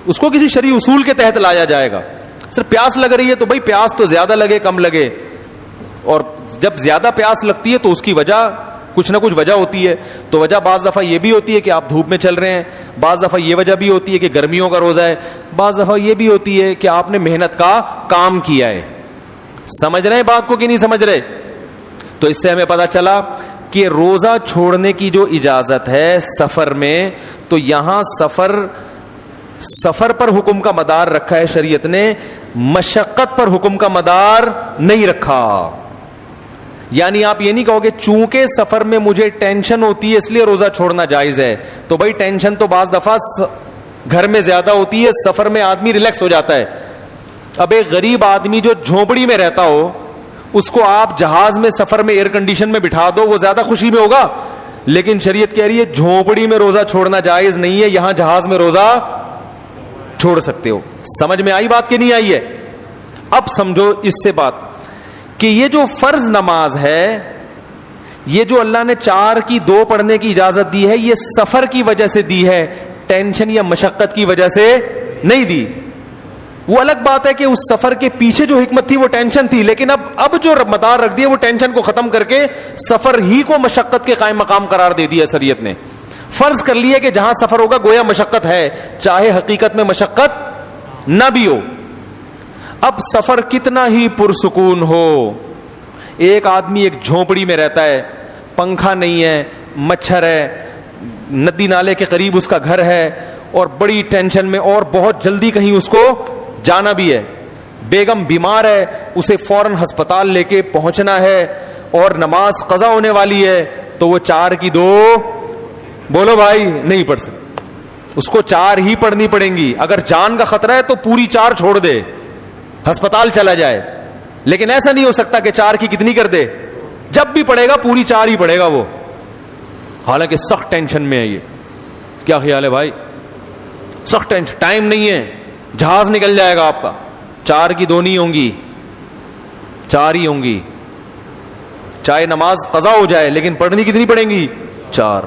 اس کو کسی شرعی اصول کے تحت لایا جائے گا. صرف پیاس لگ رہی ہے تو بھائی پیاس تو زیادہ لگے کم لگے, اور جب زیادہ پیاس لگتی ہے تو اس کی وجہ کچھ نہ کچھ وجہ ہوتی ہے. تو وجہ بعض دفعہ یہ بھی ہوتی ہے کہ آپ دھوپ میں چل رہے ہیں, بعض دفعہ یہ وجہ بھی ہوتی ہے کہ گرمیوں کا روزہ ہے, بعض دفعہ یہ بھی ہوتی ہے کہ آپ نے محنت کا کام کیا ہے. سمجھ رہے ہیں بات کو کہ نہیں سمجھ رہے؟ تو اس سے ہمیں پتہ چلا کہ روزہ چھوڑنے کی جو اجازت ہے سفر میں, تو یہاں سفر پر حکم کا مدار رکھا ہے شریعت نے, مشقت پر حکم کا مدار نہیں رکھا. یعنی آپ یہ نہیں کہو گے چونکہ سفر میں مجھے ٹینشن ہوتی ہے اس لیے روزہ چھوڑنا جائز ہے. تو بھائی ٹینشن تو بعض دفعہ گھر میں زیادہ ہوتی ہے, سفر میں آدمی ریلیکس ہو جاتا ہے. اب ایک غریب آدمی جو جھونپڑی میں رہتا ہو, اس کو آپ جہاز میں سفر میں ایئر کنڈیشن میں بٹھا دو, وہ زیادہ خوشی میں ہوگا. لیکن شریعت کہہ رہی ہے جھونپڑی میں روزہ چھوڑنا جائز نہیں ہے, یہاں جہاز میں روزہ چھوڑ سکتے ہو. سمجھ میں آئی بات کہ نہیں آئی ہے؟ اب سمجھو اس سے بات کہ یہ جو فرض نماز ہے, یہ جو اللہ نے 4 کی 2 پڑھنے کی اجازت دی ہے, یہ سفر کی وجہ سے دی ہے, ٹینشن یا مشقت کی وجہ سے نہیں دی. وہ الگ بات ہے کہ اس سفر کے پیچھے جو حکمت تھی وہ ٹینشن تھی, لیکن اب جو مدار رکھ دیا وہ ٹینشن کو ختم کر کے سفر ہی کو مشقت کے قائم مقام قرار دے دیا شریعت نے. فرض کر لیا کہ جہاں سفر ہوگا گویا مشقت ہے, چاہے حقیقت میں مشقت نہ بھی ہو. اب سفر کتنا ہی پرسکون ہو, ایک آدمی ایک جھونپڑی میں رہتا ہے, پنکھا نہیں ہے, مچھر ہے, ندی نالے کے قریب اس کا گھر ہے, اور بڑی ٹینشن میں, اور بہت جلدی کہیں اس کو جانا بھی ہے, بیگم بیمار ہے, اسے فوراً ہسپتال لے کے پہنچنا ہے, اور نماز قضا ہونے والی ہے, تو وہ 4 کی 2 بولو بھائی نہیں پڑھ سکتے, اس کو 4 ہی پڑھنی پڑیں گی. اگر جان کا خطرہ ہے تو پوری 4 چھوڑ دے, ہسپتال چلا جائے. لیکن ایسا نہیں ہو سکتا کہ 4 کی کتنی کر دے, جب بھی پڑھے گا پوری 4 ہی پڑھے گا وہ, حالانکہ سخت ٹینشن میں ہے. یہ کیا خیال ہے بھائی؟ سخت ٹینشن, ٹائم نہیں ہے, جہاز نکل جائے گا آپ کا. 4 کی 2 نہیں ہوں گی, 4 ہی ہوں گی, چاہے نماز قضا ہو جائے, لیکن پڑھنی کتنی پڑیں گی؟ 4.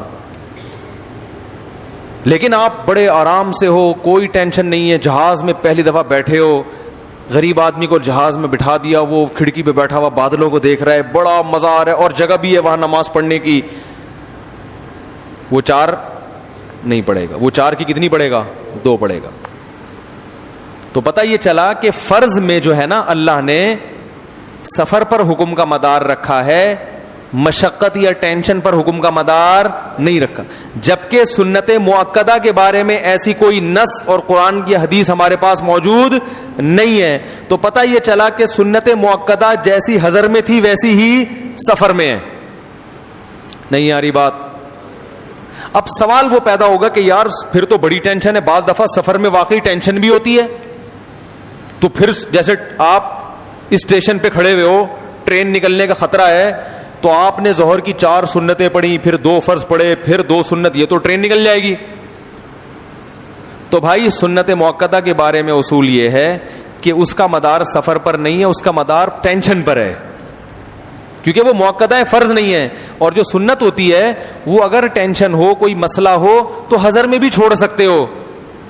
لیکن آپ بڑے آرام سے ہو, کوئی ٹینشن نہیں ہے, جہاز میں پہلی دفعہ بیٹھے ہو, غریب آدمی کو جہاز میں بٹھا دیا, وہ کھڑکی پہ بیٹھا ہوا بادلوں کو دیکھ رہا ہے, بڑا مزہ آ رہا ہے, اور جگہ بھی ہے وہاں نماز پڑھنے کی. وہ 4 نہیں پڑھے گا, وہ 4 کی کتنی پڑھے گا؟ 2 پڑھے گا. تو پتہ یہ چلا کہ فرض میں جو ہے نا اللہ نے سفر پر حکم کا مدار رکھا ہے, مشقت یا ٹینشن پر حکم کا مدار نہیں رکھا. جبکہ سنت مؤکدہ کے بارے میں ایسی کوئی نص اور قرآن کی حدیث ہمارے پاس موجود نہیں ہے. تو پتہ یہ چلا کہ سنت مؤکدہ جیسی حضر میں تھی ویسی ہی سفر میں ہے. نہیں آ رہی بات؟ اب سوال وہ پیدا ہوگا کہ یار پھر تو بڑی ٹینشن ہے, بعض دفعہ سفر میں واقعی ٹینشن بھی ہوتی ہے. تو پھر جیسے آپ اسٹیشن پہ کھڑے ہوئے ہو, ٹرین نکلنے کا خطرہ ہے, تو آپ نے ظہر کی 4 سنتیں پڑھی, پھر 2 فرض پڑھے, پھر 2 سنت, یہ تو ٹرین نکل جائے گی. تو بھائی سنت مؤکدہ کے بارے میں اصول یہ ہے کہ اس کا مدار سفر پر نہیں ہے, اس کا مدار ٹینشن پر ہے, کیونکہ وہ مؤکدہ ہے, فرض نہیں ہے. اور جو سنت ہوتی ہے وہ اگر ٹینشن ہو, کوئی مسئلہ ہو, تو حضر میں بھی چھوڑ سکتے ہو,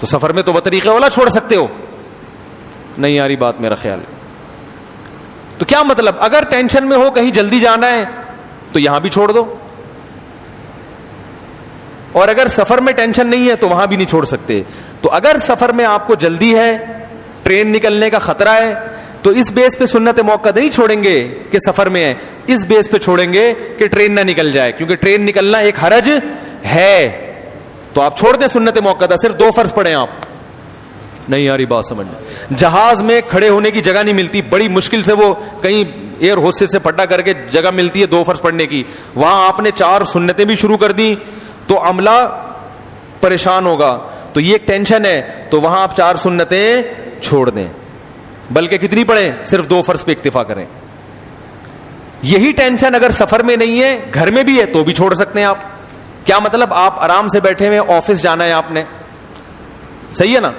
تو سفر میں تو بطریقہ اولا چھوڑ سکتے ہو. نہیں آ رہی بات میرا خیال ہے؟ تو کیا مطلب, اگر ٹینشن میں ہو, کہیں جلدی جانا ہے, تو یہاں بھی چھوڑ دو, اور اگر سفر میں ٹینشن نہیں ہے تو وہاں بھی نہیں چھوڑ سکتے. تو اگر سفر میں آپ کو جلدی ہے, ٹرین نکلنے کا خطرہ ہے, تو اس بیس پہ سنت مؤکدہ نہیں چھوڑیں گے کہ سفر میں ہے, اس بیس پہ چھوڑیں گے کہ ٹرین نہ نکل جائے, کیونکہ ٹرین نکلنا ایک حرج ہے. تو آپ چھوڑ دیں سنت مؤکدہ, صرف 2 فرض پڑھیں آپ. نہیں آ رہی بات سمجھ میں؟ جہاز میں کھڑے ہونے کی جگہ نہیں ملتی, بڑی مشکل سے وہ کہیں ایئر ہوسٹس سے پٹا کر کے جگہ ملتی ہے 2 فرض پڑھنے کی, وہاں آپ نے 4 سنتیں بھی شروع کر دی تو عملہ پریشان ہوگا. تو یہ ایک ٹینشن ہے, تو وہاں آپ 4 سنتیں چھوڑ دیں, بلکہ کتنی پڑھیں, صرف 2 فرض پہ اکتفا کریں. یہی ٹینشن اگر سفر میں نہیں ہے, گھر میں بھی ہے, تو بھی چھوڑ سکتے ہیں آپ. کیا مطلب, آپ آرام سے بیٹھے ہوئے, آفس جانا ہے آپ نے, صحیح ہے نا,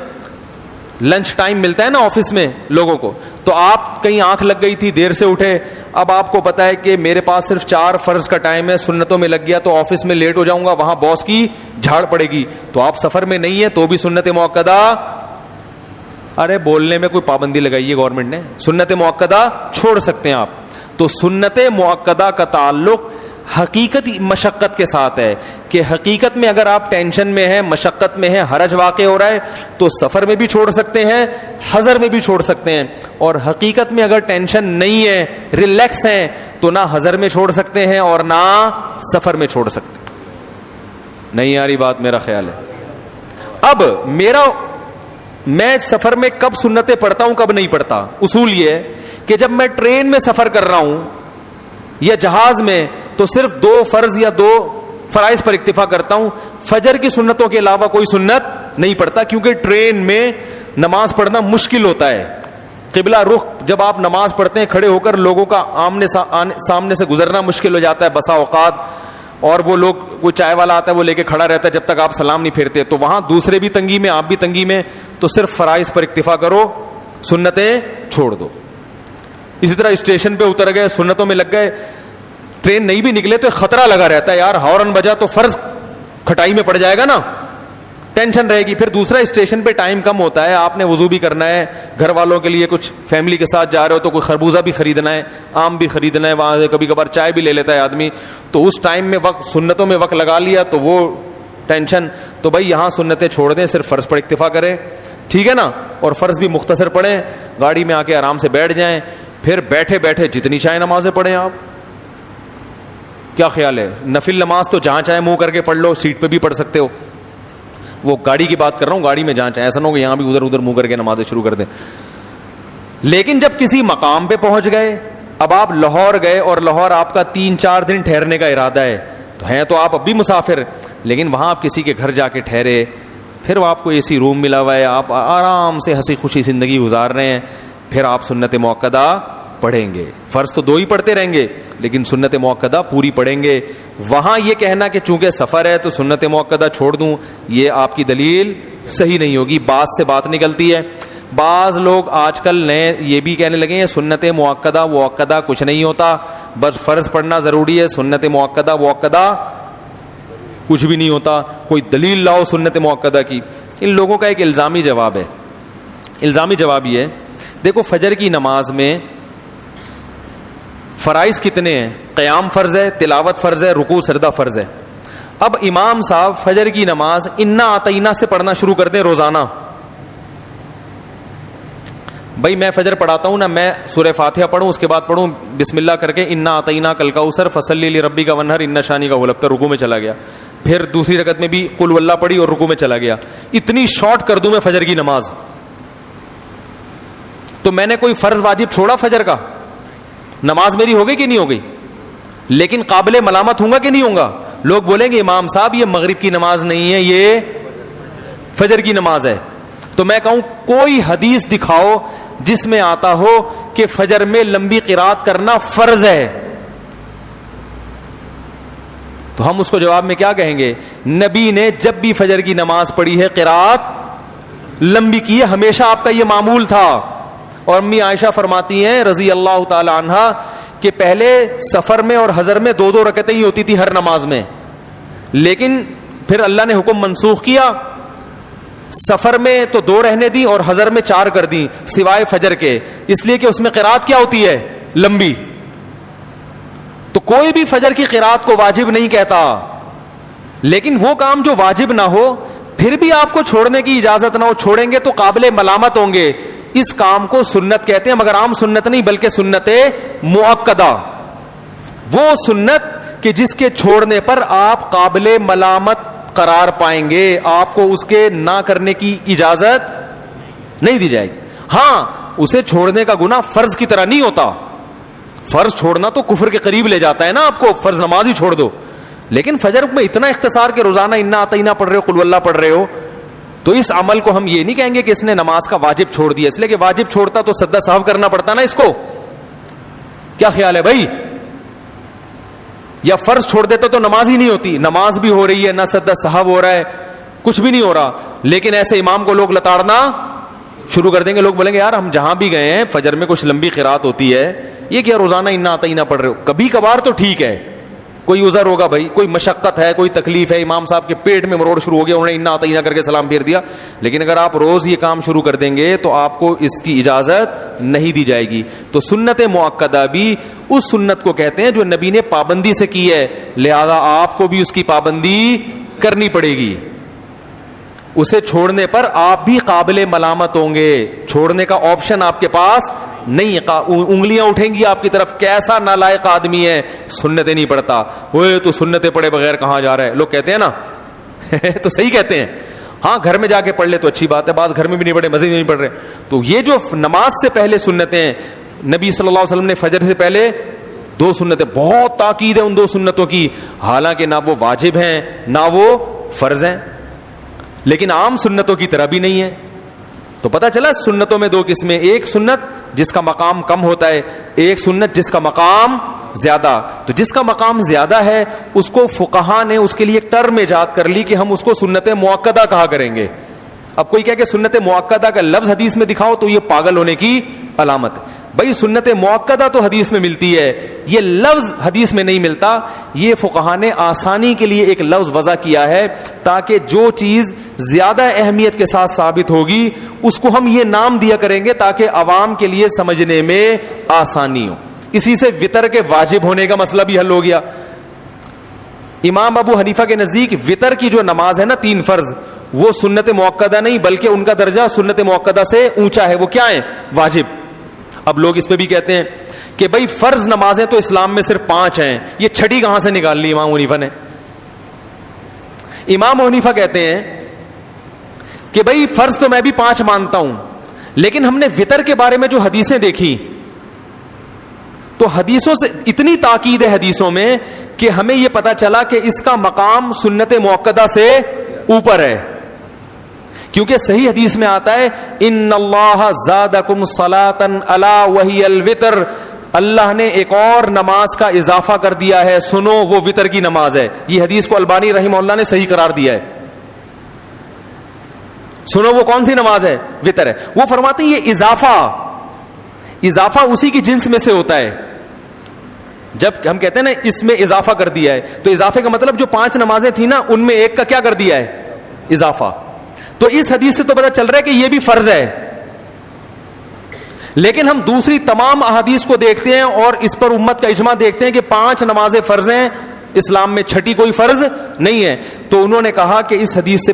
لنچ ٹائم ملتا ہے نا آفس میں لوگوں کو, تو آپ کہیں آنکھ لگ گئی تھی, دیر سے اٹھے, اب آپ کو پتا ہے کہ میرے پاس صرف 4 فرض کا ٹائم ہے, سنتوں میں لگ گیا تو آفس میں لیٹ ہو جاؤں گا, وہاں باس کی جھاڑ پڑے گی. تو آپ سفر میں نہیں ہے تو بھی سنت مؤکدہ, ارے بولنے میں کوئی پابندی لگائی ہے گورنمنٹ نے, سنت مؤکدہ چھوڑ سکتے ہیں آپ. تو سنت مؤکدہ کا تعلق حقیقت مشقت کے ساتھ ہے, کہ حقیقت میں اگر آپ ٹینشن میں ہیں, مشقت میں ہیں, حرج واقع ہو رہا ہے, تو سفر میں بھی چھوڑ سکتے ہیں, حضر میں بھی چھوڑ سکتے ہیں. اور حقیقت میں اگر ٹینشن نہیں ہے, ریلیکس ہیں, تو نہ حضر میں چھوڑ سکتے ہیں اور نہ سفر میں چھوڑ سکتے. نہیں آ رہی بات میرا خیال ہے؟ اب میں سفر میں کب سنتیں پڑھتا ہوں, کب نہیں پڑھتا, اصول یہ ہے کہ جب میں ٹرین میں سفر کر رہا ہوں یا جہاز میں تو صرف 2 فرض یا 2 فرائض پر اکتفا کرتا ہوں, فجر کی سنتوں کے علاوہ کوئی سنت نہیں پڑھتا, کیونکہ ٹرین میں نماز پڑھنا مشکل ہوتا ہے. قبلہ رخ جب آپ نماز پڑھتے ہیں کھڑے ہو کر, لوگوں کا سامنے سے گزرنا مشکل ہو جاتا ہے بسا اوقات, اور وہ لوگ, کوئی چائے والا آتا ہے وہ لے کے کھڑا رہتا ہے جب تک آپ سلام نہیں پھیرتے, تو وہاں دوسرے بھی تنگی میں, آپ بھی تنگی میں, تو صرف فرائض پر اکتفا کرو, سنتیں چھوڑ دو. اسی طرح اسٹیشن پہ اتر گئے, سنتوں میں لگ گئے, ٹرین نہیں بھی نکلے تو خطرہ لگا رہتا ہے, یار ہارن بجا تو فرض کھٹائی میں پڑ جائے گا نا, ٹینشن رہے گی. پھر دوسرا اسٹیشن پہ ٹائم کم ہوتا ہے, آپ نے وضو بھی کرنا ہے, گھر والوں کے لیے کچھ فیملی کے ساتھ جا رہے ہو تو کوئی خربوزہ بھی خریدنا ہے, آم بھی خریدنا ہے, وہاں سے کبھی کبھار چائے بھی لے لیتا ہے آدمی, تو اس ٹائم میں وقت سنتوں میں وقت لگا لیا تو وہ ٹینشن. تو بھائی یہاں سنتیں چھوڑ دیں, صرف فرض پر اکتفا کریں, ٹھیک ہے نا, اور فرض بھی مختصر پڑھیں, گاڑی میں آ کے آرام سے بیٹھ جائیں, پھر بیٹھے بیٹھے جتنی چاہے نمازیں پڑھیں. آپ کیا خیال ہے؟ نفل نماز تو جہاں چاہے منہ کر کے پڑھ لو, سیٹ پہ بھی پڑھ سکتے ہو, وہ گاڑی کی بات کر رہا ہوں, گاڑی میں جہاں چاہے, ایسا نہ ہو کہ یہاں بھی ادھر ادھر منہ کر کے نمازیں شروع کر دیں. لیکن جب کسی مقام پہ پہنچ گئے, اب آپ لاہور گئے اور لاہور آپ کا 3-4 دن ٹھہرنے کا ارادہ ہے, تو ہیں تو آپ اب بھی مسافر, لیکن وہاں آپ کسی کے گھر جا کے ٹھہرے, پھر وہ آپ کو AC روم ملا ہوا ہے, آپ آرام سے ہنسی خوشی زندگی گزار رہے ہیں, پھر آپ سنت موقدہ پڑھیں گے. فرض تو 2 ہی پڑھتے رہیں گے, لیکن سنت موقدہ پوری پڑھیں گے. وہاں یہ کہنا کہ چونکہ سفر ہے تو سنت موقدہ چھوڑ دوں, یہ آپ کی دلیل صحیح نہیں ہوگی. بعض سے بات نکلتی ہے, بعض لوگ آج کل نئے یہ بھی کہنے لگے ہیں سنت موقدہ کچھ نہیں ہوتا, بس فرض پڑھنا ضروری ہے, سنت موقدہ کچھ بھی نہیں ہوتا, کوئی دلیل لاؤ سنت موقدہ کی. ان لوگوں کا ایک الزامی جواب ہے. الزامی جواب یہ ہے, دیکھو فجر کی نماز میں فرائض کتنے ہیں؟ قیام فرض ہے, تلاوت فرض ہے, رکوع سجدہ فرض ہے. اب امام صاحب فجر کی نماز انا اعطینا سے پڑھنا شروع کر دیں روزانہ. بھائی میں فجر پڑھاتا ہوں نا, میں سورہ فاتحہ پڑھوں, اس کے بعد پڑھوں بسم اللہ کر کے انا اعطینا کل کوثر فصلی لربک وانحر ان شانی کا غلب, رکوع میں چلا گیا. پھر دوسری رکعت میں بھی قل واللہ پڑھی اور رکوع میں چلا گیا. اتنی شارٹ کر دوں میں فجر کی نماز, تو میں نے کوئی فرض واجب چھوڑا فجر کا؟ نماز میری ہو گئی کہ نہیں ہو گئی؟ لیکن قابل ملامت ہوں گا کہ نہیں ہوں گا؟ لوگ بولیں گے امام صاحب یہ مغرب کی نماز نہیں ہے, یہ فجر کی نماز ہے. تو میں کہوں کوئی حدیث دکھاؤ جس میں آتا ہو کہ فجر میں لمبی قرات کرنا فرض ہے. تو ہم اس کو جواب میں کیا کہیں گے؟ نبی نے جب بھی فجر کی نماز پڑھی ہے قرات لمبی کی ہے, ہمیشہ آپ کا یہ معمول تھا. اور امی عائشہ فرماتی ہیں رضی اللہ تعالی عنہا کہ پہلے سفر میں اور حضر میں 2 رکعتیں ہی ہوتی تھی ہر نماز میں, لیکن پھر اللہ نے حکم منسوخ کیا, سفر میں تو 2 رہنے دی اور حضر میں 4 کر دی سوائے فجر کے, اس لیے کہ اس میں قرات کیا ہوتی ہے؟ لمبی. تو کوئی بھی فجر کی قرات کو واجب نہیں کہتا, لیکن وہ کام جو واجب نہ ہو پھر بھی آپ کو چھوڑنے کی اجازت نہ ہو, چھوڑیں گے تو قابل ملامت ہوں گے. اس کام کو سنت کہتے ہیں, مگر عام سنت نہیں بلکہ سنت مؤکدہ, وہ سنت کہ جس کے چھوڑنے پر آپ قابل ملامت قرار پائیں گے, آپ کو اس کے نہ کرنے کی اجازت نہیں دی جائے گی. ہاں اسے چھوڑنے کا گناہ فرض کی طرح نہیں ہوتا, فرض چھوڑنا تو کفر کے قریب لے جاتا ہے نا آپ کو, فرض نماز ہی چھوڑ دو. لیکن فجر میں اتنا اختصار کہ روزانہ انا اعطینا پڑھ رہے ہو, قل واللہ پڑھ رہے ہو, تو اس عمل کو ہم یہ نہیں کہیں گے کہ اس نے نماز کا واجب چھوڑ دیا, اس لیے کہ واجب چھوڑتا تو سجدہ سہو کرنا پڑتا نا اس کو. کیا خیال ہے بھائی؟ یا فرض چھوڑ دیتا تو نماز ہی نہیں ہوتی, نماز بھی ہو رہی ہے, نہ سجدہ سہو ہو رہا ہے, کچھ بھی نہیں ہو رہا, لیکن ایسے امام کو لوگ لتاڑنا شروع کر دیں گے. لوگ بولیں گے یار ہم جہاں بھی گئے ہیں فجر میں کچھ لمبی قرات ہوتی ہے, یہ کیا روزانہ انا اعطینا پڑھ رہے ہو؟ کبھی کبھار تو ٹھیک ہے, کوئی عذر ہوگا بھائی, کوئی مشقت ہے, کوئی تکلیف ہے, امام صاحب کے پیٹ میں مروڑ شروع ہو گیا, انہوں نے انا اعطینا کر کے سلام پھیر دیا. لیکن اگر آپ روز یہ کام شروع کر دیں گے تو آپ کو اس کی اجازت نہیں دی جائے گی. تو سنت مؤکدہ بھی اس سنت کو کہتے ہیں جو نبی نے پابندی سے کی ہے, لہذا آپ کو بھی اس کی پابندی کرنی پڑے گی. اسے چھوڑنے پر آپ بھی قابل ملامت ہوں گے, چھوڑنے کا آپشن آپ کے پاس نہیں, انگلیاں اٹھیں گی آپ کی طرف, کیسا نالائق آدمی ہے, سنتیں نہیں پڑھتا, وہ تو سنتیں پڑھے بغیر کہاں جا رہا ہے, لوگ کہتے ہیں نا تو صحیح کہتے ہیں. ہاں گھر میں جا کے پڑھ لے تو اچھی بات ہے, بعض گھر میں بھی نہیں پڑھے, مزے نہیں پڑھ رہے. تو یہ جو نماز سے پہلے سنتیں نبی صلی اللہ علیہ وسلم نے فجر سے پہلے دو سنتیں, بہت تاکید ہے ان دو سنتوں کی, حالانکہ نہ وہ واجب ہیں نہ وہ فرض ہیں, لیکن عام سنتوں کی طرح بھی نہیں ہے. تو پتہ چلا سنتوں میں دو قسمیں, ایک سنت جس کا مقام کم ہوتا ہے, ایک سنت جس کا مقام زیادہ. تو جس کا مقام زیادہ ہے اس کو فقہا نے اس کے لیے ایک ٹرم ایجاد کر لی کہ ہم اس کو سنت مؤکدہ کہا کریں گے. اب کوئی کہے کہ سنت مؤکدہ کا لفظ حدیث میں دکھاؤ تو یہ پاگل ہونے کی علامت ہے. بھائی سنت مؤکدہ تو حدیث میں ملتی ہے, یہ لفظ حدیث میں نہیں ملتا. یہ فقہا نے آسانی کے لیے ایک لفظ وضع کیا ہے تاکہ جو چیز زیادہ اہمیت کے ساتھ ثابت ہوگی اس کو ہم یہ نام دیا کریں گے تاکہ عوام کے لیے سمجھنے میں آسانی ہو. اسی سے وطر کے واجب ہونے کا مسئلہ بھی حل ہو گیا. امام ابو حنیفہ کے نزدیک وطر کی جو نماز ہے نا 3 فرض, وہ سنت مؤکدہ نہیں بلکہ ان کا درجہ سنت مؤکدہ سے اونچا ہے. وہ کیا ہے؟ واجب. اب لوگ اس پہ بھی کہتے ہیں کہ بھائی فرض نمازیں تو اسلام میں صرف 5 ہیں, یہ چھٹی کہاں سے نکال لی امام حنیفہ نے؟ امام حنیفہ کہتے ہیں کہ بھائی فرض تو میں بھی 5 مانتا ہوں, لیکن ہم نے وطر کے بارے میں جو حدیثیں دیکھی تو حدیثوں سے اتنی تاکید ہے حدیثوں میں کہ ہمیں یہ پتا چلا کہ اس کا مقام سنت مؤکدہ سے اوپر ہے. کیونکہ صحیح حدیث میں آتا ہے ان اللہ زادکم صلاۃ الا وہی الوتر, اللہ نے ایک اور نماز کا اضافہ کر دیا ہے, سنو وہ وطر کی نماز ہے. یہ حدیث کو البانی رحمہ اللہ نے صحیح قرار دیا ہے. سنو وہ کون سی نماز ہے؟ وطر ہے. وہ فرماتے ہیں یہ اضافہ اسی کی جنس میں سے ہوتا ہے. جب ہم کہتے ہیں نا اس میں اضافہ کر دیا ہے, تو اضافے کا مطلب جو 5 نمازیں تھیں نا ان میں ایک کا کیا کر دیا ہے؟ اضافہ. تو اس حدیث سے تو پتہ چل رہا ہے کہ یہ بھی فرض ہے. لیکن ہم دوسری تمام احادیث کو دیکھتے ہیں اور اس پر امت کا اجماع دیکھتے ہیں کہ 5 نمازیں فرض ہیں, اسلام میں چھٹی کوئی فرض نہیں ہے. تو انہوں نے کہا کہ اس حدیث سے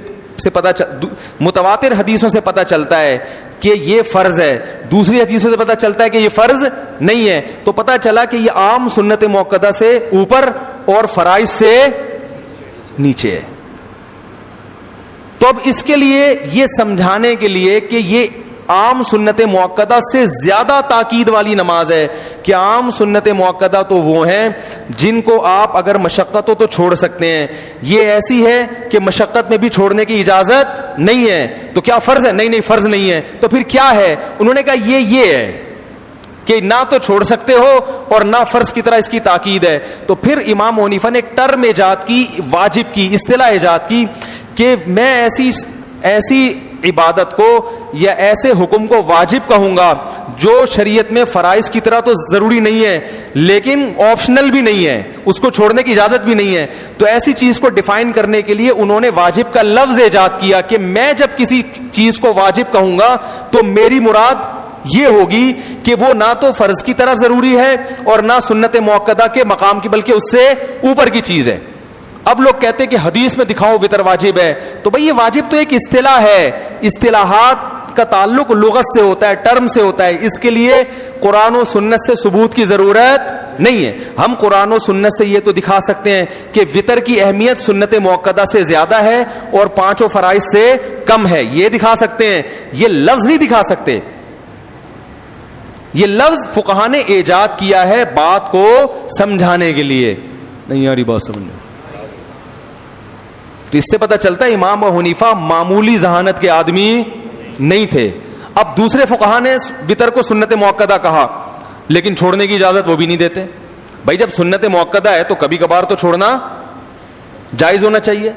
متواتر حدیثوں سے پتہ چلتا ہے کہ یہ فرض ہے, دوسری حدیثوں سے پتہ چلتا ہے کہ یہ فرض نہیں ہے. تو پتہ چلا کہ یہ عام سنت مؤکدہ سے اوپر اور فرائض سے نیچے ہے. تو اب اس کے لیے یہ سمجھانے کے لیے کہ یہ عام سنت مؤکدہ سے زیادہ تاکید والی نماز ہے کہ عام سنت مؤکدہ تو وہ ہیں جن کو آپ اگر مشقت ہو تو چھوڑ سکتے ہیں, یہ ایسی ہے کہ مشقت میں بھی چھوڑنے کی اجازت نہیں ہے. تو کیا فرض ہے؟ نہیں فرض نہیں ہے. تو پھر کیا ہے؟ انہوں نے کہا یہ ہے کہ نہ تو چھوڑ سکتے ہو اور نہ فرض کی طرح اس کی تاکید ہے. تو پھر امام حنیفہ نے ایک ٹرم ایجاد کی, واجب کی اصطلاح ایجاد کی کہ میں ایسی عبادت کو یا ایسے حکم کو واجب کہوں گا جو شریعت میں فرائض کی طرح تو ضروری نہیں ہے لیکن آپشنل بھی نہیں ہے, اس کو چھوڑنے کی اجازت بھی نہیں ہے. تو ایسی چیز کو ڈیفائن کرنے کے لیے انہوں نے واجب کا لفظ ایجاد کیا کہ میں جب کسی چیز کو واجب کہوں گا تو میری مراد یہ ہوگی کہ وہ نہ تو فرض کی طرح ضروری ہے اور نہ سنت مؤکدہ کے مقام کی بلکہ اس سے اوپر کی چیز ہے. اب لوگ کہتے ہیں کہ حدیث میں دکھاؤ وطر واجب ہے, تو بھئی یہ واجب تو ایک اصطلاح ہے, اصطلاحات کا تعلق لغت سے ہوتا ہے, ٹرم سے ہوتا ہے, اس کے لیے قرآن و سنت سے ثبوت کی ضرورت نہیں ہے. ہم قرآن و سنت سے یہ تو دکھا سکتے ہیں کہ وطر کی اہمیت سنت مؤکدہ سے زیادہ ہے اور 5 فرائض سے کم ہے, یہ دکھا سکتے ہیں, یہ لفظ نہیں دکھا سکتے. یہ لفظ فقہا نے ایجاد کیا ہے بات کو سمجھانے کے لیے. نہیں یاری بات سمجھنا. تو اس سے پتہ چلتا ہے امام حنیفہ معمولی ذہانت کے آدمی نہیں تھے. اب دوسرے فقہا نے وطر کو سنت مؤکدہ کہا لیکن چھوڑنے کی اجازت وہ بھی نہیں دیتے. بھائی جب سنت مؤکدہ ہے تو کبھی کبھار تو چھوڑنا جائز ہونا چاہیے,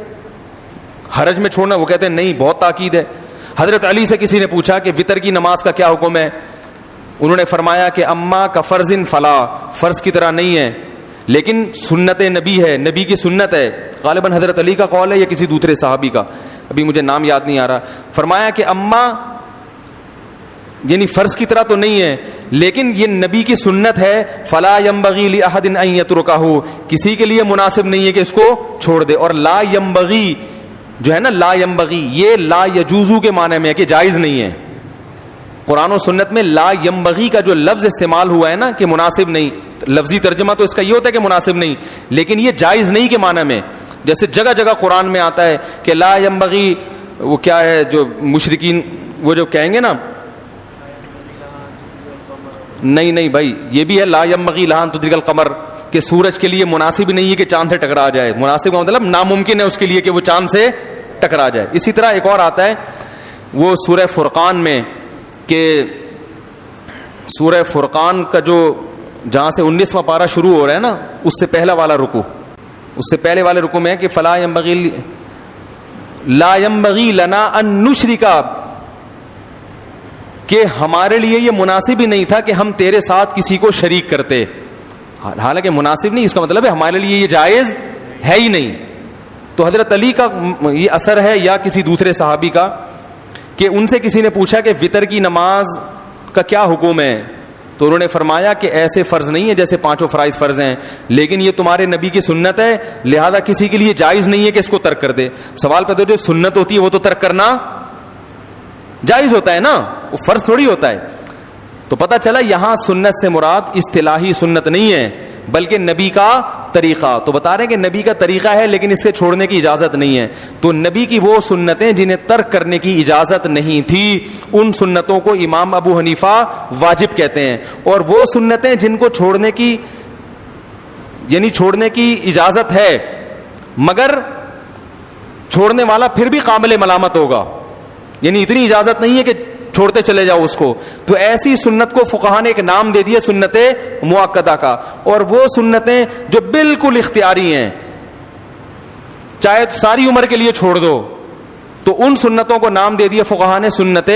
حرج میں چھوڑنا. وہ کہتے ہیں نہیں بہت تاکید ہے. حضرت علی سے کسی نے پوچھا کہ وطر کی نماز کا کیا حکم ہے, انہوں نے فرمایا کہ اما کا فرض فلا, فرض کی طرح نہیں ہے لیکن سنت نبی ہے, نبی کی سنت ہے. غالباً حضرت علی کا قول ہے یا کسی دوسرے صحابی کا, ابھی مجھے نام یاد نہیں آ رہا. فرمایا کہ اما یعنی فرض کی طرح تو نہیں ہے لیکن یہ نبی کی سنت ہے. فلا ينبغي لأحد ان يتركه, کسی کے لیے مناسب نہیں ہے کہ اس کو چھوڑ دے. اور لا ينبغي جو ہے نا, لا ينبغي یہ لا يجوز کے معنی میں ہے کہ جائز نہیں ہے. قرآن و سنت میں لا ينبغي کا جو لفظ استعمال ہوا ہے نا کہ مناسب نہیں, لفظی ترجمہ تو اس کا یہ ہوتا ہے کہ مناسب نہیں, لیکن یہ جائز نہیں کے معنی میں. جیسے جگہ جگہ قرآن میں آتا ہے کہ لا ينبغي, وہ کیا ہے جو مشرکین وہ جو کہیں گے نا نہیں بھائی، یہ بھی ہے لا ينبغي لها ان تدرك القمر، کہ سورج کے لیے مناسب نہیں ہے کہ چاند سے ٹکرا جائے. مناسب کا مطلب ناممکن ہے اس کے لیے کہ وہ چاند سے ٹکرا جائے. اسی طرح ایک اور آتا ہے وہ سورہ فرقان میں، کہ سورہ فرقان کا جو جہاں سے 19واں پارہ شروع ہو رہا ہے نا، اس سے پہلا والا رکوع، اس سے پہلے والے رکوع میں ہے کہ فلا ينبغي لا ينبغي لنا ان نشرک، کہ ہمارے لیے یہ مناسب ہی نہیں تھا کہ ہم تیرے ساتھ کسی کو شریک کرتے. حالانکہ مناسب نہیں اس کا مطلب ہے ہمارے لیے یہ جائز ہے ہی نہیں. تو حضرت علی کا یہ اثر ہے یا کسی دوسرے صحابی کا کہ ان سے کسی نے پوچھا کہ وطر کی نماز کا کیا حکم ہے، تو انہوں نے فرمایا کہ ایسے فرض نہیں ہے جیسے 5 فرائض فرض ہیں، لیکن یہ تمہارے نبی کی سنت ہے، لہذا کسی کے لیے جائز نہیں ہے کہ اس کو ترک کر دے. سوال پیدا جو سنت ہوتی ہے وہ تو ترک کرنا جائز ہوتا ہے نا، وہ فرض تھوڑی ہوتا ہے. تو پتہ چلا یہاں سنت سے مراد اصطلاحی سنت نہیں ہے بلکہ نبی کا طریقہ. تو بتا رہے ہیں کہ نبی کا طریقہ ہے لیکن اس سے چھوڑنے کی اجازت نہیں ہے. تو نبی کی وہ سنتیں جنہیں ترک کرنے کی اجازت نہیں تھی، ان سنتوں کو امام ابو حنیفہ واجب کہتے ہیں. اور وہ سنتیں جن کو چھوڑنے کی اجازت ہے مگر چھوڑنے والا پھر بھی قابل ملامت ہوگا، یعنی اتنی اجازت نہیں ہے کہ چھوڑتے چلے جاؤ اس کو، تو ایسی سنت کو فقہا نے ایک نام دے دیا سنت مؤکدہ کا. اور وہ سنتیں جو بالکل اختیاری ہیں، چاہے ساری عمر کے لیے چھوڑ دو، تو ان سنتوں کو نام دے دیا فقہا نے سنت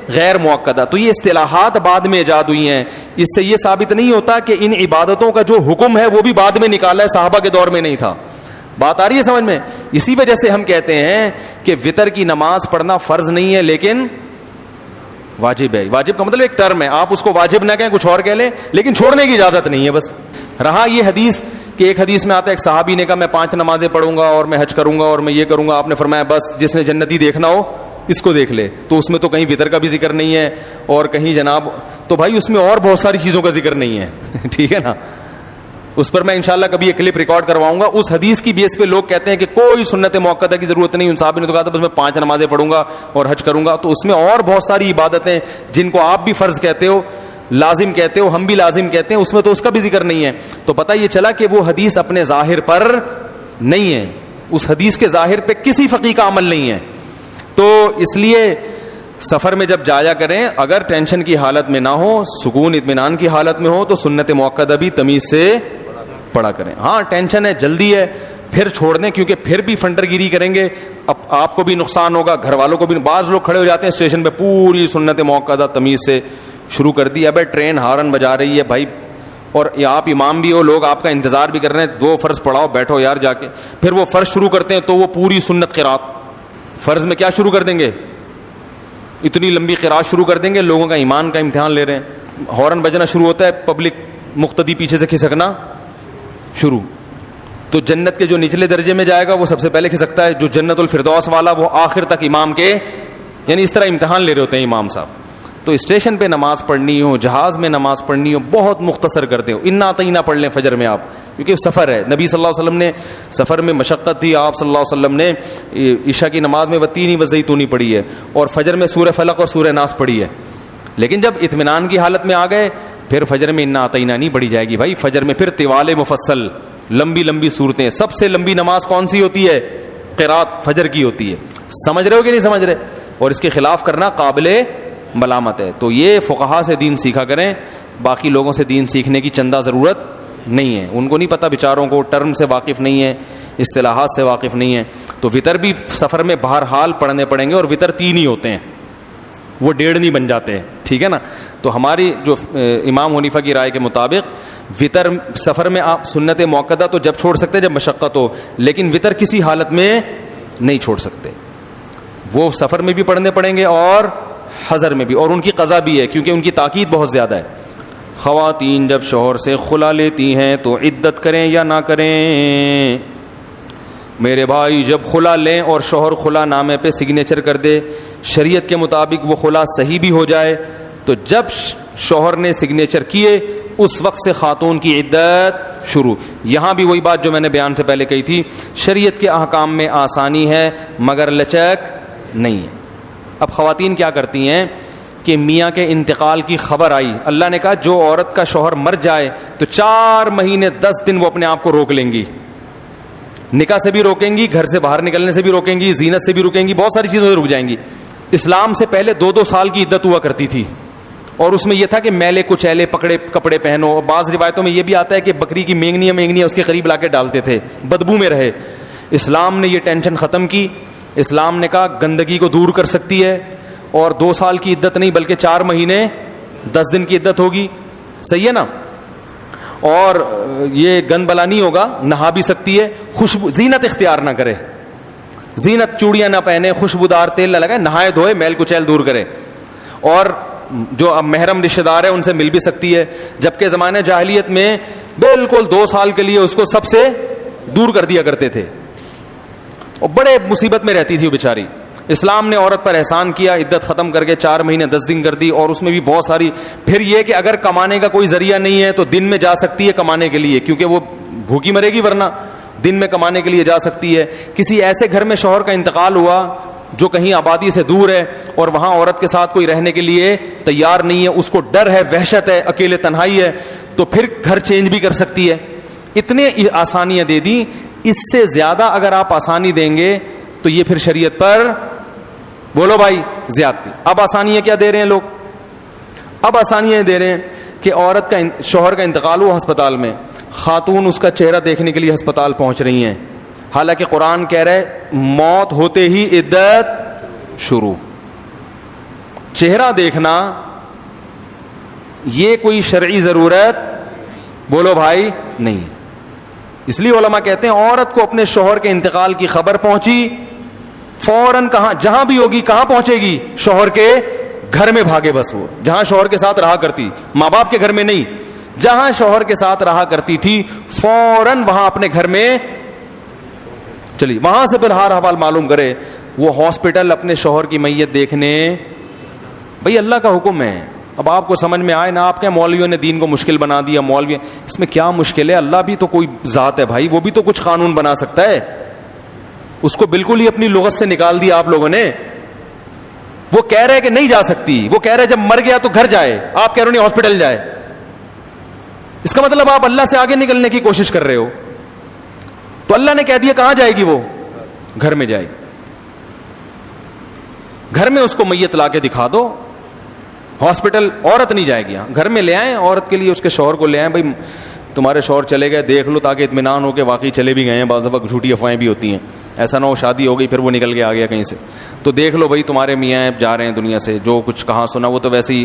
غیر مؤکدہ. تو یہ اصطلاحات بعد میں ایجاد ہوئی ہیں. اس سے یہ ثابت نہیں ہوتا کہ ان عبادتوں کا جو حکم ہے وہ بھی بعد میں نکالا ہے، صحابہ کے دور میں نہیں تھا. بات آ رہی ہے سمجھ میں؟ اسی وجہ سے ہم کہتے ہیں کہ وطر کی نماز پڑھنا فرض نہیں ہے لیکن واجب ہے. واجب کا مطلب ایک ٹرم ہے، آپ اس کو واجب نہ کہیں، کچھ اور کہہ لیں، لیکن چھوڑنے کی اجازت نہیں ہے بس. رہا یہ حدیث کہ ایک حدیث میں آتا ہے ایک صحابی نے کہا میں 5 نمازیں پڑھوں گا اور میں حج کروں گا اور میں یہ کروں گا. آپ نے فرمایا بس جس نے جنتی دیکھنا ہو اس کو دیکھ لے. تو اس میں تو کہیں وطر کا بھی ذکر نہیں ہے اور کہیں جناب، تو بھائی اس میں اور بہت ساری چیزوں کا ذکر نہیں ہے. ٹھیک ہے نا، اس پر میں انشاءاللہ کبھی ایک کلپ ریکارڈ کرواؤں گا. اس حدیث کی بیس پہ لوگ کہتے ہیں کہ کوئی سنت مؤکدہ کی ضرورت نہیں. ان صحابی نے تو کہا تھا بس میں 5 نمازیں پڑھوں گا اور حج کروں گا. تو اس میں اور بہت ساری عبادتیں جن کو آپ بھی فرض کہتے ہو، لازم کہتے ہو، ہم بھی لازم کہتے ہیں، اس میں تو اس کا بھی ذکر نہیں ہے. تو پتہ یہ چلا کہ وہ حدیث اپنے ظاہر پر نہیں ہے، اس حدیث کے ظاہر پہ کسی فقیہ کا عمل نہیں ہے. تو اس لیے سفر میں جب جایا کریں، اگر ٹینشن کی حالت میں نہ ہو، سکون اطمینان کی حالت میں ہو، تو سنت مؤکدہ بھی تمیز سے پڑھا کریں. ہاں ٹینشن ہے، جلدی ہے، پھر چھوڑ دیں، کیونکہ پھر بھی فنٹر گیری کریں گے، اب آپ کو بھی نقصان ہوگا، گھر والوں کو بھی. بعض لوگ کھڑے ہو جاتے ہیں اسٹیشن پہ پوری سنت مؤکدہ تمیز سے شروع کر دی. ابے ٹرین ہارن بجا رہی ہے بھائی، اور آپ امام بھی ہو، لوگ آپ کا انتظار بھی کر رہے ہیں، 2 فرض پڑھاؤ، بیٹھو یار جا کے. پھر وہ فرض شروع کرتے ہیں تو وہ پوری سنت قرات فرض میں کیا شروع کر دیں گے، اتنی لمبی قرات شروع کر دیں گے. لوگوں کا ایمان کا امتحان لے رہے ہیں. ہارن بجنا شروع ہوتا ہے، پبلک مقتدی پیچھے سے کھسکنا شروع. تو جنت کے جو نچلے درجے میں جائے گا وہ سب سے پہلے کھسکتا ہے، جو جنت الفردوس والا وہ آخر تک امام کے، یعنی اس طرح امتحان لے رہے ہوتے ہیں امام صاحب. تو اسٹیشن پہ نماز پڑھنی ہو، جہاز میں نماز پڑھنی ہو، بہت مختصر کرتے ہو. انا اطعنا پڑھ لیں فجر میں آپ، کیونکہ سفر ہے. نبی صلی اللہ علیہ وسلم نے سفر میں مشقت تھی، آپ صلی اللہ علیہ وسلم نے عشاء کی نماز میں والتین والزیتون پڑھی ہے اور فجر میں سورہ فلق اور سورہ ناس پڑھی ہے. لیکن جب اطمینان کی حالت میں آ گئے پھر فجر میں انا اطعنا نہیں پڑھی جائے گی بھائی. فجر میں پھر طوال مفصل، لمبی لمبی صورتیں. سب سے لمبی نماز کون سی ہوتی ہے؟ قرات فجر کی ہوتی ہے. سمجھ رہے ہو کہ نہیں سمجھ رہے؟ اور اس کے خلاف کرنا قابل ملامت ہے. تو یہ فقہا سے دین سیکھا کریں، باقی لوگوں سے دین سیکھنے کی چندہ ضرورت نہیں ہے. ان کو نہیں پتہ بیچاروں کو، ٹرم سے واقف نہیں ہے، اصطلاحات سے واقف نہیں ہے. تو وطر بھی سفر میں بہرحال پڑھنے پڑیں گے، اور وطر 3 ہی ہوتے ہیں، وہ 1.5 نہیں بن جاتے ہیں. ٹھیک ہے نا. تو ہماری جو امام حنیفہ کی رائے کے مطابق وطر سفر میں آپ سنت مؤکدہ تو جب چھوڑ سکتے جب مشقت ہو، لیکن وطر کسی حالت میں نہیں چھوڑ سکتے. وہ سفر میں بھی پڑھنے پڑیں گے اور حضر میں بھی، اور ان کی قضا بھی ہے کیونکہ ان کی تاکید بہت زیادہ ہے. خواتین جب شوہر سے خلا لیتی ہیں تو عدت کریں یا نہ کریں؟ میرے بھائی جب خلا لیں اور شوہر خلا نامے پہ سگنیچر کر دے، شریعت کے مطابق وہ خلا صحیح بھی ہو جائے، تو جب شوہر نے سگنیچر کیے اس وقت سے خاتون کی عدت شروع. یہاں بھی وہی بات جو میں نے بیان سے پہلے کہی تھی، شریعت کے احکام میں آسانی ہے مگر لچک نہیں ہے. اب خواتین کیا کرتی ہیں کہ میاں کے انتقال کی خبر آئی, اللہ نے کہا جو عورت کا شوہر مر جائے تو 4 مہینے 10 دن وہ اپنے آپ کو روک لیں گی, نکاح سے بھی روکیں گی, گھر سے باہر نکلنے سے بھی روکیں گی, زینت سے بھی روکیں گی, بہت ساری چیزوں سے رک جائیں گی. اسلام سے پہلے 2 سال کی عدت ہوا کرتی تھی, اور اس میں یہ تھا کہ میلے کچیلے پکڑے کپڑے پہنو. بعض روایتوں میں یہ بھی آتا ہے کہ بکری کی مینگنیاں اس کے قریب لا کے ڈالتے تھے, بدبو میں رہے. اسلام نے یہ ٹینشن ختم کی. اسلام نے کہا گندگی کو دور کر سکتی ہے, اور 2 سال کی عدت نہیں بلکہ 4 مہینے 10 دن کی عدت ہوگی. صحیح ہے نا؟ اور یہ گند بلا نہیں ہوگا, نہا بھی سکتی ہے, خوشبو زینت اختیار نہ کرے, زینت چوڑیاں نہ پہنے, خوشبودار تیل نہ لگائے, نہائے دھوئے, میل کچیل دور کرے. اور جو اب محرم رشتہ دار ہے ان سے مل بھی سکتی ہے, جبکہ زمانہ جاہلیت میں بالکل 2 سال کے لیے اس کو سب سے دور کر دیا کرتے تھے, اور بڑے مصیبت میں رہتی تھی وہ بیچاری. اسلام نے عورت پر احسان کیا, عدت ختم کر کے 4 مہینے 10 دن کر دی, اور اس میں بھی بہت ساری. پھر یہ کہ اگر کمانے کا کوئی ذریعہ نہیں ہے تو دن میں جا سکتی ہے کمانے کے لیے, کیونکہ وہ بھوکی مرے گی ورنہ, دن میں کمانے کے لیے جا سکتی ہے. کسی ایسے گھر میں شوہر کا انتقال ہوا جو کہیں آبادی سے دور ہے, اور وہاں عورت کے ساتھ کوئی رہنے کے لیے تیار نہیں ہے, اس کو ڈر ہے, وحشت ہے, اکیلے تنہائی ہے, تو پھر گھر چینج بھی کر سکتی ہے. اتنے آسانیاں دے دی. اس سے زیادہ اگر آپ آسانی دیں گے تو یہ پھر شریعت پر, بولو بھائی, زیادتی. اب آسانیاں کیا دے رہے ہیں لوگ؟ اب آسانیاں دے رہے ہیں کہ عورت کا شوہر کا انتقال ہوا ہسپتال میں, خاتون اس کا چہرہ دیکھنے کے لیے ہسپتال پہنچ رہی ہیں, حالانکہ قرآن کہہ رہے موت ہوتے ہی عدت شروع. چہرہ دیکھنا یہ کوئی شرعی ضرورت, بولو بھائی, نہیں. اس لیے علماء کہتے ہیں عورت کو اپنے شوہر کے انتقال کی خبر پہنچی, فوراً کہاں جہاں بھی ہوگی کہاں پہنچے گی؟ شوہر کے گھر میں بھاگے. بس وہ جہاں شوہر کے ساتھ رہا کرتی, ماں باپ کے گھر میں نہیں, جہاں شوہر کے ساتھ رہا کرتی تھی فوراً وہاں اپنے گھر میں چلی, وہاں سے پھر ہار حوال معلوم کرے. وہ ہاسپٹل اپنے شوہر کی میت دیکھنے, بھئی اللہ کا حکم ہے. اب آپ کو سمجھ میں آئے نہ, آپ کے مولویوں نے دین کو مشکل بنا دیا, مولوی اس میں کیا مشکل ہے؟ اللہ بھی تو کوئی ذات ہے بھائی, وہ بھی تو کچھ قانون بنا سکتا ہے. اس کو بالکل ہی اپنی لغت سے نکال دیا آپ لوگوں نے. وہ کہہ رہے کہ نہیں جا سکتی, وہ کہہ رہے جب مر گیا تو گھر جائے, آپ کہہ رہے نہیں ہاسپٹل جائے. اس کا مطلب آپ اللہ سے آگے نکلنے کی کوشش کر رہے ہو. تو اللہ نے کہہ دیا کہاں جائے گی, وہ گھر میں جائے گی. گھر میں اس کو میت لا کے دکھا دو, ہاسپٹل عورت نہیں جائے گی. گھر میں لے آئیں عورت کے لیے, اس کے شوہر کو لے آئیں, بھائی تمہارے شوہر چلے گئے دیکھ لو, تاکہ اطمینان ہو کہ واقعی چلے بھی گئے ہیں. بعض دفعہ جھوٹی افواہیں بھی ہوتی ہیں, ایسا نہ ہو شادی ہو گئی پھر وہ نکل کے آ گیا کہیں سے. تو دیکھ لو بھائی تمہارے میاں جا رہے ہیں دنیا سے, جو کچھ کہاں سنا وہ تو ویسے ہی,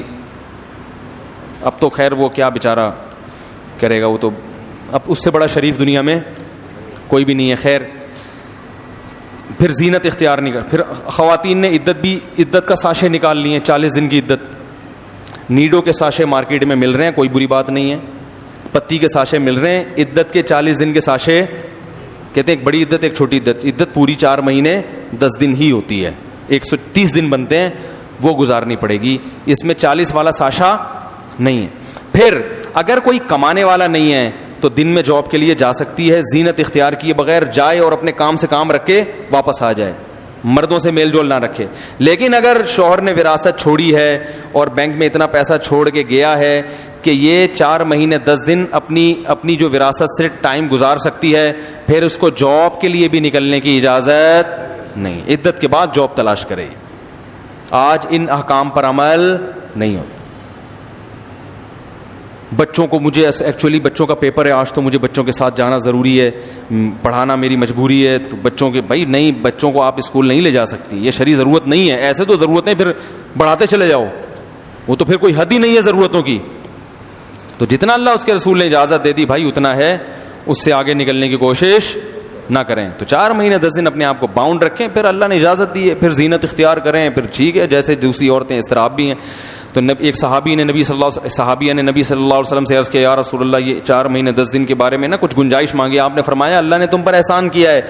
اب تو خیر وہ کیا بیچارہ کرے گا, وہ تو اب اس سے بڑا شریف دنیا میں کوئی بھی نہیں ہے. خیر پھر زینت اختیار نہیں کر. پھر خواتین نے عدت کا ساشے نکال لیے, 40 دن کی عدت. نیڈو کے ساشے مارکیٹ میں مل رہے ہیں, کوئی بری بات نہیں ہے. پتی کے ساشے مل رہے ہیں. عدت کے 40 دن کے ساشے کہتے ہیں ایک بڑی عدت ایک چھوٹی عدت. عدت پوری 4 مہینے 10 دن ہی ہوتی ہے, 130 دن بنتے ہیں, وہ گزارنی پڑے گی. اس میں 40 والا ساشا نہیں ہے. پھر اگر کوئی کمانے والا نہیں ہے تو دن میں جاب کے لیے جا سکتی ہے, زینت اختیار کیے بغیر جائے اور اپنے کام سے کام رکھ کے واپس آ جائے, مردوں سے میل جول نہ رکھے. لیکن اگر شوہر نے وراثت چھوڑی ہے اور بینک میں اتنا پیسہ چھوڑ کے گیا ہے کہ یہ 4 مہینے 10 دن اپنی جو وراثت سے ٹائم گزار سکتی ہے, پھر اس کو جاب کے لیے بھی نکلنے کی اجازت نہیں. عدت کے بعد جاب تلاش کرے. آج ان احکام پر عمل نہیں ہوتا. بچوں کو مجھے ایکچولی بچوں کا پیپر ہے آج, تو مجھے بچوں کے ساتھ جانا ضروری ہے, پڑھانا میری مجبوری ہے. تو بچوں کے بھائی نہیں, بچوں کو آپ اسکول نہیں لے جا سکتی, یہ شرعی ضرورت نہیں ہے. ایسے تو ضرورتیں پھر بڑھاتے چلے جاؤ, وہ تو پھر کوئی حد ہی نہیں ہے ضرورتوں کی. تو جتنا اللہ اس کے رسول نے اجازت دے دی بھائی اتنا ہے, اس سے آگے نکلنے کی کوشش نہ کریں. تو 4 مہینے 10 دن اپنے آپ کو باؤنڈ رکھیں, پھر اللہ نے اجازت دی ہے, پھر زینت اختیار کریں, پھر ٹھیک ہے. جیسے دوسری عورتیں اس طرح بھی ہیں. تو ایک صحابیہ نے نبی صلی اللہ علیہ وسلم سے عرض کیا, یا رسول اللہ یہ 4 مہینے 10 دن کے بارے میں نا کچھ گنجائش مانگی. آپ نے فرمایا اللہ نے تم پر احسان کیا ہے,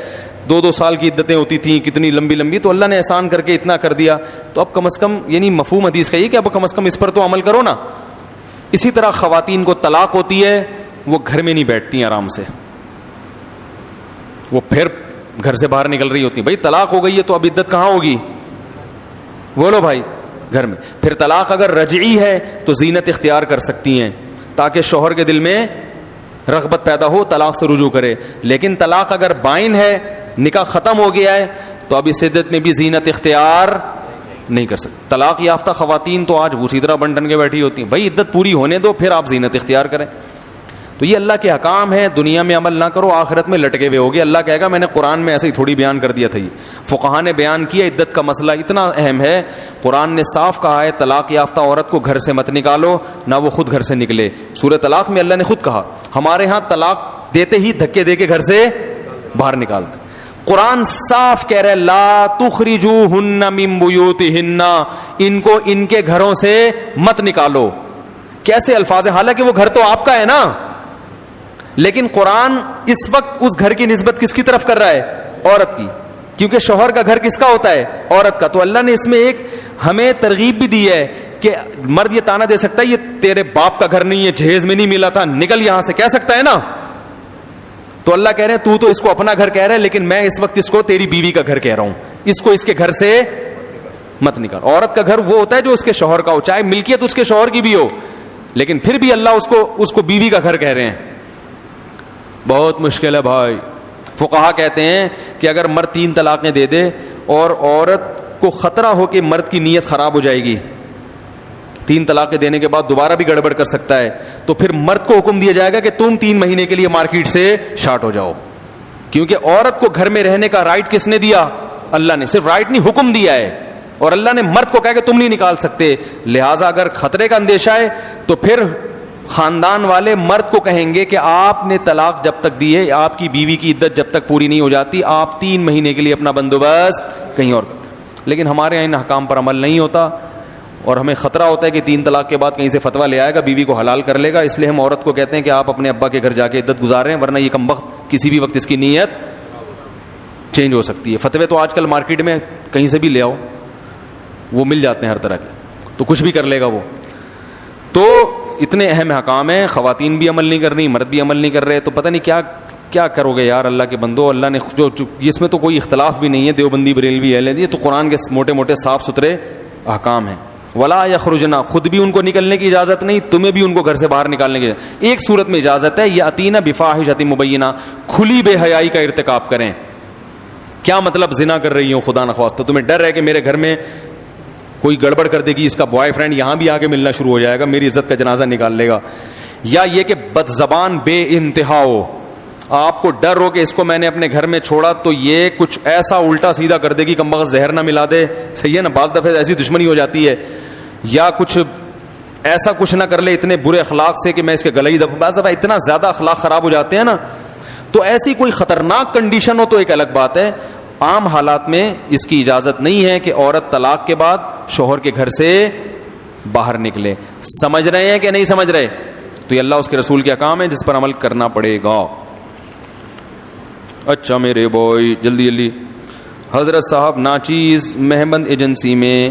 2 سال کی عدتیں ہوتی تھیں, کتنی لمبی لمبی, تو اللہ نے احسان کر کے اتنا کر دیا. تو اب کم از کم, یعنی مفہوم حدیث کا یہ کہ اب کم از کم اس پر تو عمل کرو نا. اسی طرح خواتین کو طلاق ہوتی ہے, وہ گھر میں نہیں بیٹھتی آرام سے, وہ پھر گھر سے باہر نکل رہی ہوتی. بھائی طلاق ہو گئی ہے تو اب عدت کہاں ہوگی, بولو بھائی, گھر میں. پھر طلاق اگر رجعی ہے تو زینت اختیار کر سکتی ہیں تاکہ شوہر کے دل میں رغبت پیدا ہو, طلاق سے رجوع کرے. لیکن طلاق اگر بائن ہے, نکاح ختم ہو گیا ہے, تو اب اس عدت میں بھی زینت اختیار نہیں کر سکتے. طلاق یافتہ خواتین تو آج اسی طرح بن ٹن کے بیٹھی ہوتی ہیں, بھائی عدت پوری ہونے دو پھر آپ زینت اختیار کریں. تو یہ اللہ کے حکام ہے, دنیا میں عمل نہ کرو, آخرت میں لٹکے ہوئے ہوگے. اللہ کہے گا میں نے قرآن میں ایسے ہی تھوڑی بیان کر دیا تھا. یہ فقہاء نے بیان کیا, عدت کا مسئلہ اتنا اہم ہے, قرآن نے صاف کہا ہے طلاق یافتہ عورت کو گھر سے مت نکالو, نہ وہ خود گھر سے نکلے. سورہ طلاق میں اللہ نے خود کہا, ہمارے ہاں طلاق دیتے ہی دھکے دے کے گھر سے باہر نکالتے. قرآن صاف کہہ رہا ہے لا تخرجوہن من بیوتہن, ان کو ان کے گھروں سے مت نکالو. کیسے الفاظ ہیں, حالانکہ وہ گھر تو آپ کا ہے نا, لیکن قرآن اس وقت اس گھر کی نسبت کس کی طرف کر رہا ہے, عورت کی, کیونکہ شوہر کا گھر کس کا ہوتا ہے, عورت کا. تو اللہ نے اس میں ایک ہمیں ترغیب بھی دی ہے کہ مرد یہ تانا دے سکتا ہے یہ تیرے باپ کا گھر نہیں ہے, جہیز میں نہیں ملا تھا, نکل یہاں سے, کہہ سکتا ہے نا. تو اللہ کہہ رہے ہیں تو اس کو اپنا گھر کہہ رہا ہے, لیکن میں اس وقت اس کو تیری بیوی کا گھر کہہ رہا ہوں, اس کو اس کے گھر سے مت نکال. عورت کا گھر وہ ہوتا ہے جو اس کے شوہر کا ہو, چاہے ملکیت اس کے شوہر کی بھی ہو, لیکن پھر بھی اللہ اس کو بیوی کا گھر کہہ رہے ہیں. بہت مشکل ہے بھائی. فقہا کہتے ہیں کہ اگر مرد 3 طلاقیں دے دے اور عورت کو خطرہ ہو کہ مرد کی نیت خراب ہو جائے گی, 3 طلاقیں دینے کے بعد دوبارہ بھی گڑبڑ کر سکتا ہے, تو پھر مرد کو حکم دیا جائے گا کہ تم 3 مہینے کے لیے مارکیٹ سے شارٹ ہو جاؤ. کیونکہ عورت کو گھر میں رہنے کا رائٹ کس نے دیا, اللہ نے. صرف رائٹ نہیں, حکم دیا ہے, اور اللہ نے مرد کو کہا کہ تم نہیں نکال سکتے. لہٰذا اگر خطرے کا اندیشہ ہے تو پھر خاندان والے مرد کو کہیں گے کہ آپ نے طلاق جب تک دی ہے, آپ کی بیوی کی عدت جب تک پوری نہیں ہو جاتی, آپ 3 مہینے کے لیے اپنا بندوبست کہیں اور. لیکن ہمارے یہاں ان احکام پر عمل نہیں ہوتا, اور ہمیں خطرہ ہوتا ہے کہ 3 طلاق کے بعد کہیں سے فتویٰ لے آئے گا, بیوی کو حلال کر لے گا. اس لیے ہم عورت کو کہتے ہیں کہ آپ اپنے ابا کے گھر جا کے عدت گزاریں, ورنہ یہ کم وقت کسی بھی وقت اس کی نیت چینج ہو سکتی ہے. فتوے تو آج کل مارکیٹ میں کہیں سے بھی لے آؤ, وہ مل جاتے ہیں ہر طرح کے, تو کچھ بھی کر لے گا وہ. تو اتنے اہم حکام ہیں, خواتین بھی عمل نہیں کر رہی, مرد بھی عمل نہیں کر رہے, تو پتہ نہیں کیا کیا کرو گے یار اللہ کے بندو. اللہ نے جو اس میں تو کوئی اختلاف بھی نہیں ہے, دیوبندی بریلوی اہل حدیث, تو قرآن کے موٹے موٹے صاف ستھرے احکام ہیں. ولا یخرجنا, خود بھی ان کو نکلنے کی اجازت نہیں, تمہیں بھی ان کو گھر سے باہر نکالنے کی اجازت. ایک صورت میں اجازت ہے, یاتینا بفاحشۃ مبینہ, کھلی بے حیائی کا ارتکاب کریں. کیا مطلب, زنا کر رہی ہوں خدا نخواستہ, تمہیں ڈر ہے کہ میرے گھر میں کوئی گڑبڑ کر دے گی, اس کا بوائے فرینڈ یہاں بھی آ کے ملنا شروع ہو جائے گا, میری عزت کا جنازہ نکال لے گا. یا یہ کہ بد زبان بے انتہا ہو, آپ کو ڈر ہو کہ اس کو میں نے اپنے گھر میں چھوڑا تو یہ کچھ ایسا الٹا سیدھا کر دے گی, کم بخت زہر نہ ملا دے, صحیح ہے نا, بعض دفعہ ایسی دشمنی ہو جاتی ہے, یا کچھ ایسا کچھ نہ کر لے اتنے برے اخلاق سے کہ میں اس کے گلے ہی دب, بعض دفعہ اتنا زیادہ اخلاق خراب ہو جاتے ہیں نا. تو ایسی کوئی خطرناک کنڈیشن ہو تو ایک الگ بات ہے, عام حالات میں اس کی اجازت نہیں ہے کہ عورت طلاق کے بعد شوہر کے گھر سے باہر نکلے. سمجھ رہے ہیں کہ نہیں سمجھ رہے؟ تو یہ اللہ اس کے رسول کے احکام ہے جس پر عمل کرنا پڑے گا. اچھا میرے بوائے, جلدی جلدی. حضرت صاحب ناچیز مہمند ایجنسی میں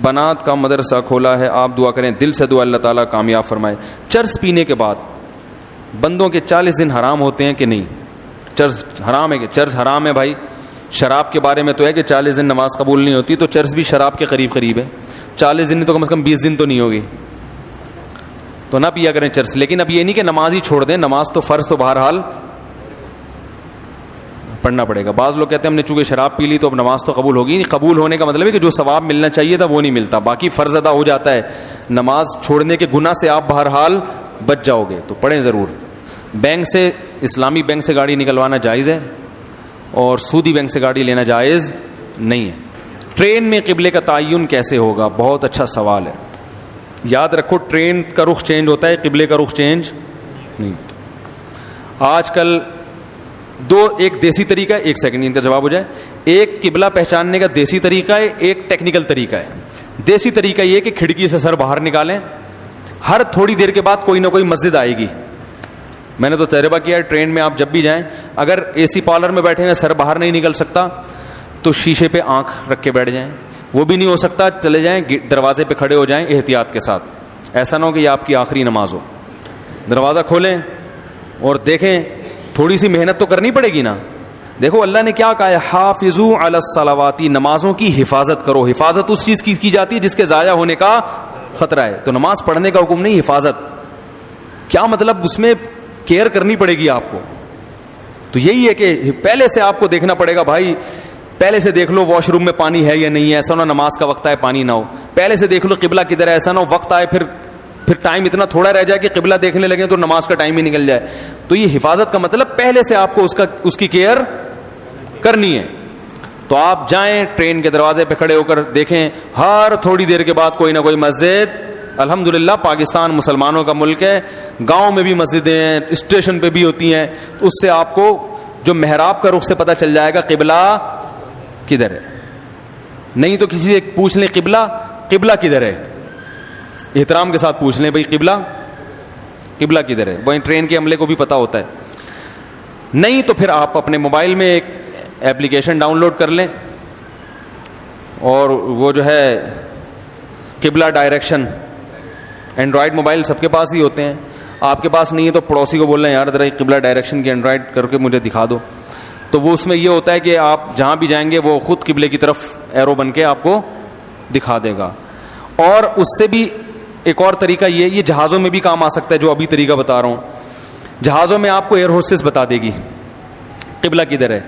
بنات کا مدرسہ کھولا ہے, آپ دعا کریں, دل سے دعا, اللہ تعالیٰ کامیاب فرمائے. چرس پینے کے بعد بندوں کے 40 دن حرام ہوتے ہیں کہ نہیں؟ چرس حرام ہے کہ چرس حرام ہے بھائی. شراب کے بارے میں تو ہے کہ 40 دن نماز قبول نہیں ہوتی, تو چرس بھی شراب کے قریب قریب ہے. 40 دن تو کم از کم 20 دن تو نہیں ہوگی, تو نہ پیا کریں چرس. لیکن اب یہ نہیں کہ نماز ہی چھوڑ دیں, نماز تو فرض تو بہرحال پڑھنا پڑے گا. بعض لوگ کہتے ہیں ہم نے چونکہ شراب پی لی تو اب نماز تو قبول ہوگی نہیں. قبول ہونے کا مطلب ہے کہ جو ثواب ملنا چاہیے تھا وہ نہیں ملتا, باقی فرض ادا ہو جاتا ہے. نماز چھوڑنے کے گناہ سے آپ بہرحال بچ جاؤ گے, تو پڑھیں ضرور. بینک سے, اسلامی بینک سے گاڑی نکلوانا جائز ہے, اور سودی بینک سے گاڑی لینا جائز نہیں ہے. ٹرین میں قبلے کا تعین کیسے ہوگا؟ بہت اچھا سوال ہے. یاد رکھو ٹرین کا رخ چینج ہوتا ہے, قبلے کا رخ چینج نہیں. آج کل ایک دیسی طریقہ ہے, ایک سیکنڈ ان کا جواب ہو جائے. ایک قبلہ پہچاننے کا دیسی طریقہ ہے, ایک ٹیکنیکل طریقہ ہے. دیسی طریقہ یہ کہ کھڑکی سے سر باہر نکالیں, ہر تھوڑی دیر کے بعد کوئی نہ کوئی مسجد آئے گی. میں نے تو تجربہ کیا ہے, ٹرین میں آپ جب بھی جائیں, اگر اے سی پارلر میں بیٹھے ہیں سر باہر نہیں نکل سکتا تو شیشے پہ آنکھ رکھ کے بیٹھ جائیں. وہ بھی نہیں ہو سکتا, چلے جائیں دروازے پہ کھڑے ہو جائیں احتیاط کے ساتھ. ایسا نہ ہو کہ یہ آپ کی آخری نماز ہو. دروازہ کھولیں اور دیکھیں, تھوڑی سی محنت تو کرنی پڑے گی نا. دیکھو اللہ نے کیا کہا ہے, حافظوا علی الصلوات, نمازوں کی حفاظت کرو. حفاظت اس چیز کی جاتی ہے جس کے ضائع ہونے کا خطرہ ہے. تو نماز پڑھنے کا حکم نہیں, حفاظت. کیا مطلب, اس میں کیئر کرنی پڑے گی آپ کو. تو یہی ہے کہ پہلے سے آپ کو دیکھنا پڑے گا, بھائی پہلے سے دیکھ لو واش روم میں پانی ہے یا نہیں ہے, ایسا نہ نماز کا وقت آئے پانی نہ ہو. پہلے سے دیکھ لو قبلہ کدھر ہے, ایسا نہ ہو وقت آئے پھر ٹائم اتنا تھوڑا رہ جائے کہ قبلہ دیکھنے لگے تو نماز کا ٹائم ہی نکل جائے. تو یہ حفاظت کا مطلب پہلے سے آپ کو اس کی کیئر کرنی ہے. تو آپ جائیں ٹرین کے دروازے پہ کھڑے ہو کر دیکھیں, ہر تھوڑی دیر کے بعد کوئی نہ کوئی مسجد, الحمدللہ پاکستان مسلمانوں کا ملک ہے, گاؤں میں بھی مسجدیں ہیں, اسٹیشن پہ بھی ہوتی ہیں. تو اس سے آپ کو جو محراب کا رخ سے پتہ چل جائے گا قبلہ کدھر ہے. نہیں تو کسی سے پوچھ لیں قبلہ کدھر ہے, احترام کے ساتھ پوچھ لیں بھائی قبلہ کدھر ہے. وہیں ٹرین کے عملے کو بھی پتہ ہوتا ہے. نہیں تو پھر آپ اپنے موبائل میں ایک ایپلیکیشن ڈاؤن لوڈ کر لیں, اور وہ جو ہے قبلہ ڈائریکشن, اینڈرائڈ موبائل سب کے پاس ہی ہوتے ہیں. آپ کے پاس نہیں ہے تو پڑوسی کو بول رہے ہیں یار ذرا قبلہ ڈائریکشن کی اینڈرائڈ کر کے مجھے دکھا دو. تو وہ اس میں یہ ہوتا ہے کہ آپ جہاں بھی جائیں گے وہ خود قبلے کی طرف ایرو بن کے آپ کو دکھا دے گا. اور اس سے بھی ایک اور طریقہ یہ جہازوں میں بھی کام آ سکتا ہے, جو ابھی طریقہ بتا رہا ہوں. جہازوں میں آپ کو ایئر ہوسٹس بتا دے گی قبلہ کدھر ہے.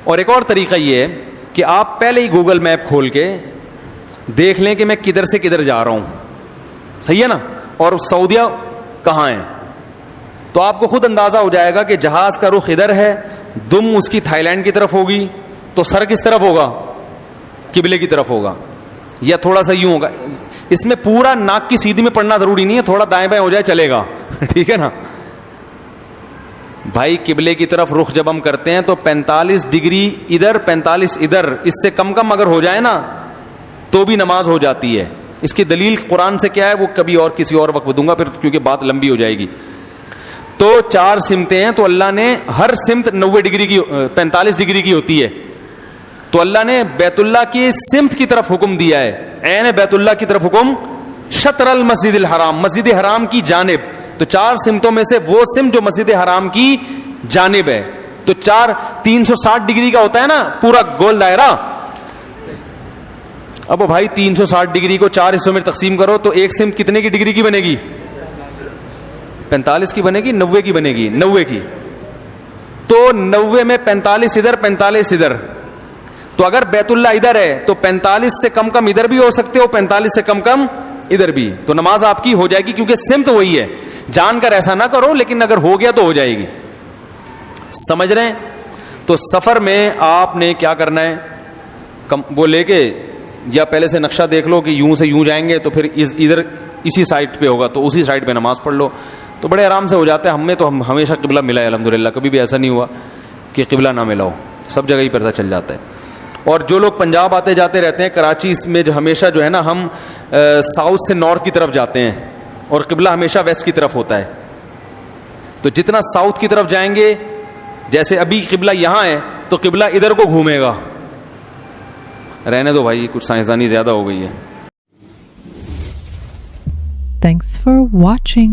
اور ایک اور طریقہ یہ ہے کہ آپ پہلے ہی گوگل میپ کھول کے دیکھ لیں کہ میں کدھر سے کدھر جا رہا ہوں, صحیح ہے نا, اور سعودیہ کہاں ہے. تو آپ کو خود اندازہ ہو جائے گا کہ جہاز کا رخ ادھر ہے, دم اس کی تھائی لینڈ کی طرف ہوگی, تو سر کس طرف ہوگا, قبلے کی طرف ہوگا, یا تھوڑا سا یوں ہوگا. اس میں پورا ناک کی سیدھی میں پڑنا ضروری نہیں ہے, تھوڑا دائیں بائیں ہو جائے چلے گا, ٹھیک ہے نا بھائی. قبلے کی طرف رخ جب ہم کرتے ہیں تو 45 ڈگری ادھر 45 ادھر, اس سے کم اگر ہو جائے نا تو بھی نماز ہو جاتی ہے. اس کی دلیل قرآن سے کیا ہے وہ کبھی اور کسی اور وقت دوں گا پھر, کیونکہ بات لمبی ہو جائے گی. تو 4 سمتیں ہیں, تو اللہ نے ہر سمت 90 ڈگری کی 45 ڈگری کی ہوتی ہے. تو اللہ نے بیت اللہ کی سمت کی طرف حکم دیا ہے, عین بیت اللہ کی طرف حکم, شطر المسجد الحرام, مسجد حرام کی جانب. تو 4 سمتوں میں سے وہ سمت جو مسجد حرام کی جانب ہے. تو 360 ڈگری کا ہوتا ہے نا پورا گول دائرہ. اب بھائی 360 ڈگری کو 4 حصوں میں تقسیم کرو تو ایک سمت کتنے کی ڈگری کی بنے گی, 45 کی بنے گی, 90 کی بنے گی, 90 کی. تو 90 میں 45 ادھر 45 ادھر. تو اگر بیت اللہ ادھر ہے تو 45 سے کم ادھر بھی ہو سکتے ہو, 45 سے کم ادھر بھی. تو نماز آپ کی ہو جائے گی, کیونکہ سمت وہی ہے. جان کر ایسا نہ کرو, لیکن اگر ہو گیا تو ہو جائے گی. سمجھ رہے ہیں. تو سفر میں آپ نے کیا کرنا ہے, وہ لے کے یا پہلے سے نقشہ دیکھ لو کہ یوں سے یوں جائیں گے تو پھر ادھر اسی سائڈ پہ ہوگا, تو اسی سائڈ پہ نماز پڑھ لو, تو بڑے آرام سے ہو جاتا ہے. ہمیں تو ہمیشہ قبلہ ملا ہے الحمدللہ, کبھی بھی ایسا نہیں ہوا کہ قبلہ نہ ملا ہو, سب جگہ ہی پتہ چل جاتا ہے. اور جو لوگ پنجاب آتے جاتے رہتے ہیں, کراچی میں جو ہمیشہ جو ہے نا ہم ساؤتھ سے نارتھ کی طرف جاتے ہیں, اور قبلہ ہمیشہ ویسٹ کی طرف ہوتا ہے. تو جتنا ساؤتھ کی طرف جائیں گے, جیسے ابھی قبلہ یہاں ہے تو قبلہ ادھر کو گھومے گا. رہنے دو بھائی, کچھ سائنسدانی زیادہ ہو گئی ہے. Thanks for watching.